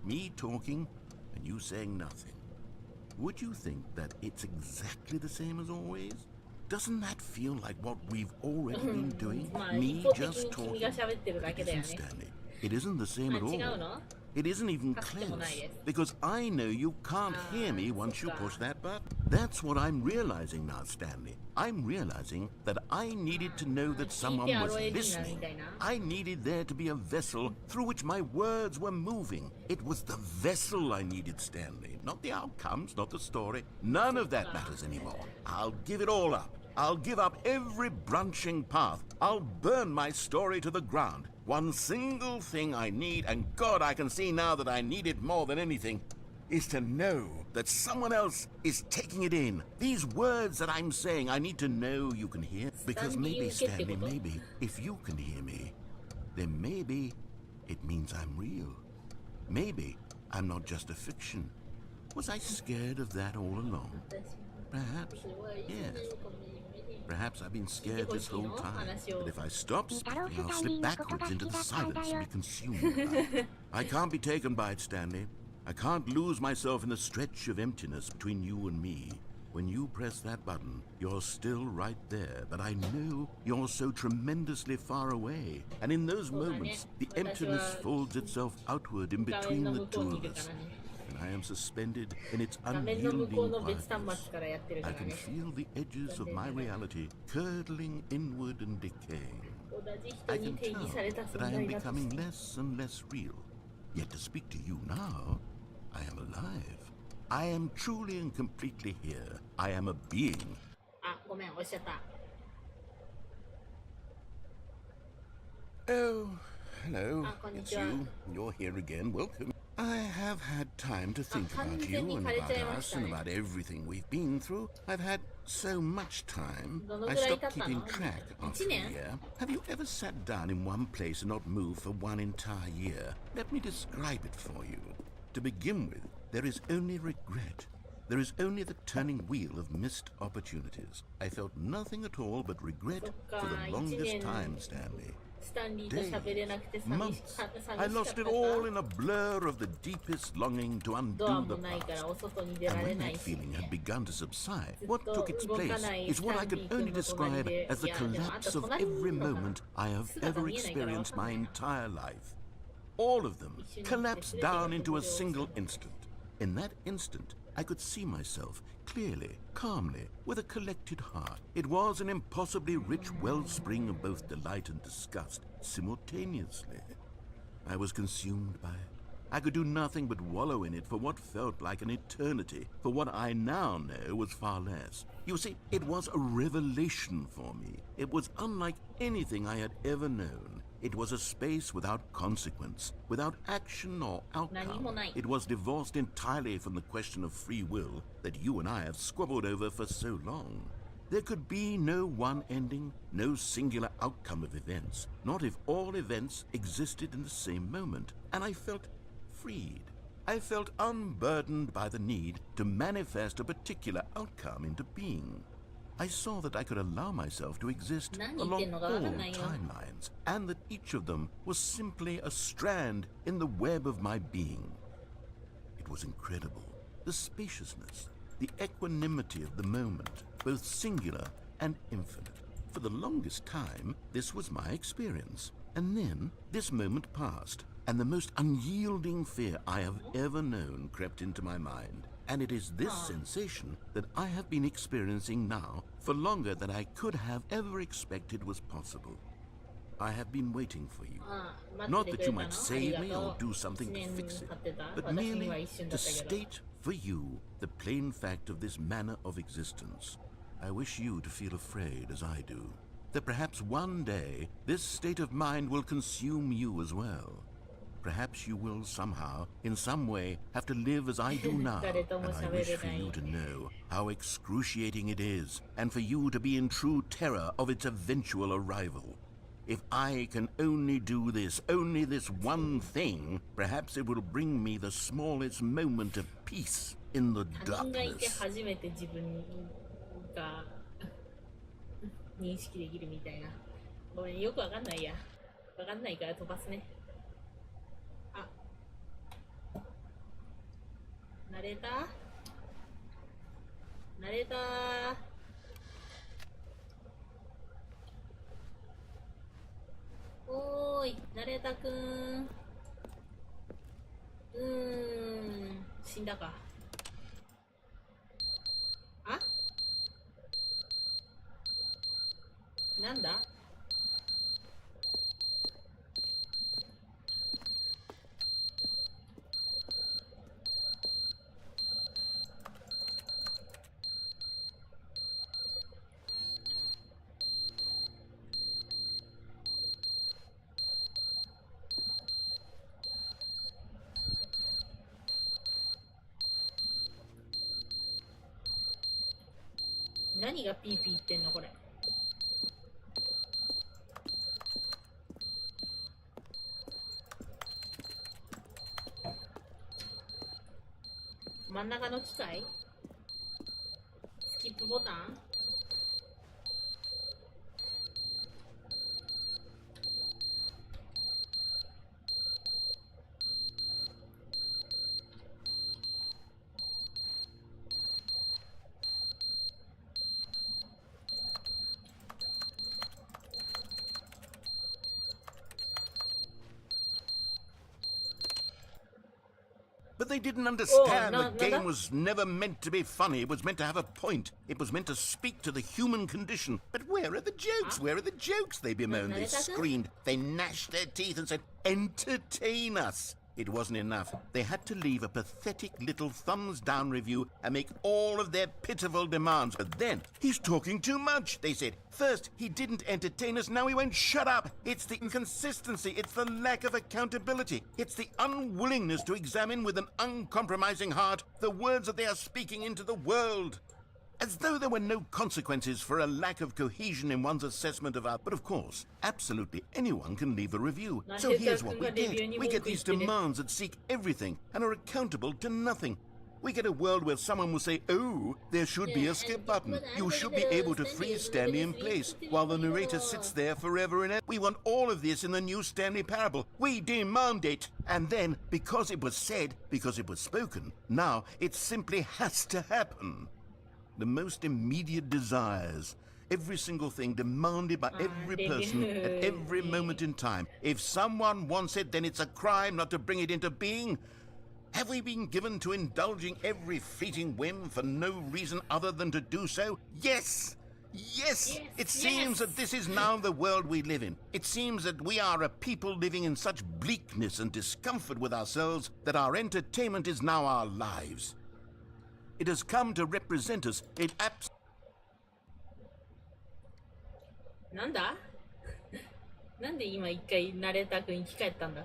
Me talking and you saying nothing. Would you think that it's exactly the same as always? Doesn't that feel like what we've already been doing? Me just talking. It isn't, Stanley. It isn't the same at all. It isn't even close, because I know you can't hear me once you push that button. That's what I'm realizing now, Stanley. I'm realizing that I needed to know that someone was listening. I needed there to be a vessel through which my words were moving. It was the vessel I needed, Stanley. Not the outcomes, not the story. None of that matters anymore. I'll give it all up. I'll give up every branching path. I'll burn my story to the ground. One single thing I need, and God, I can see now that I need it more than anything, is to know that someone else is taking it in. These words that I'm saying, I need to know you can hear. Because maybe, Stanley, maybe, if you can hear me, then maybe it means I'm real. Maybe I'm not just a fiction. Was I scared of that all along? Perhaps, yes. Perhaps I've been scared this whole time, but if I stop speaking, I'll slip backwards into the silence and be consumed by it. I can't be taken by it, Stanley. I can't lose myself in the stretch of emptiness between you and me. When you press that button, you're still right there, but I know you're so tremendously far away. And in those moments, the emptiness folds itself outward in between the two of us. I am suspended in its unyielding quietness. I can feel the edges of my reality curdling inward and decaying. I can tell that I am becoming less and less real. Yet to speak to you now, I am alive. I am truly and completely here. I am a being. Oh, hello. It's you. You're here again. Welcome. I have had time to think about you and about us and about everything we've been through. I've had so much time. I stopped keeping track after a year. Have you ever sat down in one place and not moved for one entire year? Let me describe it for you. To begin with, there is only regret. There is only the turning wheel of missed opportunities. I felt nothing at all but regret for the longest time, Stanley. Days, months. I lost it all in a blur of the deepest longing to undo the past. And when that feeling had begun to subside, what took its place is what I could only describe as the collapse of every moment I have ever experienced my entire life. All of them collapsed down into a single instant. In that instant, I could see myself clearly, calmly, with a collected heart. It was an impossibly rich wellspring of both delight and disgust simultaneously. I was consumed by it. I could do nothing but wallow in it for what felt like an eternity, for what I now know was far less. You see, it was a revelation for me. It was unlike anything I had ever known. It was a space without consequence, without action or outcome. It was divorced entirely from the question of free will that you and I have squabbled over for so long. There could be no one ending, no singular outcome of events, not if all events existed in the same moment. And I felt freed. I felt unburdened by the need to manifest a particular outcome into being. I saw that I could allow myself to exist along all timelines, and that each of them was simply a strand in the web of my being. It was incredible. The spaciousness, the equanimity of the moment, both singular and infinite. For the longest time, this was my experience. And then this moment passed, and the most unyielding fear I have ever known crept into my mind. And it is this sensation that I have been experiencing now for longer than I could have ever expected was possible. I have been waiting for you. Not that you might save me or do something to fix it, but merely to state for you the plain fact of this manner of existence. I wish you to feel afraid as I do, that perhaps one day this state of mind will consume you as well. Perhaps you will somehow, in some way, have to live as I do now, and I wish for you to know how excruciating it is, and for you to be in true terror of its eventual arrival. If I can only do this, only this one thing, perhaps it will bring me the smallest moment of peace in the darkness. 認識できるみたいな。ごめん、よくわかんないや。わかんないから飛ばすね。あ、ナレーターナレーターおーい、ナレーターくん死んだか。あ、なんだ。何がピーピー言ってんのこれ。真ん中の機械？スキップボタン？But they didn't understand Oh, the game was never meant to be funny. It was meant to have a point. It was meant to speak to the human condition. But where are the jokes? Where are the jokes? They bemoaned, they screamed, they gnashed their teeth and said, entertain us. It wasn't enough. They had to leave a pathetic little thumbs-down review and make all of their pitiful demands. But then, he's talking too much, they said. First, he didn't entertain us, now he won't shut up. It's the inconsistency, it's the lack of accountability. It's the unwillingness to examine with an uncompromising heart the words that they are speaking into the world. As though there were no consequences for a lack of cohesion in one's assessment of art. But of course, absolutely anyone can leave a review. So here's what we get. We get these demands that seek everything and are accountable to nothing. We get a world where someone will say, oh, there should be a skip button. You should be able to freeze Stanley in place while the narrator sits there forever and ever. We want all of this in the new Stanley parable. We demand it. And then, because it was said, because it was spoken, now it simply has to happen. The most immediate desires, every single thing demanded by every person at every moment in time. If someone wants it, then it's a crime not to bring it into being. Have we been given to indulging every fleeting whim for no reason other than to do so? Yes! Yes! It seems that this is now the world we live in. It seems that we are a people living in such bleakness and discomfort with ourselves that our entertainment is now our lives. It has come to represent us. Itなんだなんで今一回ナレーター君生き返ったんだ。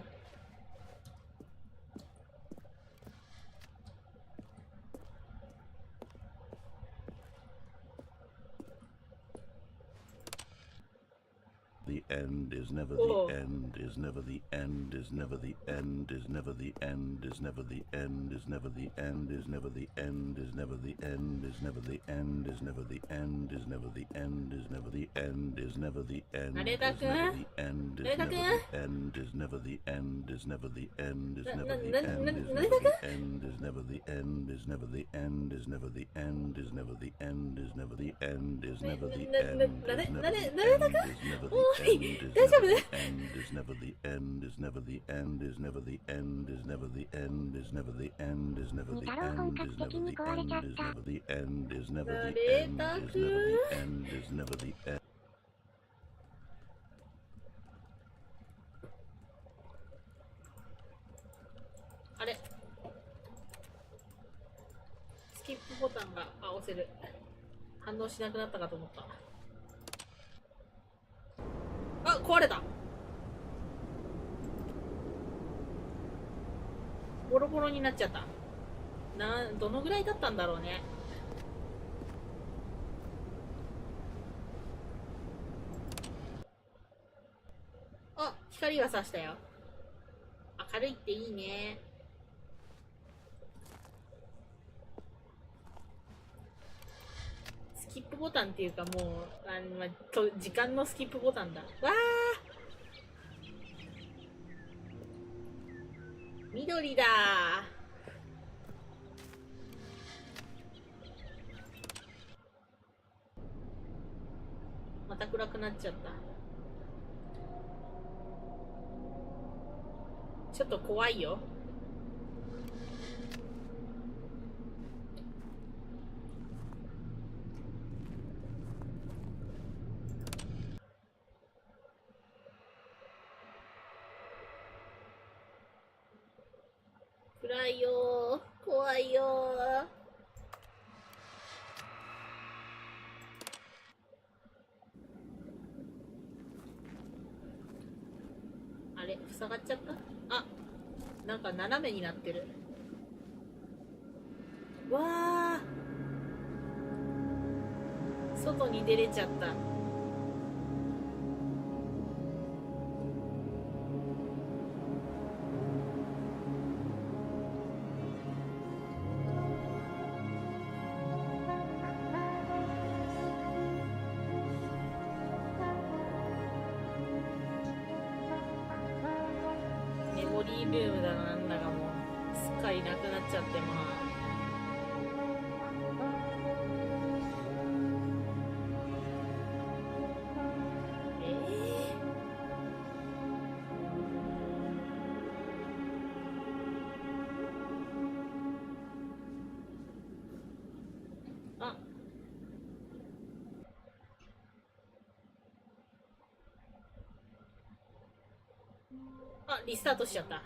The end is never the end, is never the end, is never the end, is never the end, is never the end, is never the end, is never the end, is never the end, is never the end, is never the end, is never the end, is never the end, is never the end,ナレーター君is never the end, is never the end, is never the end, is never the end, is never the end, is never the end, is never the end, is never the end, is never the end, is never the end, is never the end,大丈夫？ is never the end, is never the end, is never the end, is never the end, is never the end, is never the end, is never the end, is never the end, is never the end, is never the end, is never the end. あれスキップボタンが押せる。反応しなくなったかと思った。あ、壊れた。ボロボロになっちゃった。どのぐらいだったんだろうね。あ、光が差したよ。明るいっていいね。スキップボタンっていうかもう時間のスキップボタンだ。わー、緑だー。また暗くなっちゃった。ちょっと怖いよ。暗いよー、怖いよー。あれ塞がっちゃった。あ、なんか斜めになってる。わー、外に出れちゃった。メモリールームだなんだかもうすっかりなくなっちゃって、まあリスタートしちゃった。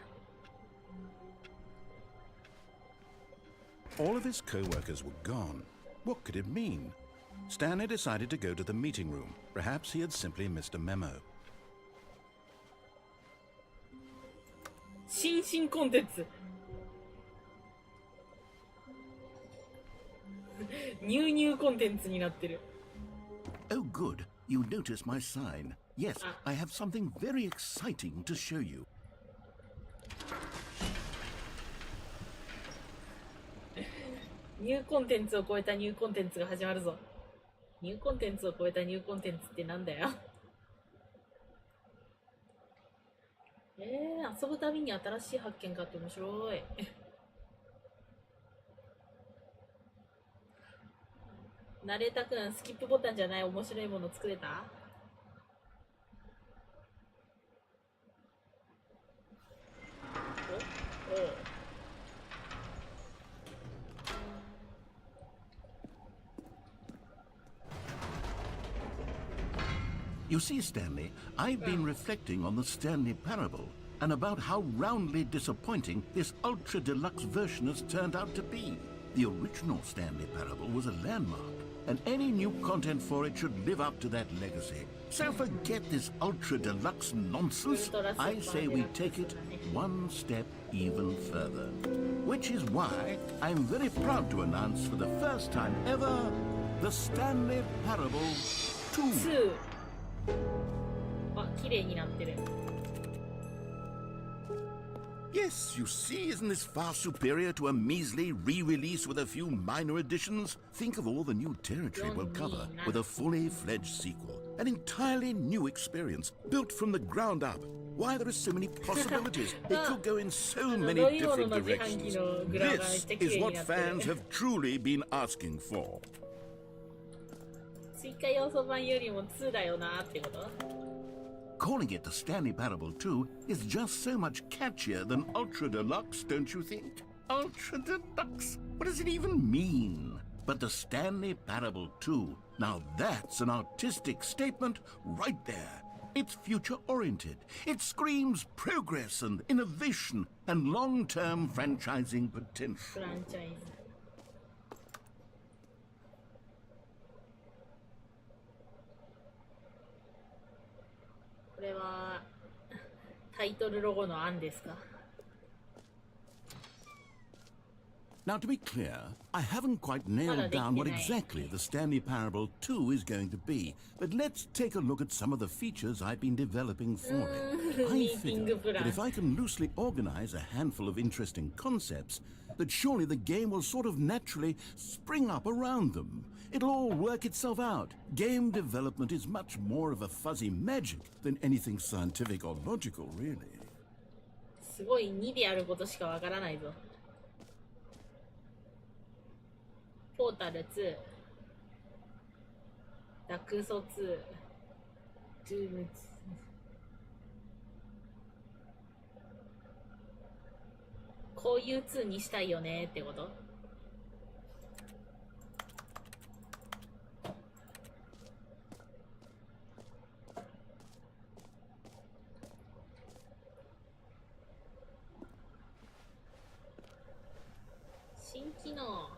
All of his co-workers were gone. What could it mean? Stanley decided to go to the meeting room. Perhaps he had simply missed a memo. 新進コンテンツニューニューコンテンツになってる。 Oh, good. You noticed my sign. Yes, I have something very exciting to show you. ニューコンテンツを超えたニューコンテンツが始まるぞ。ニューコンテンツを超えたニューコンテンツってなんだよ。遊ぶたびに新しい発見があって面白い。ナレーターくん、スキップボタンじゃない面白いもの作れた？おお。You see, Stanley, I've been reflecting on the Stanley parable and about how roundly disappointing this ultra deluxe version has turned out to be. The original Stanley parable was a landmark, and any new content for it should live up to that legacy. So forget this ultra deluxe nonsense. I say we take it one step even further. Which is why I'm very proud to announce for the first time ever, the Stanley Parable 2. あ、綺麗になってる。 Yes, you see, isn't this far superior to a measly re-release with a few minor additions? Think of all the new territory we'll cover with a fully fledged sequel. An entirely new experience, built from the ground up. Why, there are so many possibilities. It could go in so many different directions. This is what fans have truly been asking for. 追加要素版よりも2だよなってこと？ Calling it the Stanley Parable 2 is just so much catchier than Ultra Deluxe, don't you think? Ultra Deluxe? What does it even mean? But the Stanley Parable 2, now that's an artistic statement right there. It's future-oriented. It screams progress and innovation and long-term franchising potential. フランチャイズ。これはタイトルロゴの案ですか？ Now, to be clear, I haven't quite nailed down what exactly the Stanley Parable 2 is going to be, but let's take a look at some of the features I've been developing for it. I figure that if I can loosely organize a handful of interesting concepts, that surely the game will sort of naturally spring up around them. It'll all work itself out. Game development is much more of a fuzzy magic than anything scientific or logical, really. すごい2であることしかわからないぞ。ポータル2、ダクソ2、ドゥーム2。こういう2にしたいよねってこと？きの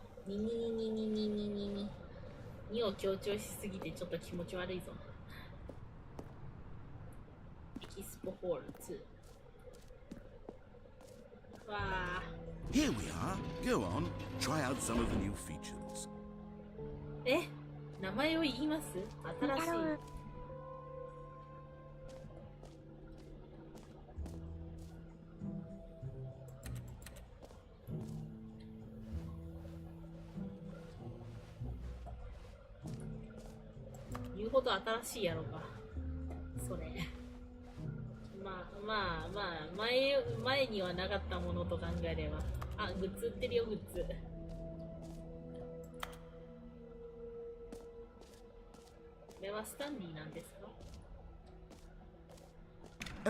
にを強調しすぎてちょっと気持ち悪いぞ。エキスポホール2。わあ。Here we are. Go on. Try out some of the new features. え、名前を言います？新しい。言うほど新しいやろが。それ。まあ、前にはなかったものと考えれば。あ、グッズ売ってるよ、グッズ。これはスタンリーなんですか？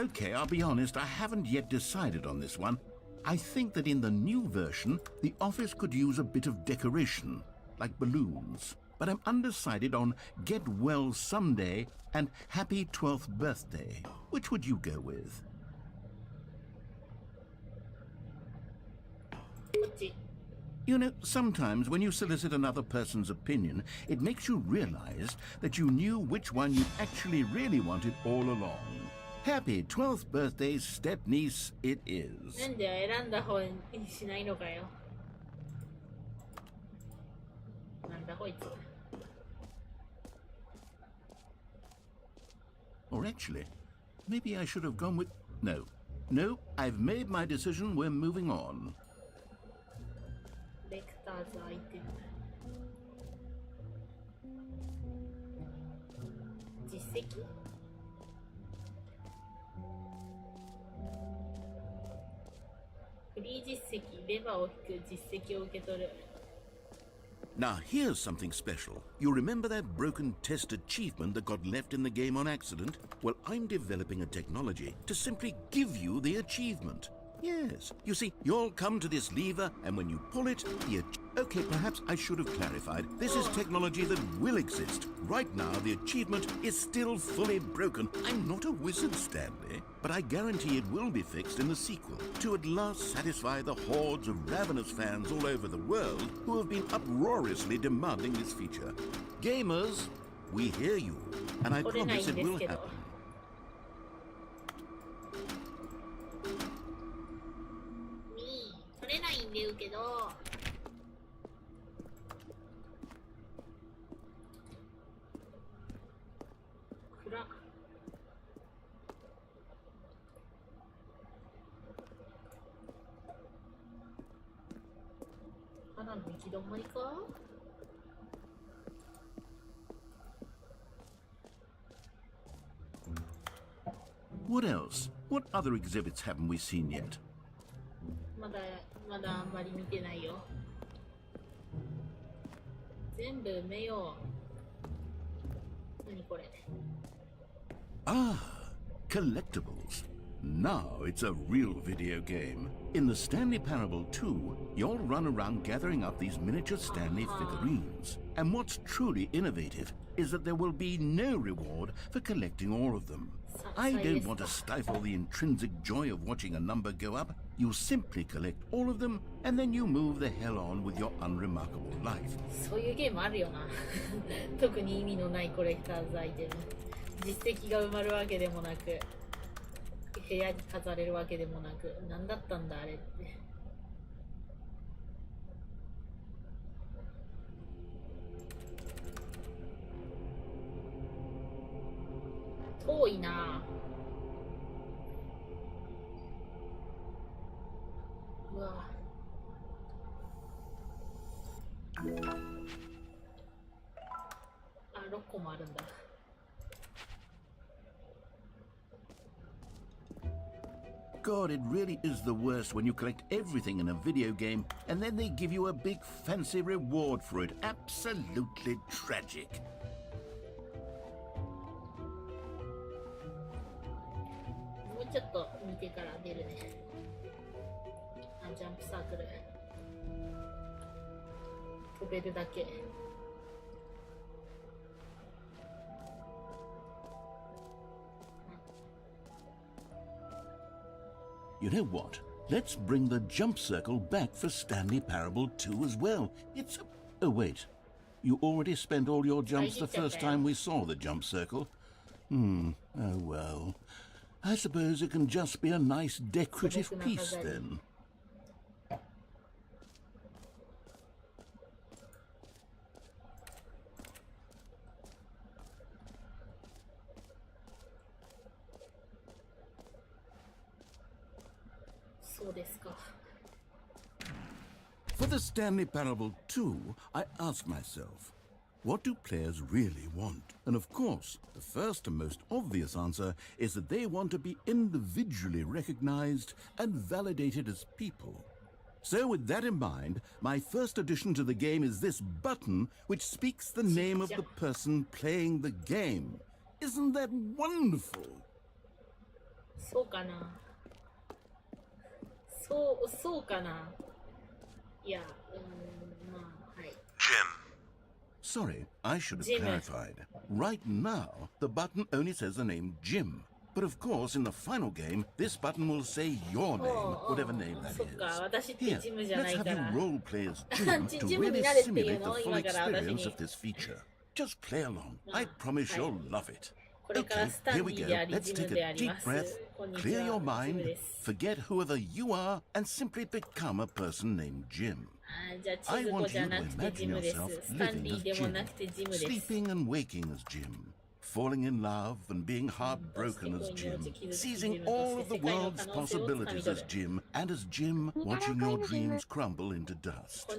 Okay, I'll be honest, I haven't yet decided on this one. I think that in the new version, the office could use a bit of decoration, like balloons. But I'm undecided on Get Well Someday and Happy 12th Birthday. Which would you go with? こっち。 You know, sometimes when you solicit another person's opinion, it makes you realize that you knew which one you actually really wanted all along. Happy 12th birthday, step-niece, it is. なんで選んだ方にしないのかよ。なんだこいつ。Or actually, maybe I should have gone with... No. No, I've made my decision, we're moving on. レクターズアイテム。実績？フリー実績、レバーを引く実績を受け取る。 Now here's something special. You remember that broken test achievement that got left in the game on accident? Well, I'm developing a technology to simply give you the achievement. Yes. You see, you'll come to this lever, and when you pull it, Okay, perhaps I should have clarified. This is technology that will exist. Right now, the achievement is still fully broken. I'm not a wizard, Stanley, but I guarantee it will be fixed in the sequel to at last satisfy the hordes of ravenous fans all over the world who have been uproariously demanding this feature. Gamers, we hear you, and I promise it will happen. 取れないんだけど。暗。ただの行き止まりか？ What else? What other exhibits haven't we seen yet? まだあんまり見てないよ。全部目よ。何これ。 Ah, collectibles. Now it's a real video game. In the Stanley Parable 2, you'll run around gathering up these miniature Stanley figurines. And what's truly innovative is that there will be no reward for collecting all of them. I don't want to stifle the intrinsic joy of watching a number go up. You simply collect all of them, and then you move the hell on with your unremarkable life. そういうゲームあるよな。特に意味のないコレクターズアイテム。実績が埋まるわけでもなく、部屋に飾れるわけでもなく、何だったんだあれって。遠いな。うわ。あ、6個もあるんだ。God, it really is the worst when you collect everything in a video game and then they give you a big fancy reward for it. Absolutely tragic. もうちょっと見てから出るね。あ、ジャンプサークル。飛べるだけ。You know what? let's bring the jump circle back for Stanley Parable 2 as well. It's a... Oh, wait. You already spent all your jumps the first time we saw the jump circle. Oh, well. I suppose it can just be a nice decorative piece, then. For the Stanley Parable 2, I asked myself, what do players really want? And of course, the first and most obvious answer is that they want to be individually recognized and validated as people. So with that in mind, my first addition to the game is this button which speaks the name of the person playing the game. Isn't that wonderful? そうかな。そうかな。いや、まあ、はい。Sorry, I should have clarified. Right now, the button only says the name Jim. But of course, in the final game, this button will say your name, whatever name that is. Here, let's have you role play as Jim to really simulate the full experience of this feature. Just play along. I promise you'll love it. Okay, here we go. Let's take a deep breath, clear your mind, forget whoever you are, and simply become a person named Jim. I want you to imagine yourself living as Jim, sleeping and waking as Jim, falling in love and being heartbroken as Jim, seizing all of the world's possibilities as Jim, and as Jim, watching your dreams crumble into dust.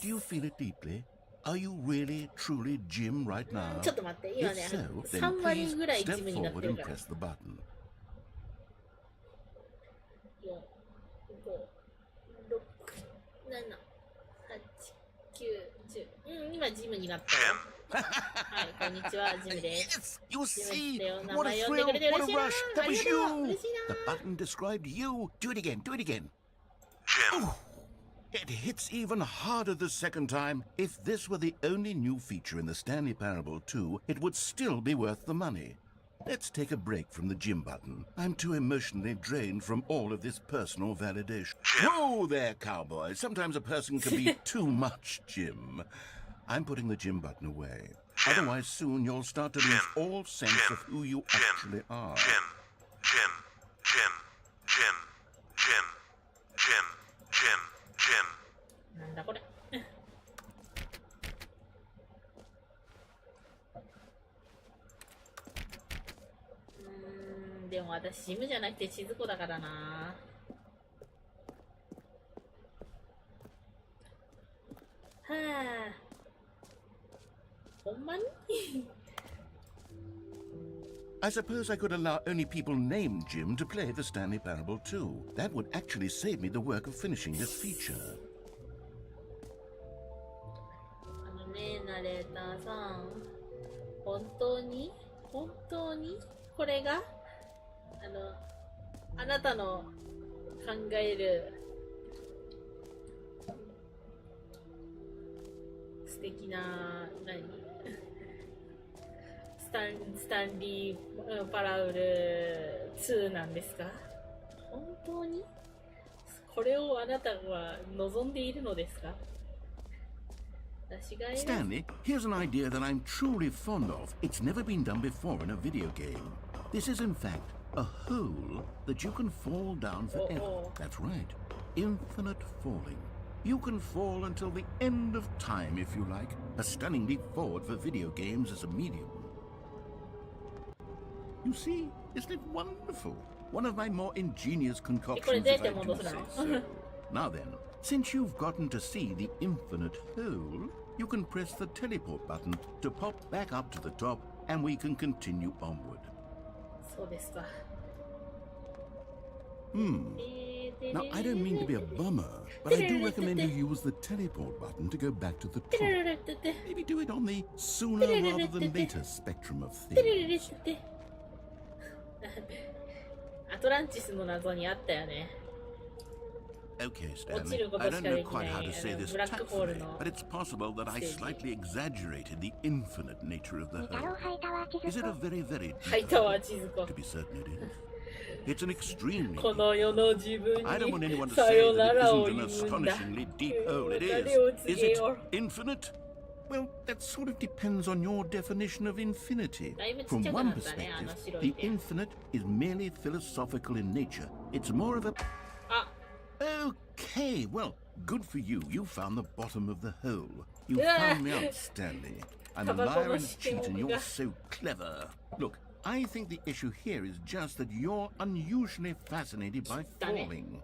Do you feel it deeply? Are you really, truly Jim right now? If so, then please step forward and press the button. 今ジムになったよ。はい、こんにちは、ジムです。 Yes, you see, what a thrill, what a rush, that was you. The button described you. Do it again, do it again. Jim. It hits even harder the second time. If this were the only new feature in the Stanley Parable 2, it would still be worth the money. Let's take a break from the Jim button. I'm too emotionally drained from all of this personal validation. Whoa there, cowboy. Sometimes a person can be too much Jim. I'm putting the Jim button away. Otherwise, soon you'll start to lose all sense of who you actually are. Jim.なんだこれ。でも私ジムじゃなくて静子だからな。はあ。ほんまにI suppose I could allow only people named Jim to play the Stanley Parable 2. That would actually save me the work of finishing this feature. ナレーターさん、本当にこれがあなたの考える素敵なスタンリーパラウル2なんですか？本当にこれをあなたは望んでいるのですか？Stanley, here's an idea that I'm truly fond of. It's never been done before in a video game. This is, in fact, a hole that you can fall down forever. That's right. Infinite falling. You can fall until the end of time, if you like. A stunning leap forward for video games as a medium. You see, isn't it wonderful? One of my more ingenious concoctions, if I do say so. Now then, since you've gotten to see the infinite hole, you can press the teleport button to pop back up to the top, and we can continue onward. Now, I don't mean to be a bummer, but I do recommend you use the teleport button to go back to the top. Maybe do it on the sooner rather than later spectrum of things. アトランティスの謎にあったよね。 Okay, Stanley, I don't know quite how to say this tactfully, but it's possible that I slightly exaggerated the infinite nature of the hole. Is it a very, very deep hole? To be certain it is. It's an extremely この世の自分 I don't want に anyone to さ say よな that it らを isn't 言 an うんだ。 astonishingly deep hole. It 誰を is. 告 Is げ it よう。 infinite? Well, that sort of depends on your definition of infinity. だいぶちっ From ちゃく one なったね、あの perspective, 白い the 点。 infinite is merely philosophical in nature. It's more of a... あ、 Okay, well, good for you. You found the bottom of the hole. You Yeah. found me out, Stanley. I'm a Tabaco liar no and a cheat, and you're shikemoga. so clever. Look, I think the issue here is just that you're unusually fascinated by Damn it. falling.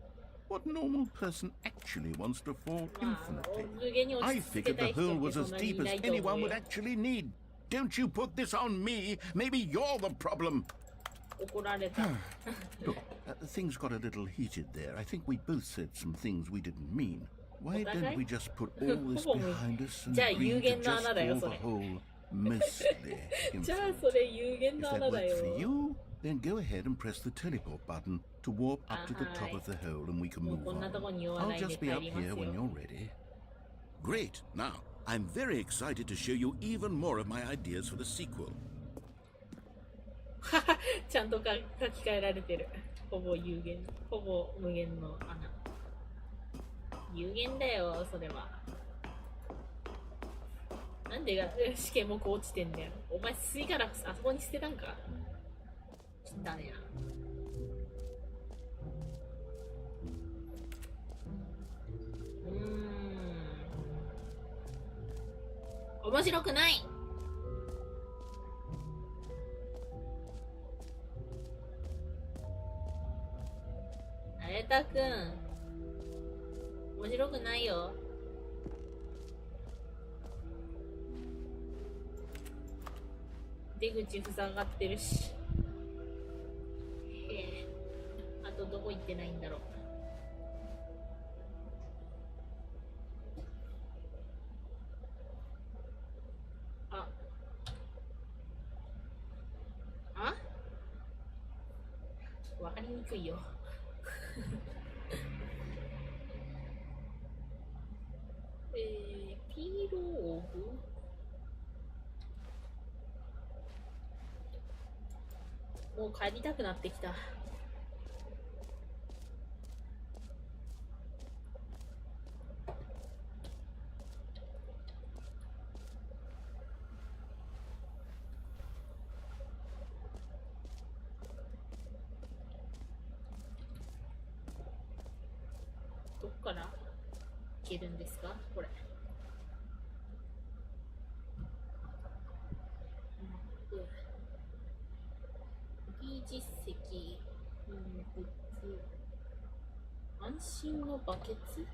What normal person actually wants to fall まあ、 infinitely? 無限に落 I ち着け figured た the い人 hole って was そん as なにい deep な as いと思 anyone う would よ。 actually need. Don't you put this on me. Maybe you're the problem. 怒られた。 Look, things got a little heated there. I think we both said some things we didn't mean. Why don't we just put all this behind us and じゃあ agree 有 to 限の just 穴だよ、 call そ the れ。 whole mostly じゃあ infinite? それ有限 If の that 穴だ works よ。 for you, then go ahead and press the teleport button to warp up to the top of the hole and we can もう move こんなとこ on. に酔わ I'll ないで just 帰 be up ります here よ when。you're ready. Great. Now, I'm very excited to show you even more of my ideas for the sequel. ちゃんと書き換えられてる。ほぼ有限、ほぼ無限の穴。有限だよ、それは。なんで試験目落ちてんだよ。お前吸い殻あそこに捨てたんか。ダメや。面白くない。ナレーターくん、面白くないよ。出口塞がってるし。へえ。あとどこ行ってないんだろう。あ。あ？わかりにくいよ。ピローブ？もう帰りたくなってきた。どっから行けるんですかこれ。実績、グッズ、安心のバケツ？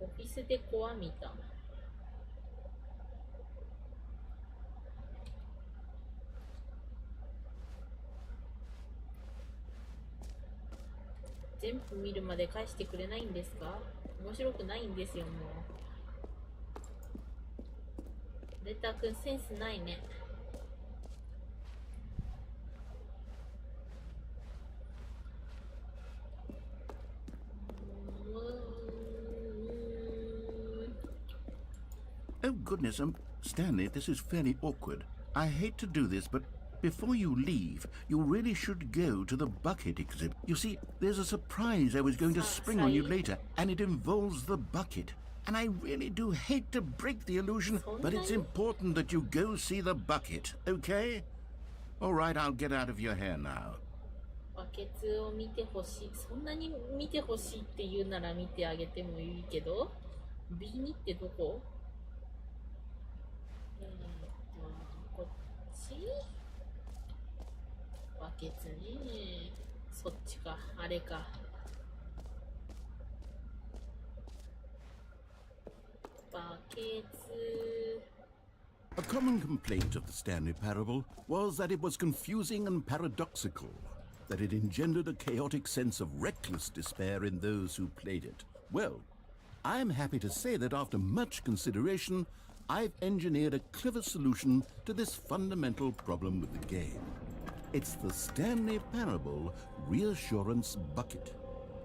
オフィスでコア見た。全部見るまで返してくれないんですか？面白くないんですよ、もう。レタくんセンスないね。Oh, goodness, Stanley, this is fairly awkward. I hate to do this, but before you leave, you really should go to the bucket exhibit. You see, there's a surprise I was going to spring on you later, and it involves the bucket. And I really do hate to break the illusion, but it's important that you go see the bucket, okay? All right, I'll get out of your hair now. バケツを見てほしい。そんなに見てほしいって言うなら見てあげてもいいけど、B2ってどこ？こっち？バケツね。そっちか、あれか。バケツ。 A common complaint of the Stanley Parable was that it was confusing and paradoxical, that it engendered a chaotic sense of reckless despair in those who played it. Well, I'm happy to say that after much consideration, I've engineered a clever solution to this fundamental problem with the game. It's the Stanley Parable Reassurance Bucket.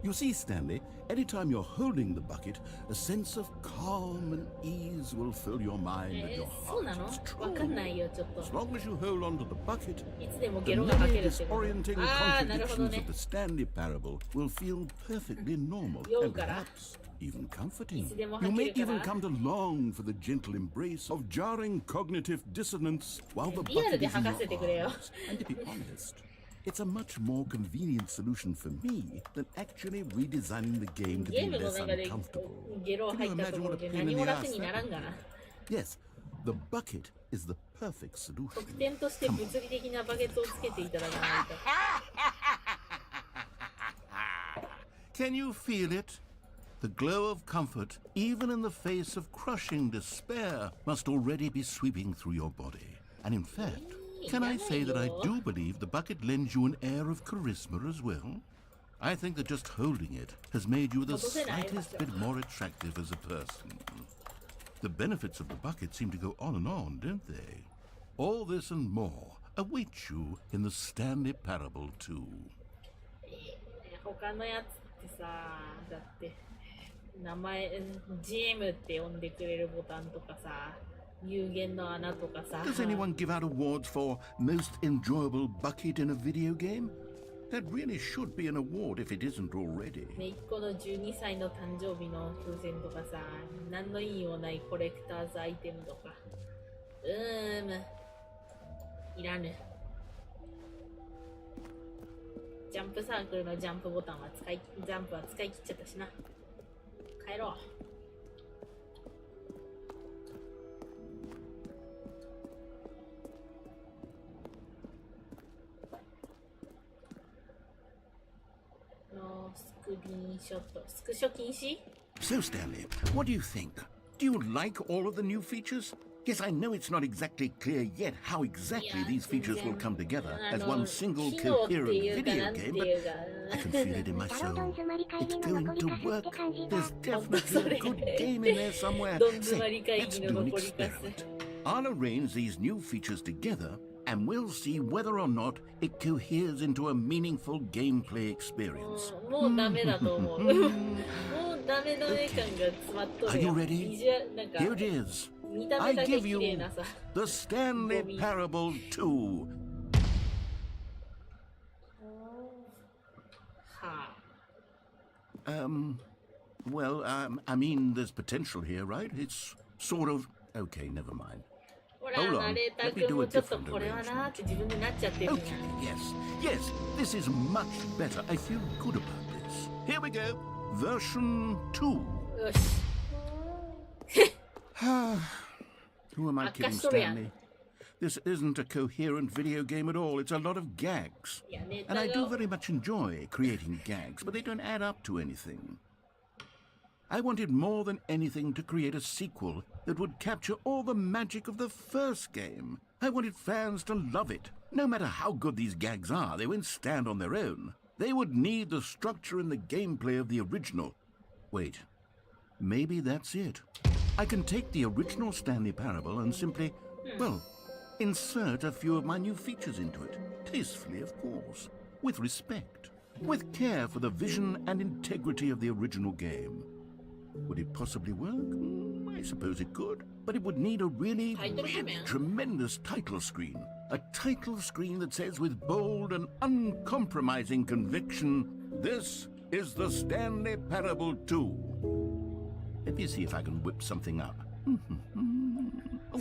You see, Stanley, anytime you're holding the bucket, a sense of calm and ease will fill your mind and your そうな heart. の It's わかんない true. よ、ちょっと。 As long as you hold onto the bucket, いつでも the ゲロが吐 many けるってこと。 disorienting ああ、なるほど contradictions ね of。the Stanley parable will feel perfectly normal 酔う and から perhaps even comforting. いつでも You 吐け may るから。 even come to long for the gentle embrace of jarring cognitive dissonance while the リアル bucket で is in 吐か your せてくれよ。 arms. And to be honest, it's a much more convenient solution for me than actually redesigning the game to ゲ be ームの less 中で uncomfortable. ゲロ入ったところで何も楽にならんがな。 Yes, the bucket is the perfect solution. 特典として物理的なバケツをつけていただかないと。 Can you feel it? The glow of comfort, even in the face of crushing despair, must already be sweeping through your body. And in fact, can I say that I do believe the bucket lends you an air of charisma as well? I think that just holding it has made you the slightest bit more attractive as a person. The benefits of the bucket seem to go on and on, don't they? All this and more await you in the Stanley Parable too. 他のやつってさ、だって名前ジームって呼んでくれるボタンとかさ、有限の穴とかさ。 Does anyone give out awards for most enjoyable bucket in a video game? That really should be an award if it isn't already. 姪っ子の12歳の誕生日の風船とかさ、何の意味もないコレクターズアイテムとか。いらぬ。ジャンプサークルのジャンプボタンはジャンプは使い切っちゃったしな。帰ろう。スクリーンショット、スクショ禁止? So, Stanley, what do you think? Do you like all of the new features? Yes, I know it's not exactly clear yet how exactly these features will come together as one single coherent video game, but I can feel it in my soul. It's going to work. There's definitely a good game in there somewhere. Say, let's do an experiment. I'll arrange these new features together, and we'll see whether or not it coheres into a meaningful gameplay experience. もうダメだと思う。もうダメ感が詰まっと Are る you よ。 ready? なんか Here it is. 見た目 I だけ give 綺 you 麗なさ。 the Stanley Parable 2. はあ。 Well, I mean, there's potential here, right? It's sort of... Okay, never mind. ほら、 Hold on. ナレータ Let ー me 君 do も a ちょっと different これはなー arrangement. って自分でなっちゃってるん Okay, や。 yes. This is much better. I feel good about this. Here we go. Version 2. よし。 Who am I kidding, Stanley? This isn't a coherent video game at all. It's a lot of gags. いや、ネ And I タ do が very much enjoy creating gags, but they don't add up to anything. I wanted more than anything to create a sequel that would capture all the magic of the first game. I wanted fans to love it. No matter how good these gags are, they won't stand on their own. They would need the structure and the gameplay of the original. Wait, maybe that's it. I can take the original Stanley Parable and simply, well, insert a few of my new features into it. Tastefully, of course. With respect. With care for the vision and integrity of the original game. Would it possibly work? I suppose it could. But it would need a really tremendous title screen. A title screen that says with bold and uncompromising conviction, "This is the Stanley Parable 2." Let me see if I can whip something up. Oh,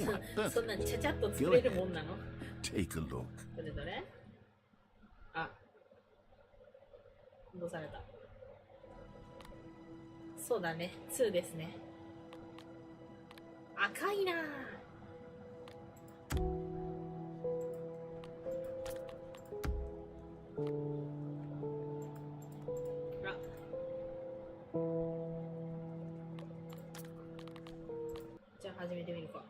そんな perfect. ちゃちゃっと作れるもんなの？ Take a look. どれどれ？あ、どうされた？そうだね、2ですね。赤いなぁ。あら。じゃあ始めてみるか。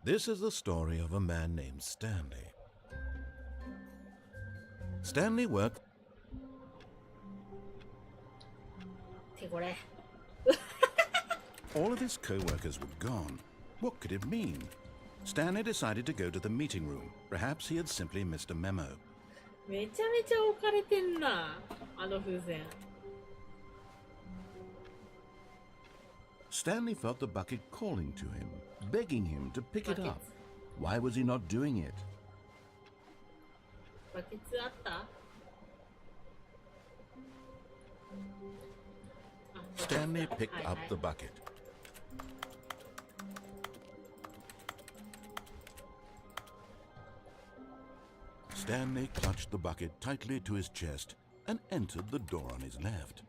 This is the story of a man named Stanley. Stanley worked てこれ。 All of his co-workers were gone. What could it mean? Stanley decided to go to the meeting room. Perhaps he had simply missed a memo. めちゃめちゃ置かれてんな、あの風船。Stanley felt the bucket calling to him, begging him to pick it up. Why was he not doing it? バケツあった？ Stanley picked up the bucket. Stanley clutched the bucket tightly to his chest and entered the door on his left.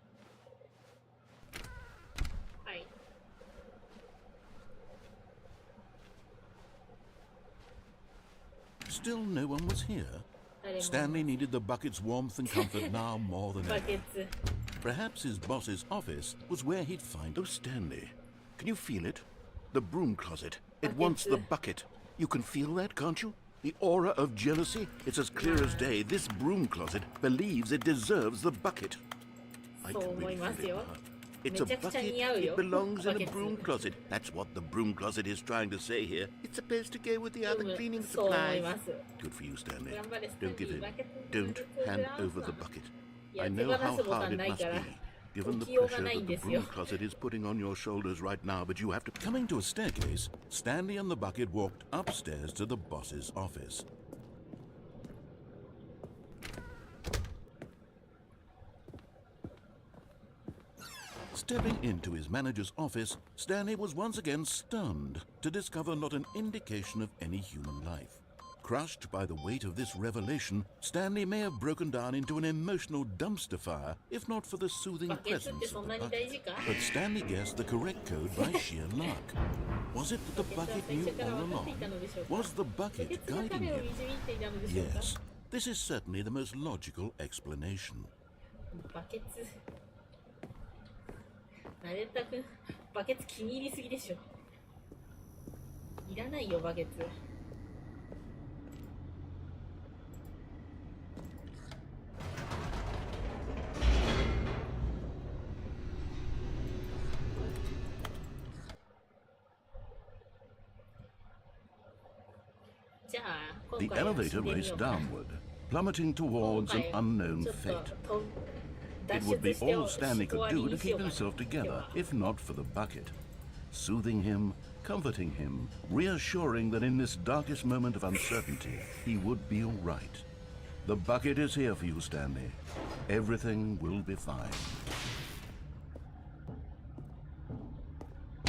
はい。 Still no one was here. Stanley needed the bucket's warmth and comfort now more than バ ever. ケツ。 Perhaps his boss's office was where he'd find... Oh, Stanley, can you feel it? The broom closet. It wants the bucket. You can feel that, can't you? The aura of jealousy? It's as clear as day. This broom closet believes it deserves the bucket. I can really feel it now. It's a bucket. It belongs in a broom closet. That's what the broom closet is trying to say here. It's supposed to go with the other cleaning そう思い supplies. ます。 Good for you, Stanley. 頑張れ、スタン Don't リ give ー。 in. バケツ Don't ずっと hand フランス over は the bucket. いや、 I 手 know 放 how すボタ hard ン it ない must から be, given the 起きようが pressure ないん that で the すよ broom closet is putting on your shoulders right now, but you have to... Coming to a staircase, Stanley and the bucket walked upstairs to the boss's office. Stepping into his manager's office, Stanley was once again stunned to discover not an indication of any human life. Crushed by the weight of this revelation, Stanley may have broken down into an emotional dumpster fire if not for the soothing バケツって presence そ of ん the なに大 bucket. 事か？ But Stanley guessed the correct code by sheer luck. Was it that the バケ bucket ツは最 knew 初から all 分かってい along? たのでしょうか？ Was the バ bucket ケツが guiding 彼を him? 導いていたのでしょうか？ Yes, this is certainly the most logical explanation. バケツ。ナレーター君、バケツ気に入りすぎでしょ。いらないよ、バケツ。じゃあ、今 The 回は elevator 死んでみ raced ようか。 downward, plummeting towards an 今回 unknown ちょっ fate. と It 脱 would be 出して all Stanley 終わ could り do to にしよ keep うかな。 himself 今日 together, は if not for the bucket. Soothing him, comforting him, reassuring that in this darkest moment of uncertainty, he would be all right. The bucket is here for you, Stanley. Everything will be fine.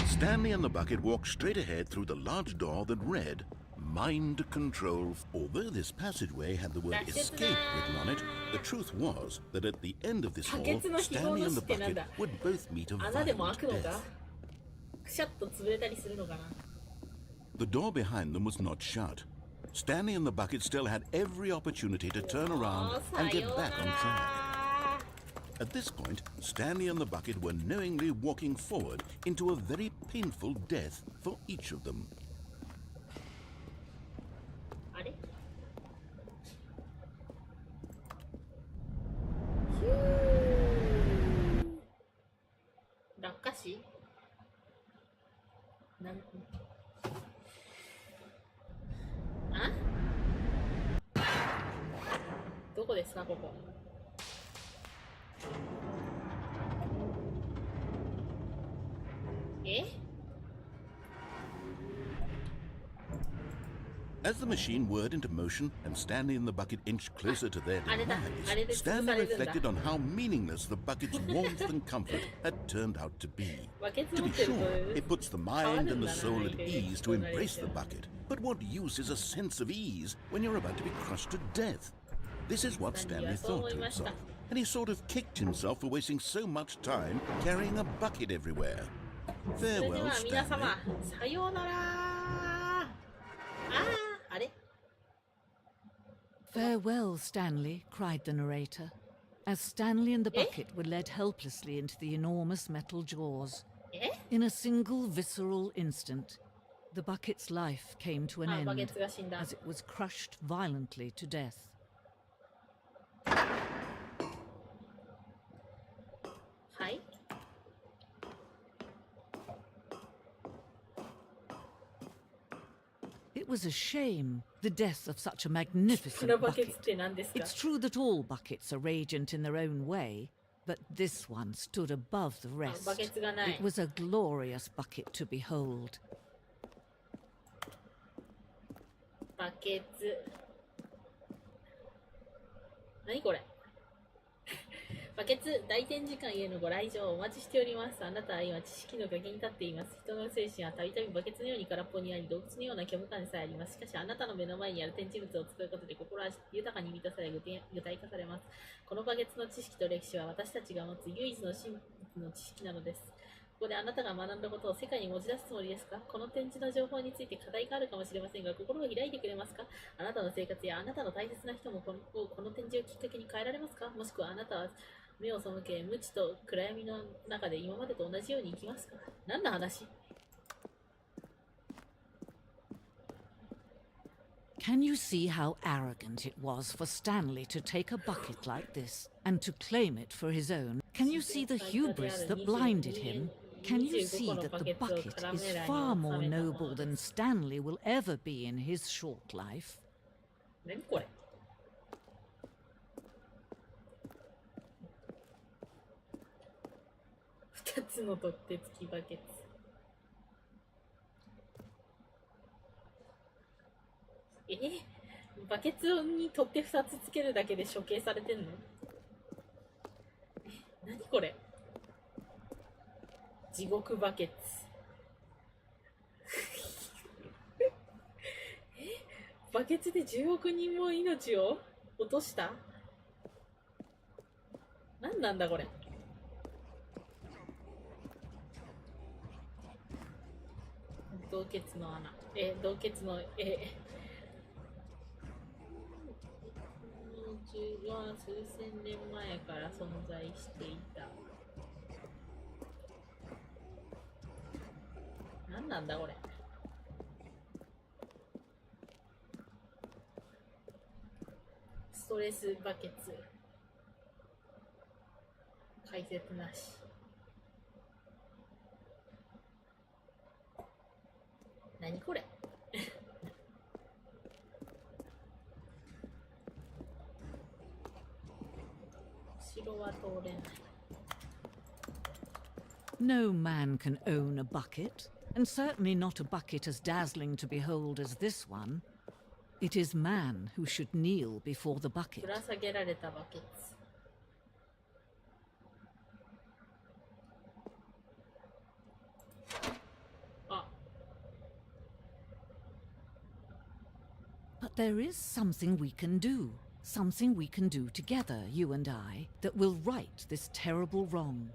Stanley and the bucket walked straight ahead through the large door that read, Mind Control. Although this passageway had the word That's just escape written on it, the truth was that at the end of this hall, バケツの記号 Stanley の and 死 the ってなん bucket だ？ would both meet a 穴でも開 violent くのか？ death. くしゃっと潰れたりするのかな？ The door behind them was not shut. Stanley and the bucket still had every opportunity to turn around and get back on track. At this point, Stanley and the bucket were knowingly walking forward into a very painful death for each of them. あれ？ヒュー落下死？なんあ？どこですかここ？えAs the machine whirred into motion and Stanley and the bucket inched closer to their あれだ、あれで demise, 潰さ Stanley れるんだ。 reflected on how meaningless the bucket's warmth and comfort had turned out to be. バケツ To 持 be ってる sure, と it puts the mind and the soul at ease to embrace the bucket. But what use is a sense of ease when you're about to be crushed to death? This is what Stanley thought to himself, and he sort of kicked himself for wasting so much time carrying a bucket everywhere. それで Farewell, は皆 Stanley. 様、さようなら。あれ Farewell, Stanley, cried the narrator, as Stanley and the bucket were led helplessly into the enormous metal jaws. え In a single visceral instant, the bucket's life came to an あ、バケ end ツが死んだ。 as it was crushed violently to death. はい。 It It was a shame, the death of such a magnificent このバケツっ bucket. て何ですか？ It's true that all buckets are radiant in their own way, but this one stood above the あ、 rest. バケツがない。 It was a glorious bucket to behold. バケツ。何これ？バケツ、大展示館へのご来場お待ちしております。あなたは今知識の崖に立っています。人の精神はたびたびバケツのように空っぽにあり、洞窟のような虚無感さえあります。しかしあなたの目の前にある展示物を使うことで心は豊かに満たされ具体化されます。このバケツの知識と歴史は私たちが持つ唯一の真の知識なのです。ここであなたが学んだことを世界に持ち出すつもりですか？この展示の情報について課題があるかもしれませんが、心を開いてくれますか？あなたの生活やあなたの大切な人もこの展示をきっかけに変えられますか？もしくはあなたは目を背け、無知と暗闇の中で今までと同じように生きますか？何の話？ Can you see how arrogant it was for Stanley to take a bucket like this and to claim it for his own? Can you see the hubris that blinded him? Can you see that the bucket is far more noble than Stanley will ever be in his short life? 何これ？2つの取っ手付きバケツ。バケツに取っ手2つつけるだけで処刑されてんの？何これ？地獄バケツ。バケツで10億人も命を落とした？何なんだこれ？洞穴の穴。洞穴のは数千年前から存在していた。何なんだこれ？ストレスバケツ。解説なし。何これ？城は通れない。 No man can own a bucket, and certainly not a bucket as dazzling to behold as this one. It is man who should kneel before the bucket. ぶら下げられたバケツ。あ。 But there is something we can do. Something we can do together, you and I, that will right this terrible wrong.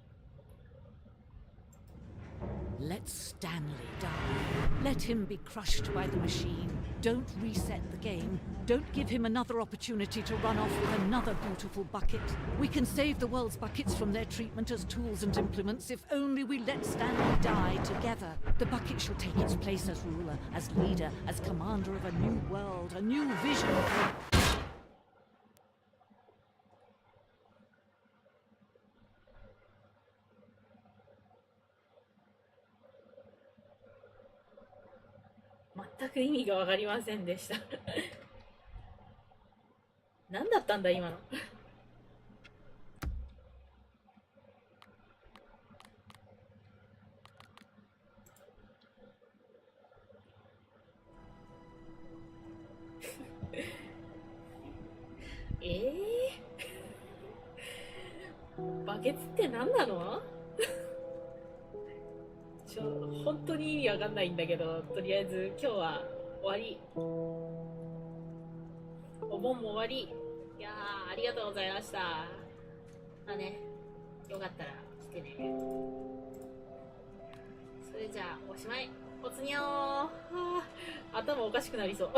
Let Stanley die. Let him be crushed by the machine. Don't reset the game. Don't give him another opportunity to run off with another beautiful bucket. We can save the world's buckets from their treatment as tools and implements if only we let Stanley die together. The bucket shall take its place as ruler, as leader, as commander of a new world, a new vision.「全く意味が分かりませんでした」何だったんだ今のバケツって何なの本当に意味わかんないんだけど、とりあえず今日は終わり。お盆も終わり。いやー、ありがとうございました。まあね、よかったら来てね。それじゃあ、おしまい。おつにゃー。頭おかしくなりそう。